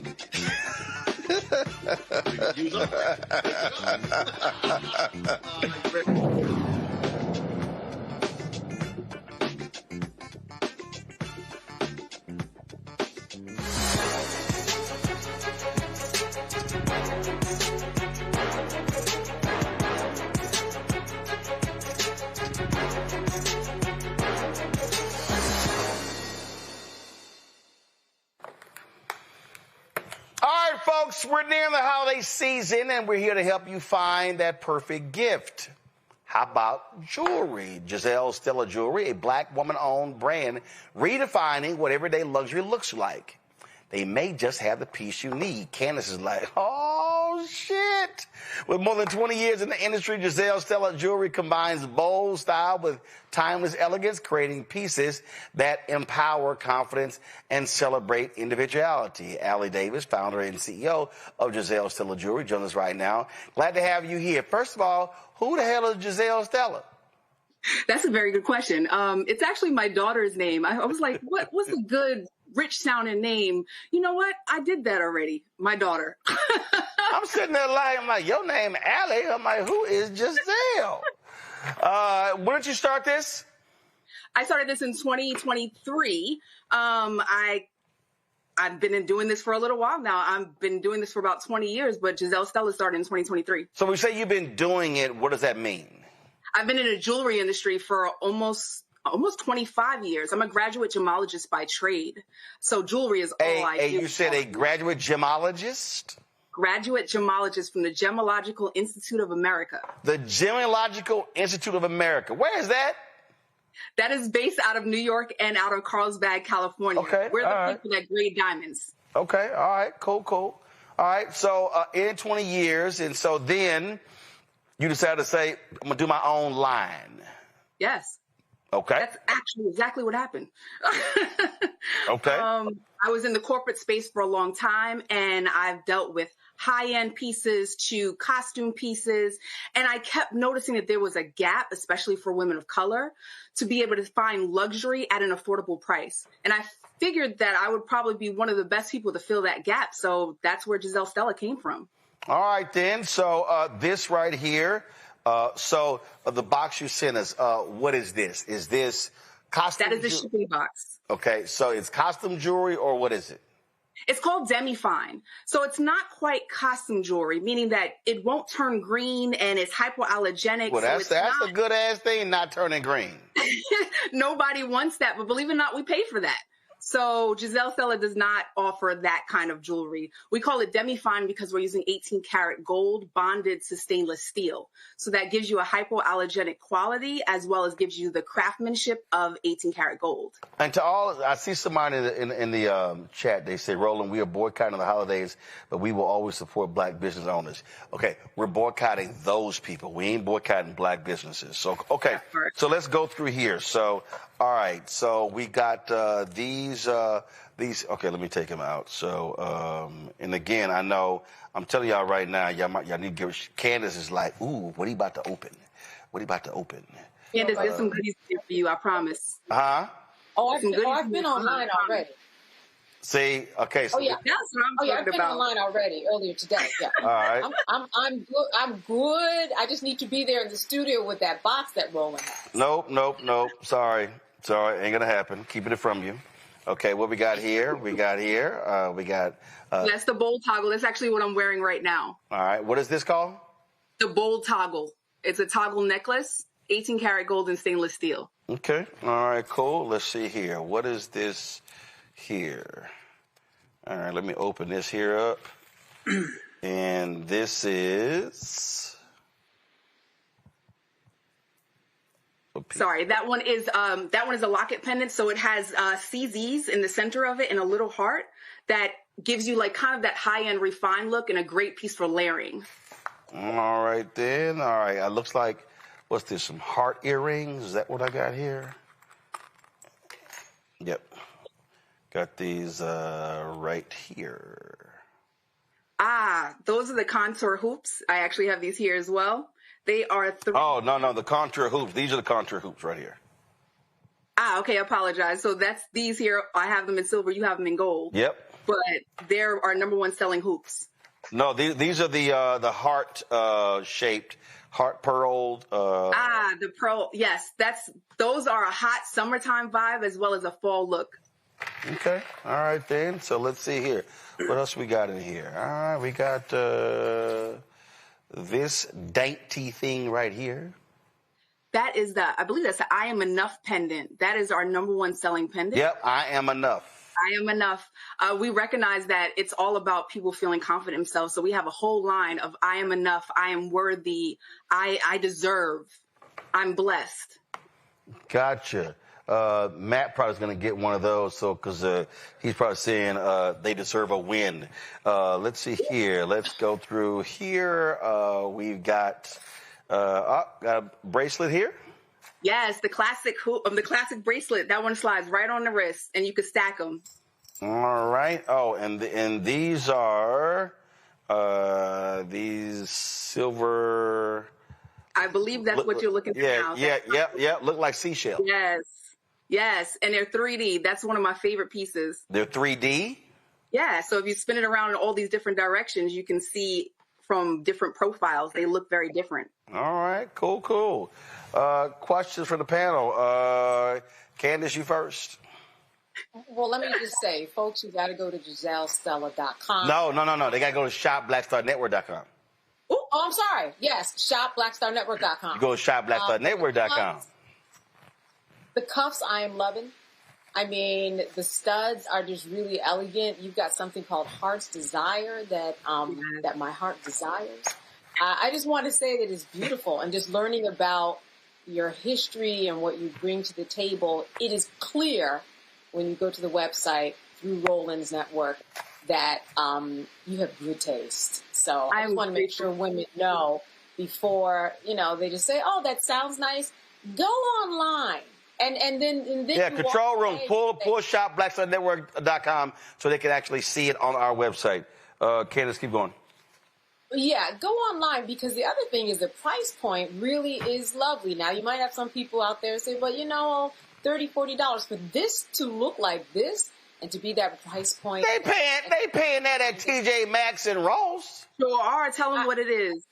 Folks, we're near the holiday season, and we're here to help you find that perfect gift. How about jewelry? Giselle Stella Jewelry, a black woman-owned brand, redefining what everyday luxury looks like. They may just have the piece you need. Candace is like, oh, shit. With more than 20 years in the industry, Giselle Stella Jewelry combines bold style with timeless elegance, creating pieces that empower confidence and celebrate individuality. Allie Davis, founder and CEO of Giselle Stella Jewelry, joins us right now. Glad to have you here. First of all, who the hell is Giselle Stella? That's a very good question. It's actually my daughter's name. I was like, what's a good, rich sounding name? You know what? I did that already. My daughter. I'm sitting there lying. I'm like, your name Allie. I'm like, who is Giselle? When did you start this? I started this in 2023. I've been doing this for a little while now. I've been doing this for about 20 years, but Giselle Stella started in 2023. So when we say you've been doing it, what does that mean? I've been in the jewelry industry for almost 25 years. I'm a graduate gemologist by trade. So jewelry is all I do. You said a graduate gemologist? Graduate gemologist from the Gemological Institute of America. The Gemological Institute of America. Where is that? That is based out of New York and out of Carlsbad, California. Okay. We're the people that grade diamonds. Okay. All right. Cool. All right. So in 20 years, and so then you decided to say, I'm going to do my own line. Yes. Okay. That's actually exactly what happened. Okay. I was in the corporate space for a long time, and I've dealt with high-end pieces to costume pieces, and I kept noticing that there was a gap, especially for women of color, to be able to find luxury at an affordable price. And I figured that I would probably be one of the best people to fill that gap, so that's where Giselle Stella came from. All right, then. So this right here, the box you sent us, what is this? Is this costume? That is the shipping box. Okay, so it's costume jewelry, or what is it? It's called demi-fine. So it's not quite costume jewelry, meaning that it won't turn green and it's hypoallergenic. Well, that's a good-ass thing, not turning green. Nobody wants that, but believe it or not, we pay for that. So Giselle Stella does not offer that kind of jewelry. We call it demi-fine because we're using 18 karat gold bonded to stainless steel. So that gives you a hypoallergenic quality as well as gives you the craftsmanship of 18 karat gold. And to all, I see somebody in the chat, they say, Roland, we are boycotting the holidays, but we will always support black business owners. Okay, we're boycotting those people. We ain't boycotting black businesses. So, okay, so let's go through here. So, all right, so we got these, okay, let me take them out. So, and again, I know, I'm telling y'all right now, y'all need to give, Candace is like, ooh, what are you about to open? What are you about to open? Candace, there's some goodies here for you, I promise. Huh? I've been online already. See, okay. So that's what I'm talking I've been about. online already earlier today. Yeah. All right. I'm good. I'm good. I just need to be there in the studio with that box that Roland has. Nope. Sorry. Ain't gonna happen. Keeping it from you. Okay, what we got here? We got. That's the bold toggle. That's actually what I'm wearing right now. All right. What is this called? The bold toggle. It's a toggle necklace, 18 karat gold and stainless steel. Okay. All right. Cool. Let's see here. What is this here? All right. Let me open this here up. And this is. Sorry, that one is a locket pendant. So it has CZs in the center of it and a little heart that gives you like kind of that high-end refined look and a great piece for layering. All right then. All right. It looks like, what's this? Some heart earrings. Is that what I got here? Yep. Got these right here. Those are the contour hoops. I actually have these here as well. They are Oh, no, the contour hoops. These are the contour hoops right here. Okay, I apologize. So that's these here. I have them in silver. You have them in gold. Yep. But they're our number one selling hoops. No, these are the heart shaped, heart pearled. The pearl. Yes, those are a hot summertime vibe as well as a fall look. Okay. All right then. So let's see here. What else we got in here? All right, we got this dainty thing right here. That is I believe that's the I Am Enough pendant. That is our number one selling pendant. Yep, I am enough. I am enough. We recognize that it's all about people feeling confident in themselves. So we have a whole line of I am enough, I am worthy, I deserve, I'm blessed. Gotcha. Matt probably is going to get one of those, because he's probably saying they deserve a win. Let's see here. Let's go through here. We've got a bracelet here. Yes, the classic the classic bracelet. That one slides right on the wrist, and you can stack them. All right. Oh, and these are these silver I believe that's what you're looking for now. Yeah. Look like seashell. Yes. And they're 3D. That's one of my favorite pieces. They're 3D? Yeah. So if you spin it around in all these different directions, you can see from different profiles. They look very different. All right. Cool. Questions for the panel. Candace, you first. Well, let me just say, folks, you got to go to GiselleStella.com. No. They got to go to shopblackstarnetwork.com. Oh, I'm sorry. Yes, shopblackstarnetwork.com. You go to shopblackstarnetwork.com. The cuffs I am loving. I mean, the studs are just really elegant. You've got something called Heart's Desire that my heart desires. I just want to say that it's beautiful, and just learning about your history and what you bring to the table, it is clear when you go to the website through Roland's network that you have good taste. So I just want to make sure women know before, they just say, oh, that sounds nice. Go online. And then control room. Pull shopblackstarnetwork.com so they can actually see it on our website. Candace, keep going. Yeah, go online, because the other thing is the price point really is lovely. Now, you might have some people out there say, well, $30, $40 for this to look like this and to be that price point. They paying that at TJ Maxx and Ross. Sure are. Tell them what it is.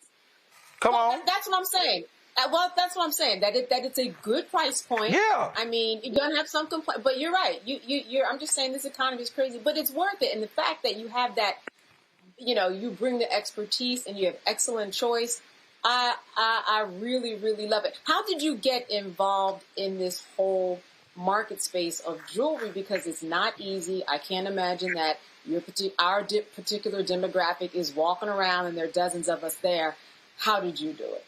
Come on. That's what I'm saying. Well, that's what I'm saying. That it's a good price point. Yeah. I mean, you're gonna have some complaint, but you're right. I'm just saying this economy is crazy, but it's worth it. And the fact that you have that, you bring the expertise and you have excellent choice. I really, really love it. How did you get involved in this whole market space of jewelry? Because it's not easy. I can't imagine that our particular demographic is walking around and there are dozens of us there. How did you do it?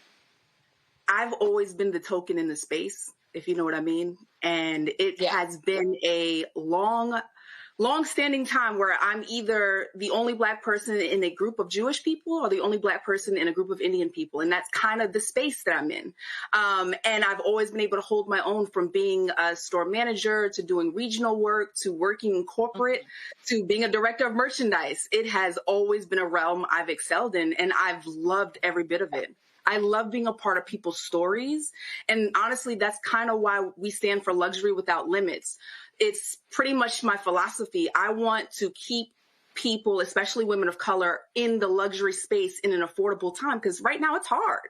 I've always been the token in the space, if you know what I mean. And it has been a long-standing time where I'm either the only Black person in a group of Jewish people or the only Black person in a group of Indian people. And that's kind of the space that I'm in. And I've always been able to hold my own, from being a store manager to doing regional work to working in corporate to being a director of merchandise. It has always been a realm I've excelled in, and I've loved every bit of it. I love being a part of people's stories. And honestly, that's kind of why we stand for Luxury Without Limits. It's pretty much my philosophy. I want to keep people, especially women of color, in the luxury space in an affordable time, because right now it's hard,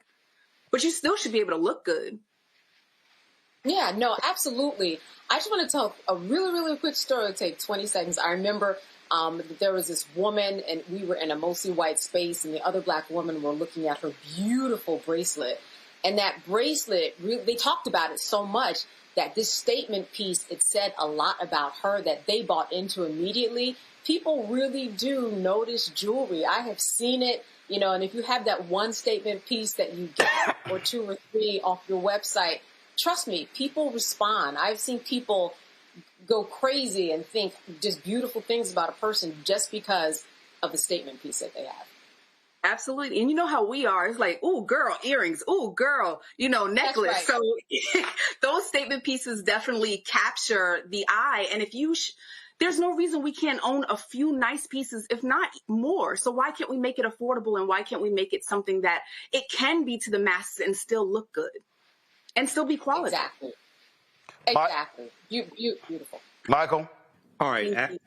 but you still should be able to look good. Yeah, no, absolutely. I just want to tell a really, really quick story. It'll take 20 seconds. I remember there was this woman, and we were in a mostly white space, and the other Black women were looking at her beautiful bracelet. And that bracelet, they talked about it so much that this statement piece, it said a lot about her that they bought into immediately. People really do notice jewelry. I have seen it, and if you have that one statement piece that you get or two or three off your website, trust me, people respond. I've seen people go crazy and think just beautiful things about a person just because of the statement piece that they have. Absolutely. And you know how we are. It's like, ooh, girl, earrings. Ooh, girl, necklace. Right. So those statement pieces definitely capture the eye. And if there's no reason we can't own a few nice pieces, if not more. So why can't we make it affordable, and why can't we make it something that it can be to the masses and still look good and still be quality? Exactly. Beautiful. Michael? All right.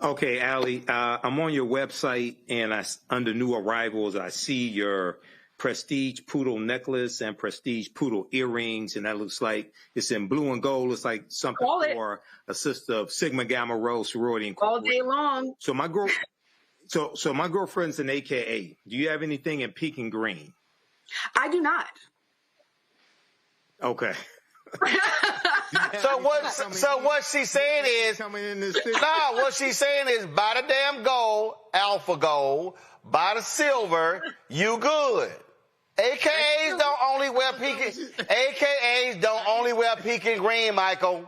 Okay, Allie, I'm on your website, and under new arrivals, I see your prestige poodle necklace and prestige poodle earrings, and that looks like it's in blue and gold. It's like something for a sister of Sigma Gamma Rho sorority incorporated. All day long. So my girlfriend's an AKA. Do you have anything in pink and green? I do not. Okay. So what she's saying is, what she's saying is, buy the damn gold, alpha gold, buy the silver, you good. AKAs don't only wear pink and green, Michael.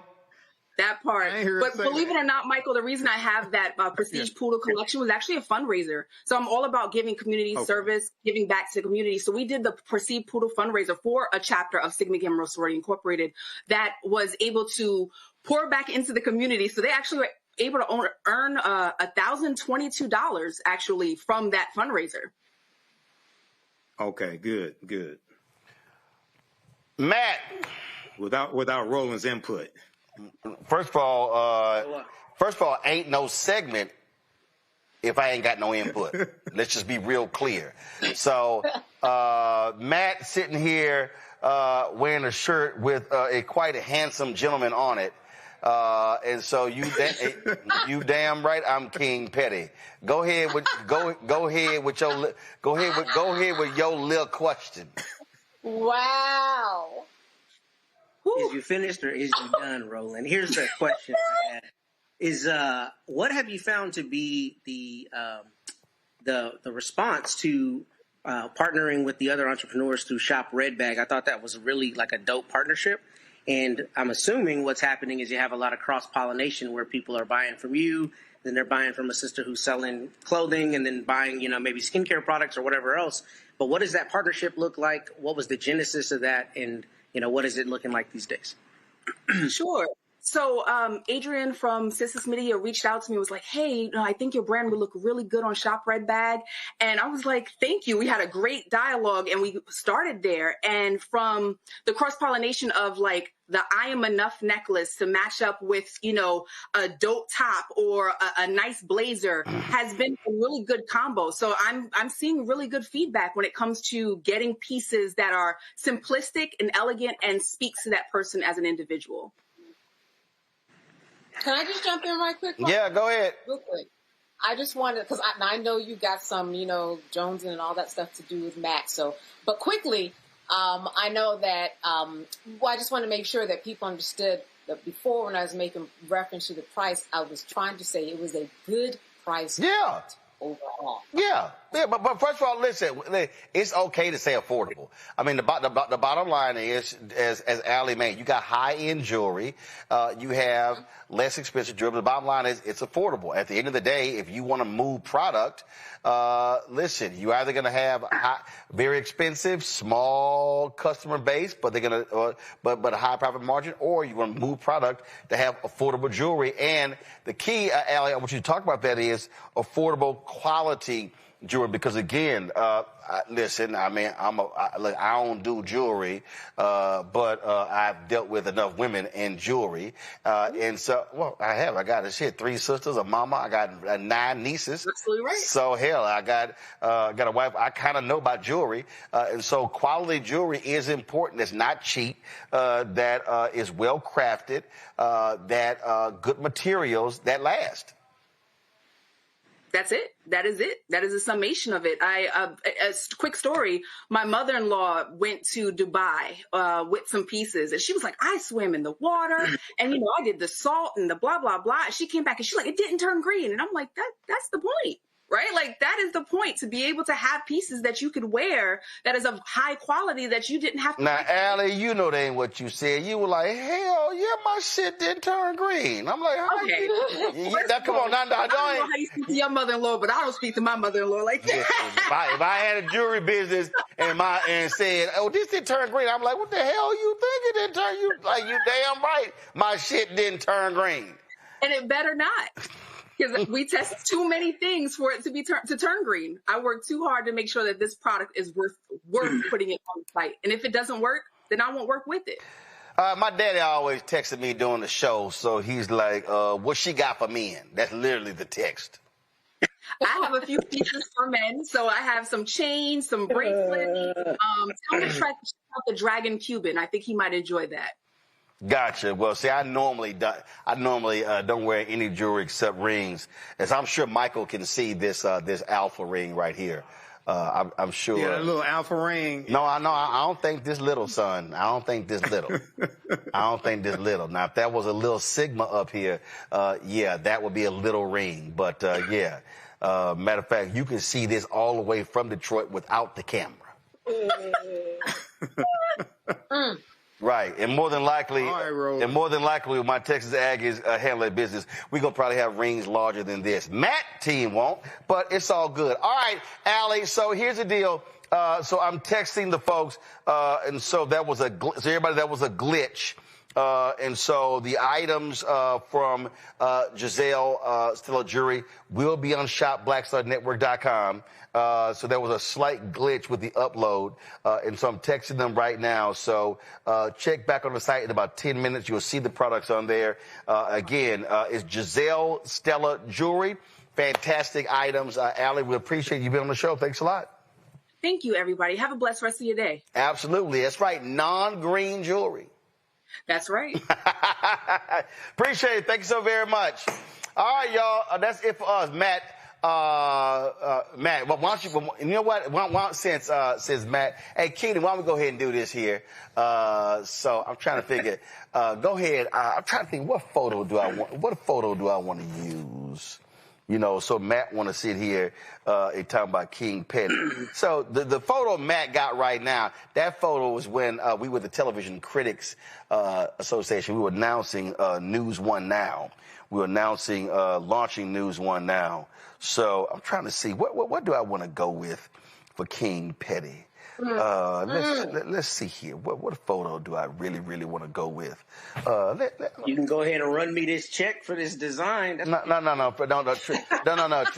That part. But believe it or not, Michael, the reason I have that Prestige Poodle collection was actually a fundraiser. So I'm all about giving community service, giving back to the community. So we did the Prestige Poodle fundraiser for a chapter of Sigma Gamma Rho Sorority Incorporated that was able to pour back into the community. So they actually were able to earn $1,022 actually from that fundraiser. Okay, good. Matt. Without Roland's input. First of all, ain't no segment if I ain't got no input. Let's just be real clear. So, Matt sitting here wearing a shirt with quite a handsome gentleman on it. And so you damn right I'm King Petty. Go ahead with your little question. Wow. Is you finished or is you done, Roland? Here's the question I had. Is what have you found to be the response to partnering with the other entrepreneurs through Shop Red Bag? I thought that was really like a dope partnership. And I'm assuming what's happening is you have a lot of cross-pollination where people are buying from you, then they're buying from a sister who's selling clothing, and then buying, maybe skincare products or whatever else. But what does that partnership look like? What was the genesis of that? And, what is it looking like these days? Sure. So Adrian from Sisters Media reached out to me and was like, hey, I think your brand would look really good on Shop Red Bag. And I was like, thank you. We had a great dialogue and we started there. And from the cross-pollination of like the I Am Enough necklace to match up with, a dope top or a nice blazer has been a really good combo. So I'm seeing really good feedback when it comes to getting pieces that are simplistic and elegant and speaks to that person as an individual. Can I just jump in right quick? Yeah, go ahead. Real quick. I just wanted, because I know you got some, Jones and all that stuff to do with Matt. But quickly, I know that, I just want to make sure that people understood that before when I was making reference to the price, I was trying to say it was a good price. Yeah. Overall. Yeah, but first of all, listen, it's okay to say affordable. I mean, the bottom line is, as Allie made, you got high-end jewelry, you have less expensive jewelry. The bottom line is it's affordable. At the end of the day, if you want to move product, listen, you're either going to have very expensive, small customer base, but they're going to, but a high profit margin, or you want to move product to have affordable jewelry. And the key, Allie, I want you to talk about that is affordable quality jewelry, because again, listen, I mean, I don't do jewelry, but I've dealt with enough women in jewelry, and so, I got 3 sisters, a mama, I got 9 nieces. Absolutely right. So hell, I got a wife. I kind of know about jewelry, and so quality jewelry is important. It's not cheap. That is well crafted. That good materials that last. That's it. That is it. That is a summation of it. A quick story. My mother-in-law went to Dubai with some pieces, and she was like, I swim in the water, and I did the salt and the blah blah blah. And she came back and she's like, it didn't turn green, and I'm like, that's the point. Right? Like, that is the point, to be able to have pieces that you could wear that is of high quality that you didn't have to. Now, Allie, that ain't what you said. You were like, hell yeah, my shit didn't turn green. I'm like, how okay. Now, come on. Now, I don't know how you speak to your mother-in-law, but I don't speak to my mother-in-law like that. If I had a jewelry business and said, oh, this didn't turn green, I'm like, what the hell you think it didn't turn? You damn right, my shit didn't turn green. And it better not. Because we test too many things for it to turn green. I work too hard to make sure that this product is worth putting it on the site. And if it doesn't work, then I won't work with it. My daddy always texted me during the show, so he's like, what she got for men? That's literally the text. I have a few pieces for men. So I have some chains, some bracelets. Tell him to check out the Dragon Cuban. I think he might enjoy that. Gotcha. Well, see, I normally don't wear any jewelry except rings, as I'm sure Michael can see this alpha ring right here. I'm sure. Yeah, a little alpha ring. No, I don't think this little, son. I don't think this little. Now, if that was a little sigma up here, yeah, that would be a little ring. But yeah, matter of fact, you can see this all the way from Detroit without the camera. Right, and more than likely, with my Texas Aggies handle their business, we're gonna probably have rings larger than this. Matt team won't, but it's all good. All right, Allie. So here's the deal. So I'm texting the folks, and so that was a glitch. And so the items from Giselle Stella Jewelry will be on shopblackstarnetwork.com. So there was a slight glitch with the upload, and so I'm texting them right now. So check back on the site in about 10 minutes. You'll see the products on there. Again, it's Giselle Stella Jewelry. Fantastic items. Allie, we appreciate you being on the show. Thanks a lot. Thank you, everybody. Have a blessed rest of your day. Absolutely. That's right. Non-green jewelry. That's right. Appreciate it. Thank you so very much. All right, y'all. That's it for us. Matt, well, why don't you know what? Since Matt, hey, Keenan, why don't we go ahead and do this here? So I'm trying to figure, go ahead. I'm trying to think, what photo do I want to use? You know, so Matt want to sit here and talk about King Petty. So the photo Matt got right now, that photo was when we were the Television Critics Association. We were announcing News One Now. We were announcing launching News One Now. So I'm trying to see, what do I want to go with for King Petty? Let's see here. What photo do I really want to go with? You can go ahead and run me this check for this design. No.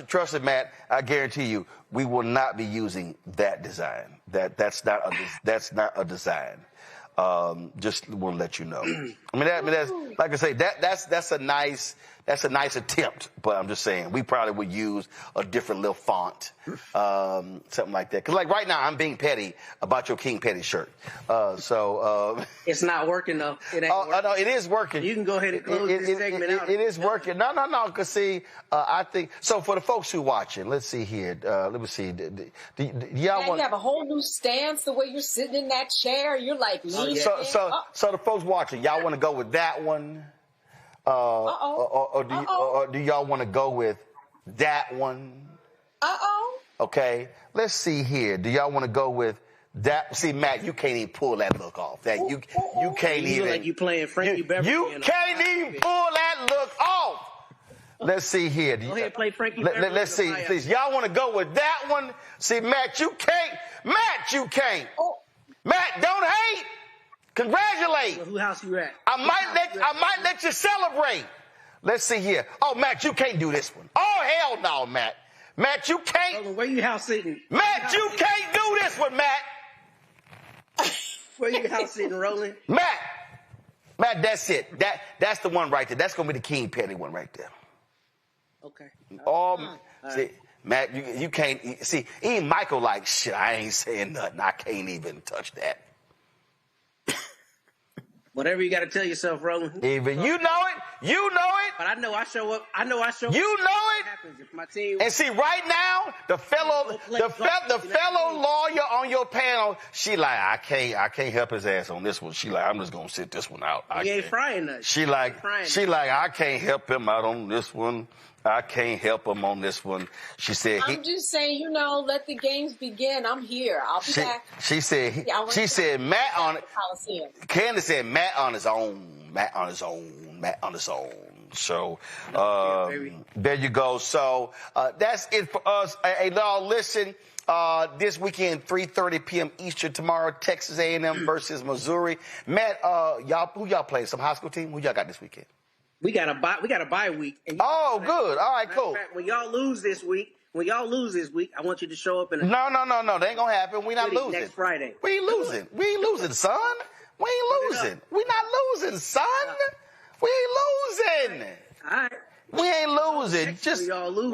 Trust me, Matt. I guarantee you, we will not be using that design. That's not a design. Just want to let you know. I mean, that's like I say, that's a nice attempt. But I'm just saying, we probably would use a different little font, something like that. Because like right now, I'm being petty about your King Petty shirt. It's not working though. It ain't working. No, it is working. You can go ahead and close this segment out. It is working. No. Because see, I think so. For the folks who watching, let's see here. Let me see. Do y'all want? You have a whole new stance. The way you're sitting in that chair, you're like leaning. So the folks watching, y'all want to go with that one? Or do y'all want to go with that one? Okay, let's see here. Do y'all want to go with that? See, Matt, you can't even pull that look off. That you can't even. Look like you playing Frankie Beverly. You can't even pull that look off. Let's see here. Go ahead, play Frankie Beverly. Let's see, please. Y'all want to go with that one? See, Matt, you can't. Matt, you can't. Matt, don't hate. Congratulate. Who house you at? I might let you celebrate. Let's see here. Oh, Matt, you can't do this one. Oh, hell no, Matt. Matt, you can't. Where you house sitting? Matt, you can't do this one, Matt. Where you house sitting, Roland? Matt, that's it. That's the one right there. That's gonna be the King Petty one right there. Okay. See, Matt, you can't see. Even Michael like shit. I ain't saying nothing. I can't even touch that. Whatever you got to tell yourself, Roland. Even you know it. But I know I show up. You know it. What happens if my team. And see, right now, the fellow lawyer on your panel, she like, I can't help his ass on this one. She like, I'm just gonna sit this one out. He ain't frying nothing. She like, I can't help him out on this one. I can't help him on this one. She said. I'm just saying, let the games begin. I'm here. I'll be back. She said. She said Matt on it. Candace said Matt on his own. Matt on his own. So there you go. So that's it for us. Hey, y'all, listen. This weekend, 3:30 p.m. Eastern tomorrow, Texas A&M versus Missouri. Matt, who y'all playing? Some high school team? Who y'all got this weekend? We got a bye week. And good. All right, cool. Fact, when y'all lose this week, I want you to show up in No. That ain't gonna happen. We not losing. Next Friday. We ain't losing. We ain't losing, son. We ain't losing. We not losing, son. We ain't losing. All right. We ain't losing.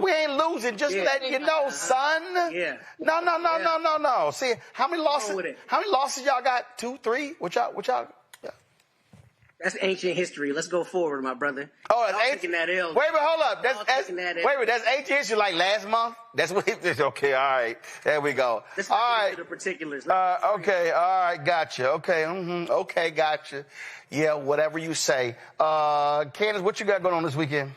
We ain't losing. Just letting you know, son. Yeah. No. See, how many losses y'all got? 2, 3? What y'all? That's ancient history. Let's go forward, my brother. Oh, that's ancient. That L. Wait, hold up. That's ancient history like last month? That's what it is. Okay, all right. There we go. Let's all right. Into the particulars. Okay, all right, gotcha. Okay, okay, gotcha. Yeah, whatever you say. Candace, what you got going on this weekend?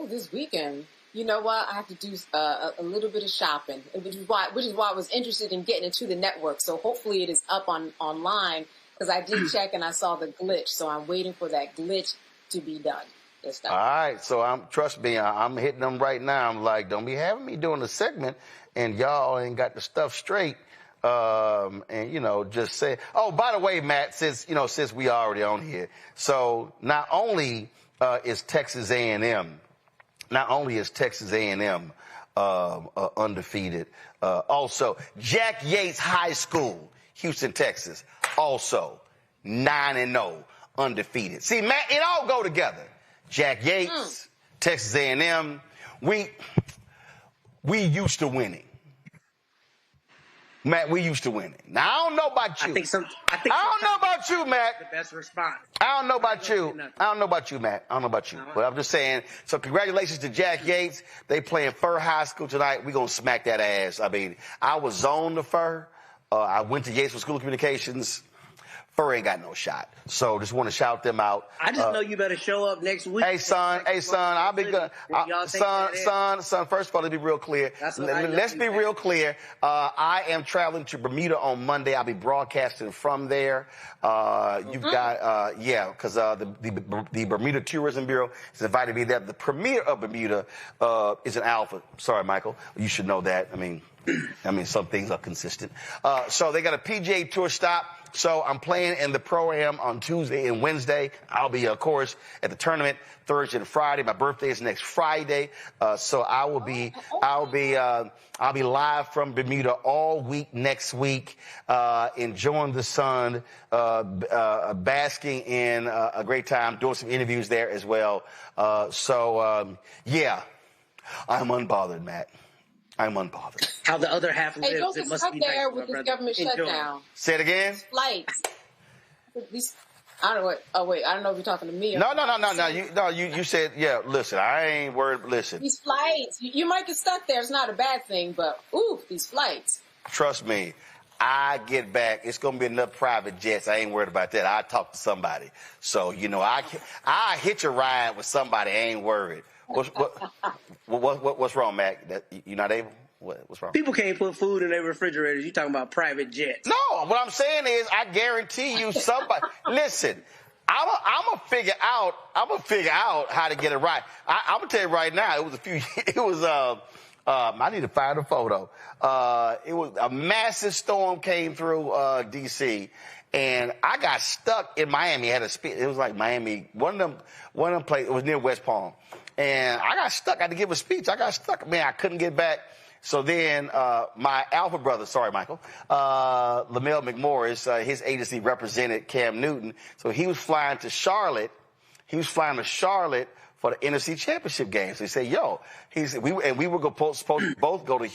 This weekend. You know what? I have to do a little bit of shopping, which is why I was interested in getting into the network. So hopefully it is up online. Because I did check and I saw the glitch, so I'm waiting for that glitch to be done. All right, so trust me, I'm hitting them right now. I'm like, don't be having me doing a segment and y'all ain't got the stuff straight. and, you know, just say, oh, by the way, Matt, since we already on here. So not only is Texas A&M undefeated, also Jack Yates High School, Houston, Texas, also 9-0, undefeated. See, Matt, it all go together. Jack Yates, Texas A&M, we used to winning. Matt, we used to winning. Now, I don't know about you. I don't know about you, Matt. The best response. I don't know about you. I don't know about you, Matt. I don't know about you. But I'm just saying, so congratulations to Jack Yates. They playing Fur High School tonight. We're going to smack that ass. I mean, I was zoned to Fur. I went to Yates for School of Communications. Fur ain't got no shot. So just want to shout them out. I just know you better show up next week. Hey, son, I'll be good. Son, first of all, let's be real clear. Let's be real clear. I am traveling to Bermuda on Monday. I'll be broadcasting from there. You've got, because the Bermuda Tourism Bureau has invited me there. The premier of Bermuda is an alpha. Sorry, Michael. You should know that. I mean, some things are consistent. So they got a PGA Tour stop. So I'm playing in the Pro-Am on Tuesday and Wednesday. I'll be, of course, at the tournament Thursday and Friday. My birthday is next Friday. So I'll be live from Bermuda all week next week, enjoying the sun, basking in a great time, doing some interviews there as well. Yeah, I'm unbothered, Matt. I'm unbothered. How the other half lives, hey, don't get stuck there with this government shutdown. Say it again. Flights. I don't know what. Oh wait, I don't know if you're talking to me. Or No. You said, yeah. Listen, I ain't worried. Listen. These flights, you might get stuck there. It's not a bad thing, but these flights. Trust me, I get back. It's gonna be enough private jets. I ain't worried about that. I talk to somebody. So I hitch a ride with somebody. I ain't worried. What's wrong, Mac? You not able? What's wrong? People can't put food in their refrigerators. You talking about private jets? No, what I'm saying is, I guarantee you, somebody. Listen, I'm gonna figure out how to get it right. I'm gonna tell you right now. I need to find a photo. It was a massive storm came through D.C. and I got stuck in Miami. It was like Miami. One of them places. It was near West Palm. And I got stuck. I had to give a speech. I got stuck. Man, I couldn't get back. So then my alpha brother, sorry, Michael, Lamel McMorris, his agency represented Cam Newton. So he was flying to Charlotte. For the NFC Championship game. So he said, we were supposed to both go to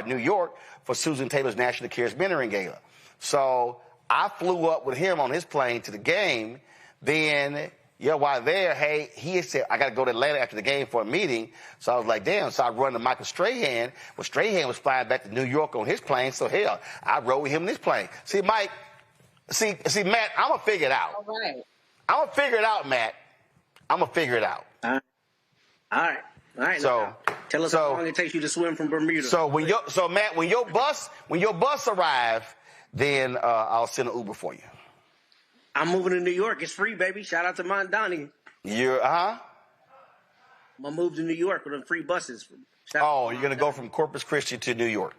New York, for Susan Taylor's National Charismatic Gala. So I flew up with him on his plane to the game. Then, while there, he said, I got to go to Atlanta after the game for a meeting. So I was like, damn. So I run to Michael Strahan. Well, Strahan was flying back to New York on his plane. So hell, I rode with him in his plane. See, Mike, Matt, I'm going to figure it out. All right. I'm going to figure it out, Matt. I'm going to figure it out. All right. So tell us how long it takes you to swim from Bermuda. So Matt, when your bus arrives, then I'll send an Uber for you. I'm moving to New York. It's free, baby. Shout out to Mondani. I'm gonna move to New York with them free buses. You're gonna go from Corpus Christi to New York.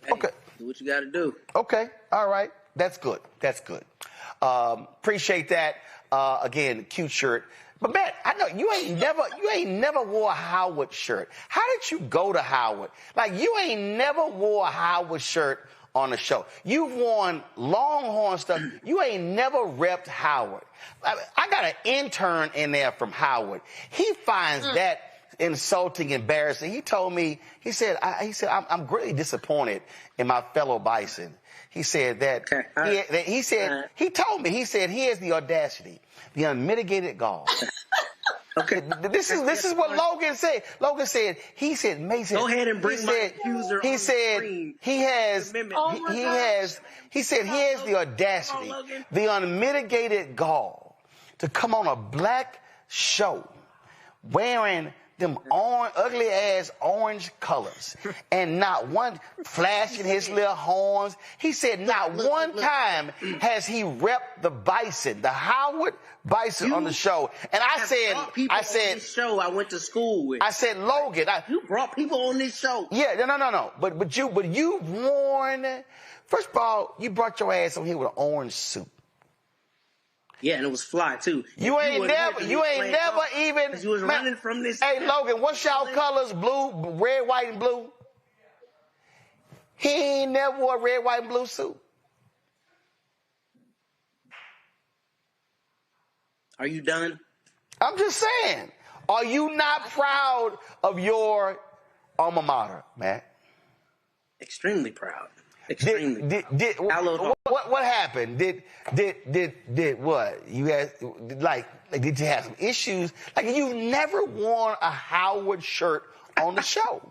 Hey, okay. Do what you gotta do. Okay. All right. That's good. Appreciate that. Again, cute shirt. But Matt, I know you ain't never wore a Howard shirt. How did you go to Howard? Like, you ain't never wore a Howard shirt on the show. You've worn Longhorn stuff. You ain't never repped Howard. I got an intern in there from Howard. He finds that insulting, embarrassing. He told me, he said, I'm greatly disappointed in my fellow Bison. He said that, he told me, he said he has the audacity, the unmitigated gall. Okay, this is what Logan said. Logan said, Mason. Go ahead and bring my accuser. He said he has the audacity, the unmitigated gall to come on a black show wearing them ugly ass orange colors, and not one flashing his little horns. He said not one time has he repped the bison, the Howard Bison on the show. And I said, show I went to school with. I said, Logan, you brought people on this show. Yeah, no. But you worn. First of all, you brought your ass on here with an orange suit. Yeah, and it was fly too. You ain't never even. You was running from this. Hey, Logan, what's y'all colors? Blue, red, white, and blue. He ain't never wore a red, white, and blue suit. Are you done? I'm just saying. Are you not proud of your alma mater, Matt? Extremely proud. Extremely. What happened? Did what? You had did you have some issues? Like you've never worn a Howard shirt on the show.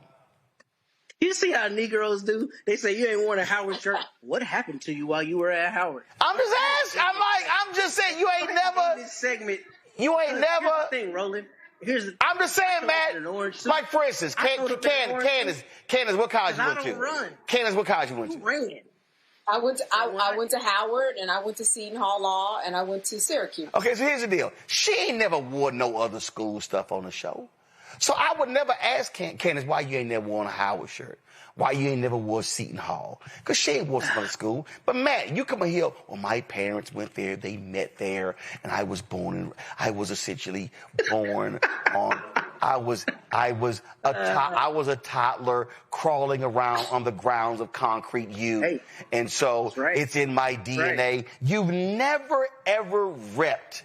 You see how Negroes do? They say you ain't worn a Howard shirt. What happened to you while you were at Howard? I'm just asking. I'm just saying you ain't never. This segment. You ain't never. Here's the thing, Roland. I'm just saying, Matt. Like for instance, Candace, what college you went to? Run. Candace, what college you went to? Ran. I went to Howard, and I went to Seton Hall Law, and I went to Syracuse. Okay, so here's the deal. She ain't never wore no other school stuff on the show. So I would never ask Candace why you ain't never worn a Howard shirt. Why you ain't never wore Seton Hall. Because she ain't wore some other school. But Matt, you come in here, well, my parents went there, they met there, and I was essentially born on, I was a toddler crawling around on the grounds of Concrete U. Hey, and so it's in my DNA. Right. You've never, ever repped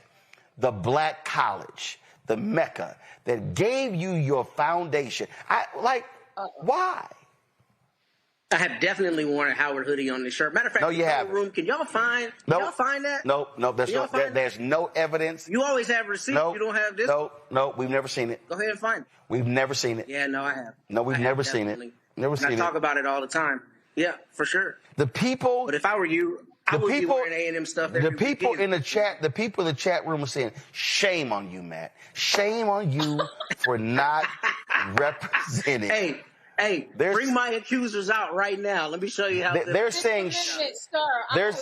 the black college, the Mecca, that gave you your foundation. Why? I have definitely worn a Howard hoodie on this shirt. Matter of fact, no, you haven't. Room, can y'all find that? No, there's no evidence. You always have receipts. You don't have this? No, we've never seen it. Go ahead and find it. We've never seen it. Yeah, no, I have. No, we've never seen it. Never seen it. I talk about it all the time. Yeah, for sure. The people. But if I were you, I would be wearing A&M stuff. The people in the chat room are saying, shame on you, Matt. Shame on you for not representing. Hey, bring my accusers out right now. Let me show you how they're saying. They're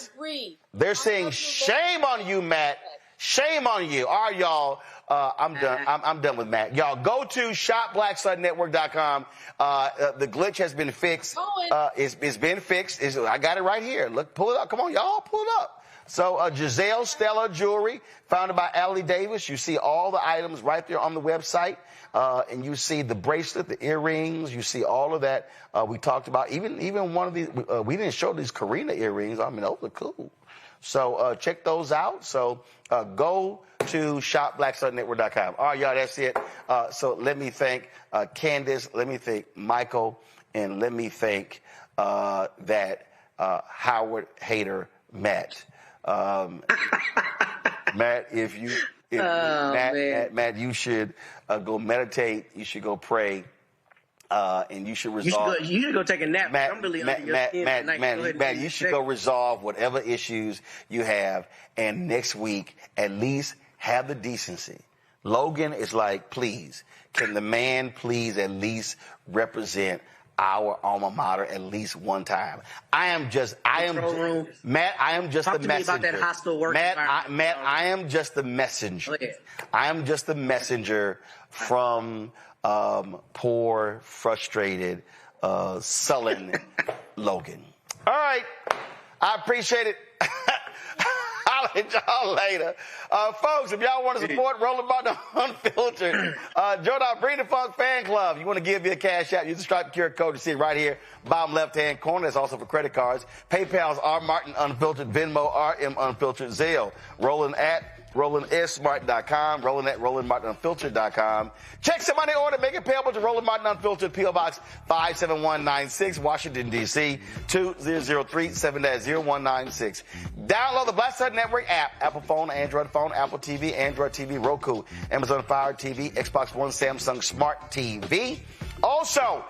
saying shame on you, Matt. Shame on you. All right, y'all. I'm done. I'm done with Matt. Y'all go to shopblackstardnetwork.com. The glitch has been fixed. It's been fixed. I got it right here. Look, pull it up. Come on, y'all, pull it up. So Giselle Stella jewelry founded by Allie Davis. You see all the items right there on the website. And you see the bracelet, the earrings. You see all of that. We talked about even one of these. We didn't show these Karina earrings. I mean, those are cool. So check those out. So go to shopblackstardnetwork.com. All right, y'all, that's it. So let me thank Candace. Let me thank Michael. And let me thank that Howard hater, Matt. Matt, Matt, you should go meditate. You should go pray. And you should resolve. You should go take a nap. Matt, I'm really under your skin tonight. Matt, you should go resolve whatever issues you have. And next week, at least have the decency. Logan is like, please, can the man please at least represent our alma mater at least one time? Matt, I am just the messenger. Talk to me about that hostile work environment. Matt, I am just the messenger. I am just the messenger from poor, frustrated, sullen Logan. All right. I appreciate it. I'll let y'all later. Folks, if y'all want to support Rolling Martin Unfiltered, join our Bring the Funk fan club. You want to give me a cash out, use the Stripe QR code to see it right here, bottom left-hand corner. That's also for credit cards. PayPal's R Martin Unfiltered, Venmo RM Unfiltered, Zelle. Rolling at RolandSmart.com, rolling at RolandMartinUnfiltered.com. Check some money order, make it payable to Roland Martin Unfiltered, P.O. Box 57196, Washington, D.C. 2037-0196. Download the Black Star Network app, Apple phone, Android phone, Apple TV, Android TV, Roku, Amazon Fire TV, Xbox One, Samsung Smart TV. Also,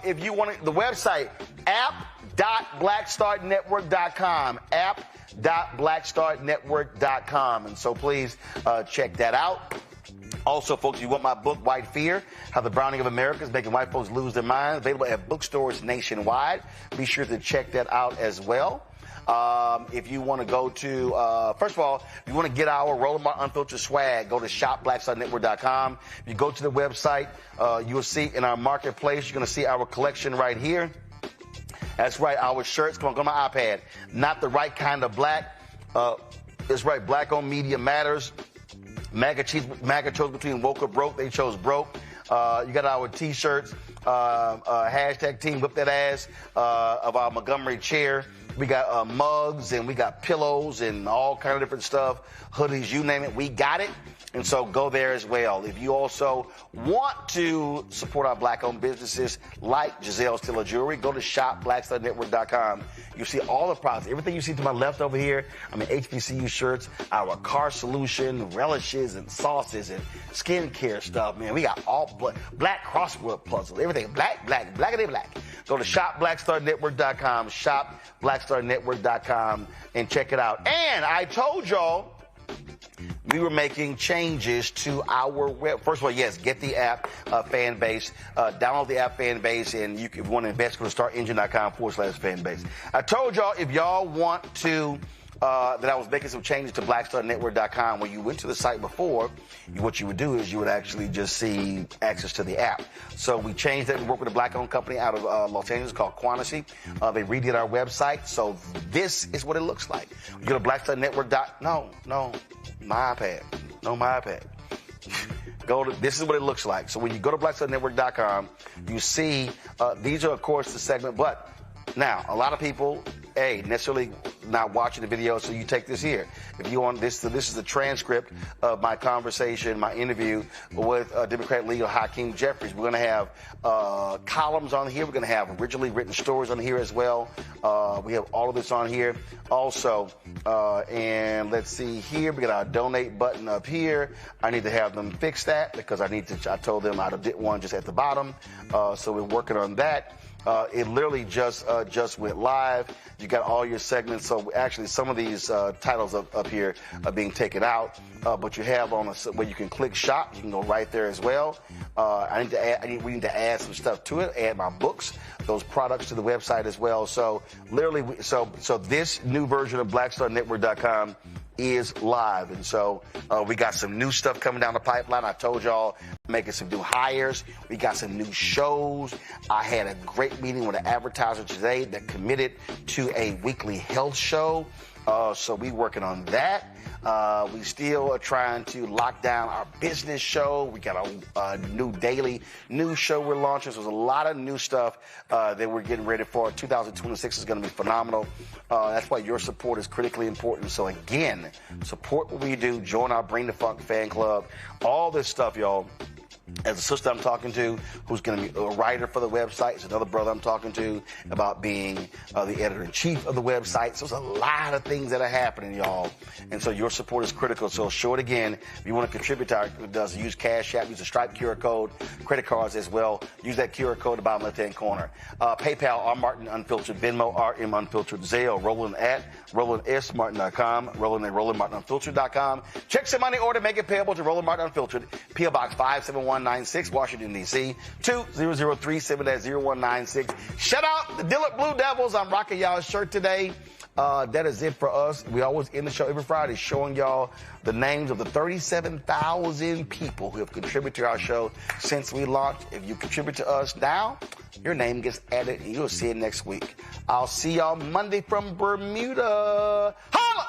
if you want the website, app.blackstarnetwork.com, app.blackstarnetwork.com. And so please check that out. Also, folks, you want my book, White Fear, How the Browning of America is Making White Folks Lose Their Minds, available at bookstores nationwide. Be sure to check that out as well. If you want to go to, first of all, if you want to get our Roland Martin Unfiltered swag, go to shopblackstarnetwork.com. If you go to the website, you'll see in our marketplace, you're going to see our collection right here. That's right, our shirts. Come on, go to my iPad. Not the right kind of black. It's right, Black on Media Matters. MAGA chose between woke or broke. They chose broke. You got our T-shirts. Hashtag Team Whip That Ass of our Montgomery chair. We got mugs and we got pillows and all kind of different stuff. Hoodies, you name it, we got it. And so go there as well. If you also want to support our black-owned businesses like Giselle Stiller Jewelry, go to shopblackstarnetwork.com. You'll see all the products. Everything you see to my left over here, HBCU shirts, our car solution, relishes and sauces and skincare stuff, man. We got all black crossword puzzles, everything blackity black. Go to shopblackstarnetwork.com, shopblackstarnetwork.com, and check it out. And I told y'all, we were making changes to our web. First of all, yes, get the app, Fanbase. Download the app, Fanbase, and if you want to invest, go to startengine.com/Fanbase. I told y'all if y'all want to, that I was making some changes to blackstarnetwork.com. When you went to the site before, what you would do is you would actually just see access to the app. So we changed that. We work with a black-owned company out of Los Angeles called Quantity. They redid our website. So this is what it looks like. You go to blackstarnetwork.com. No, my iPad. No, my iPad. This is what it looks like. So when you go to blackstarnetwork.com, you see, these are, of course, the segment, but now, a lot of people, necessarily not watching the video, so you take this here. If you want this, this is the transcript of my conversation, my interview with Democrat leader Hakeem Jeffries. We're going to have columns on here. We're going to have originally written stories on here as well. We have all of this on here. Also, and let's see here, we got our donate button up here. I need to have them fix that because I told them I did one just at the bottom. So we're working on that. It literally just went live. You got all your segments. So actually, some of these titles up here are being taken out, but you have on where you can click shop. You can go right there as well. We need to add some stuff to it. Add my books, those products to the website as well. So literally, so this new version of BlackStarNetwork.com is live. And so we got some new stuff coming down the pipeline. I told y'all, making some new hires. We got some new shows. I had a great meeting with an advertiser today that committed to a weekly health show. So we working on that. We still are trying to lock down our business show. We got a new daily news show we're launching. So there's a lot of new stuff that we're getting ready for. 2026 is going to be phenomenal. That's why your support is critically important. So again, support what we do. Join our Bring the Funk fan club. All this stuff, y'all. As a sister I'm talking to, who's going to be a writer for the website. It's another brother I'm talking to about being the editor-in-chief of the website. So there's a lot of things that are happening, y'all. And so your support is critical. So short again, if you want to contribute to our, use Cash App, use the Stripe QR code, credit cards as well. Use that QR code at the bottom left-hand corner. PayPal, R. Martin Unfiltered, Venmo, RM Unfiltered, Zelle, Roland at RolandSMartin.com, Roland at RolandMartinUnfiltered.com. Check some money order, make it payable to Roland Martin Unfiltered, P.O. Box 57196, Washington, D.C. 20037-0196. Shout out the Dillard Blue Devils. I'm rocking y'all's shirt today. That is it for us. We always end the show every Friday showing y'all the names of the 37,000 people who have contributed to our show since we launched. If you contribute to us now, your name gets added and you'll see it next week. I'll see y'all Monday from Bermuda. Holla!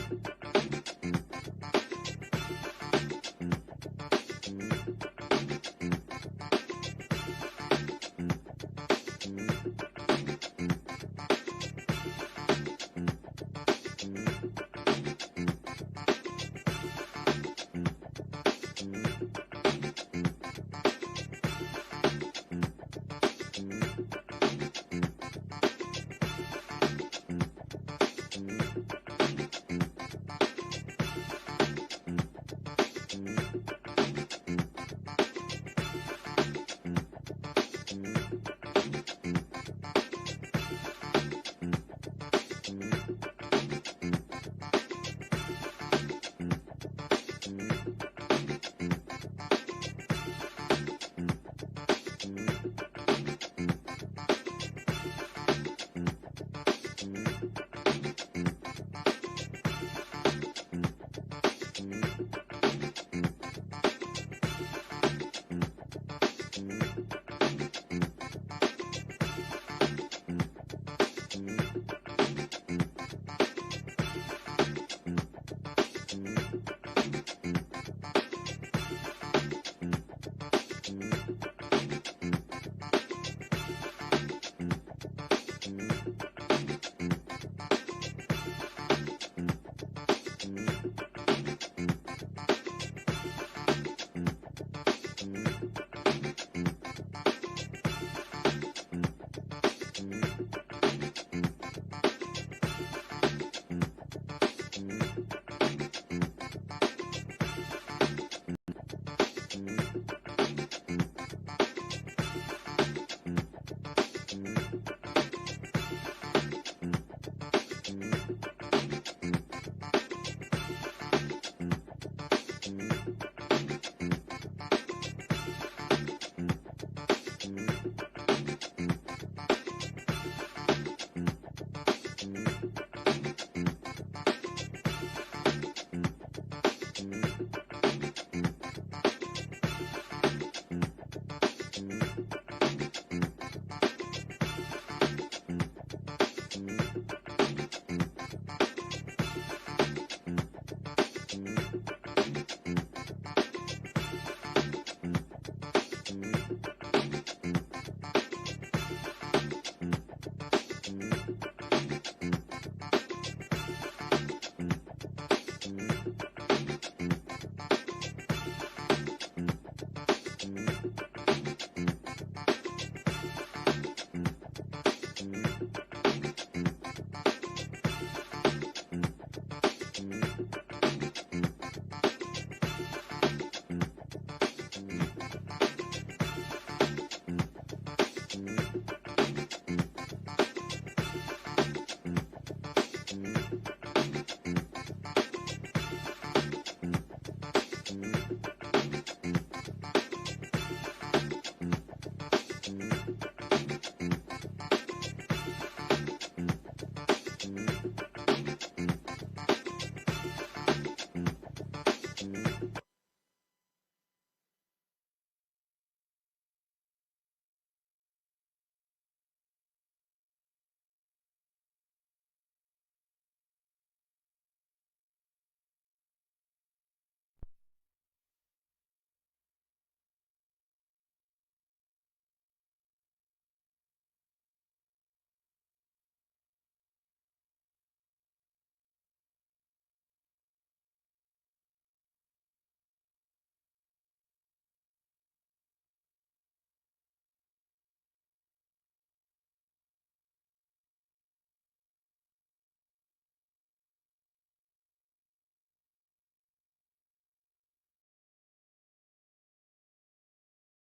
Bye.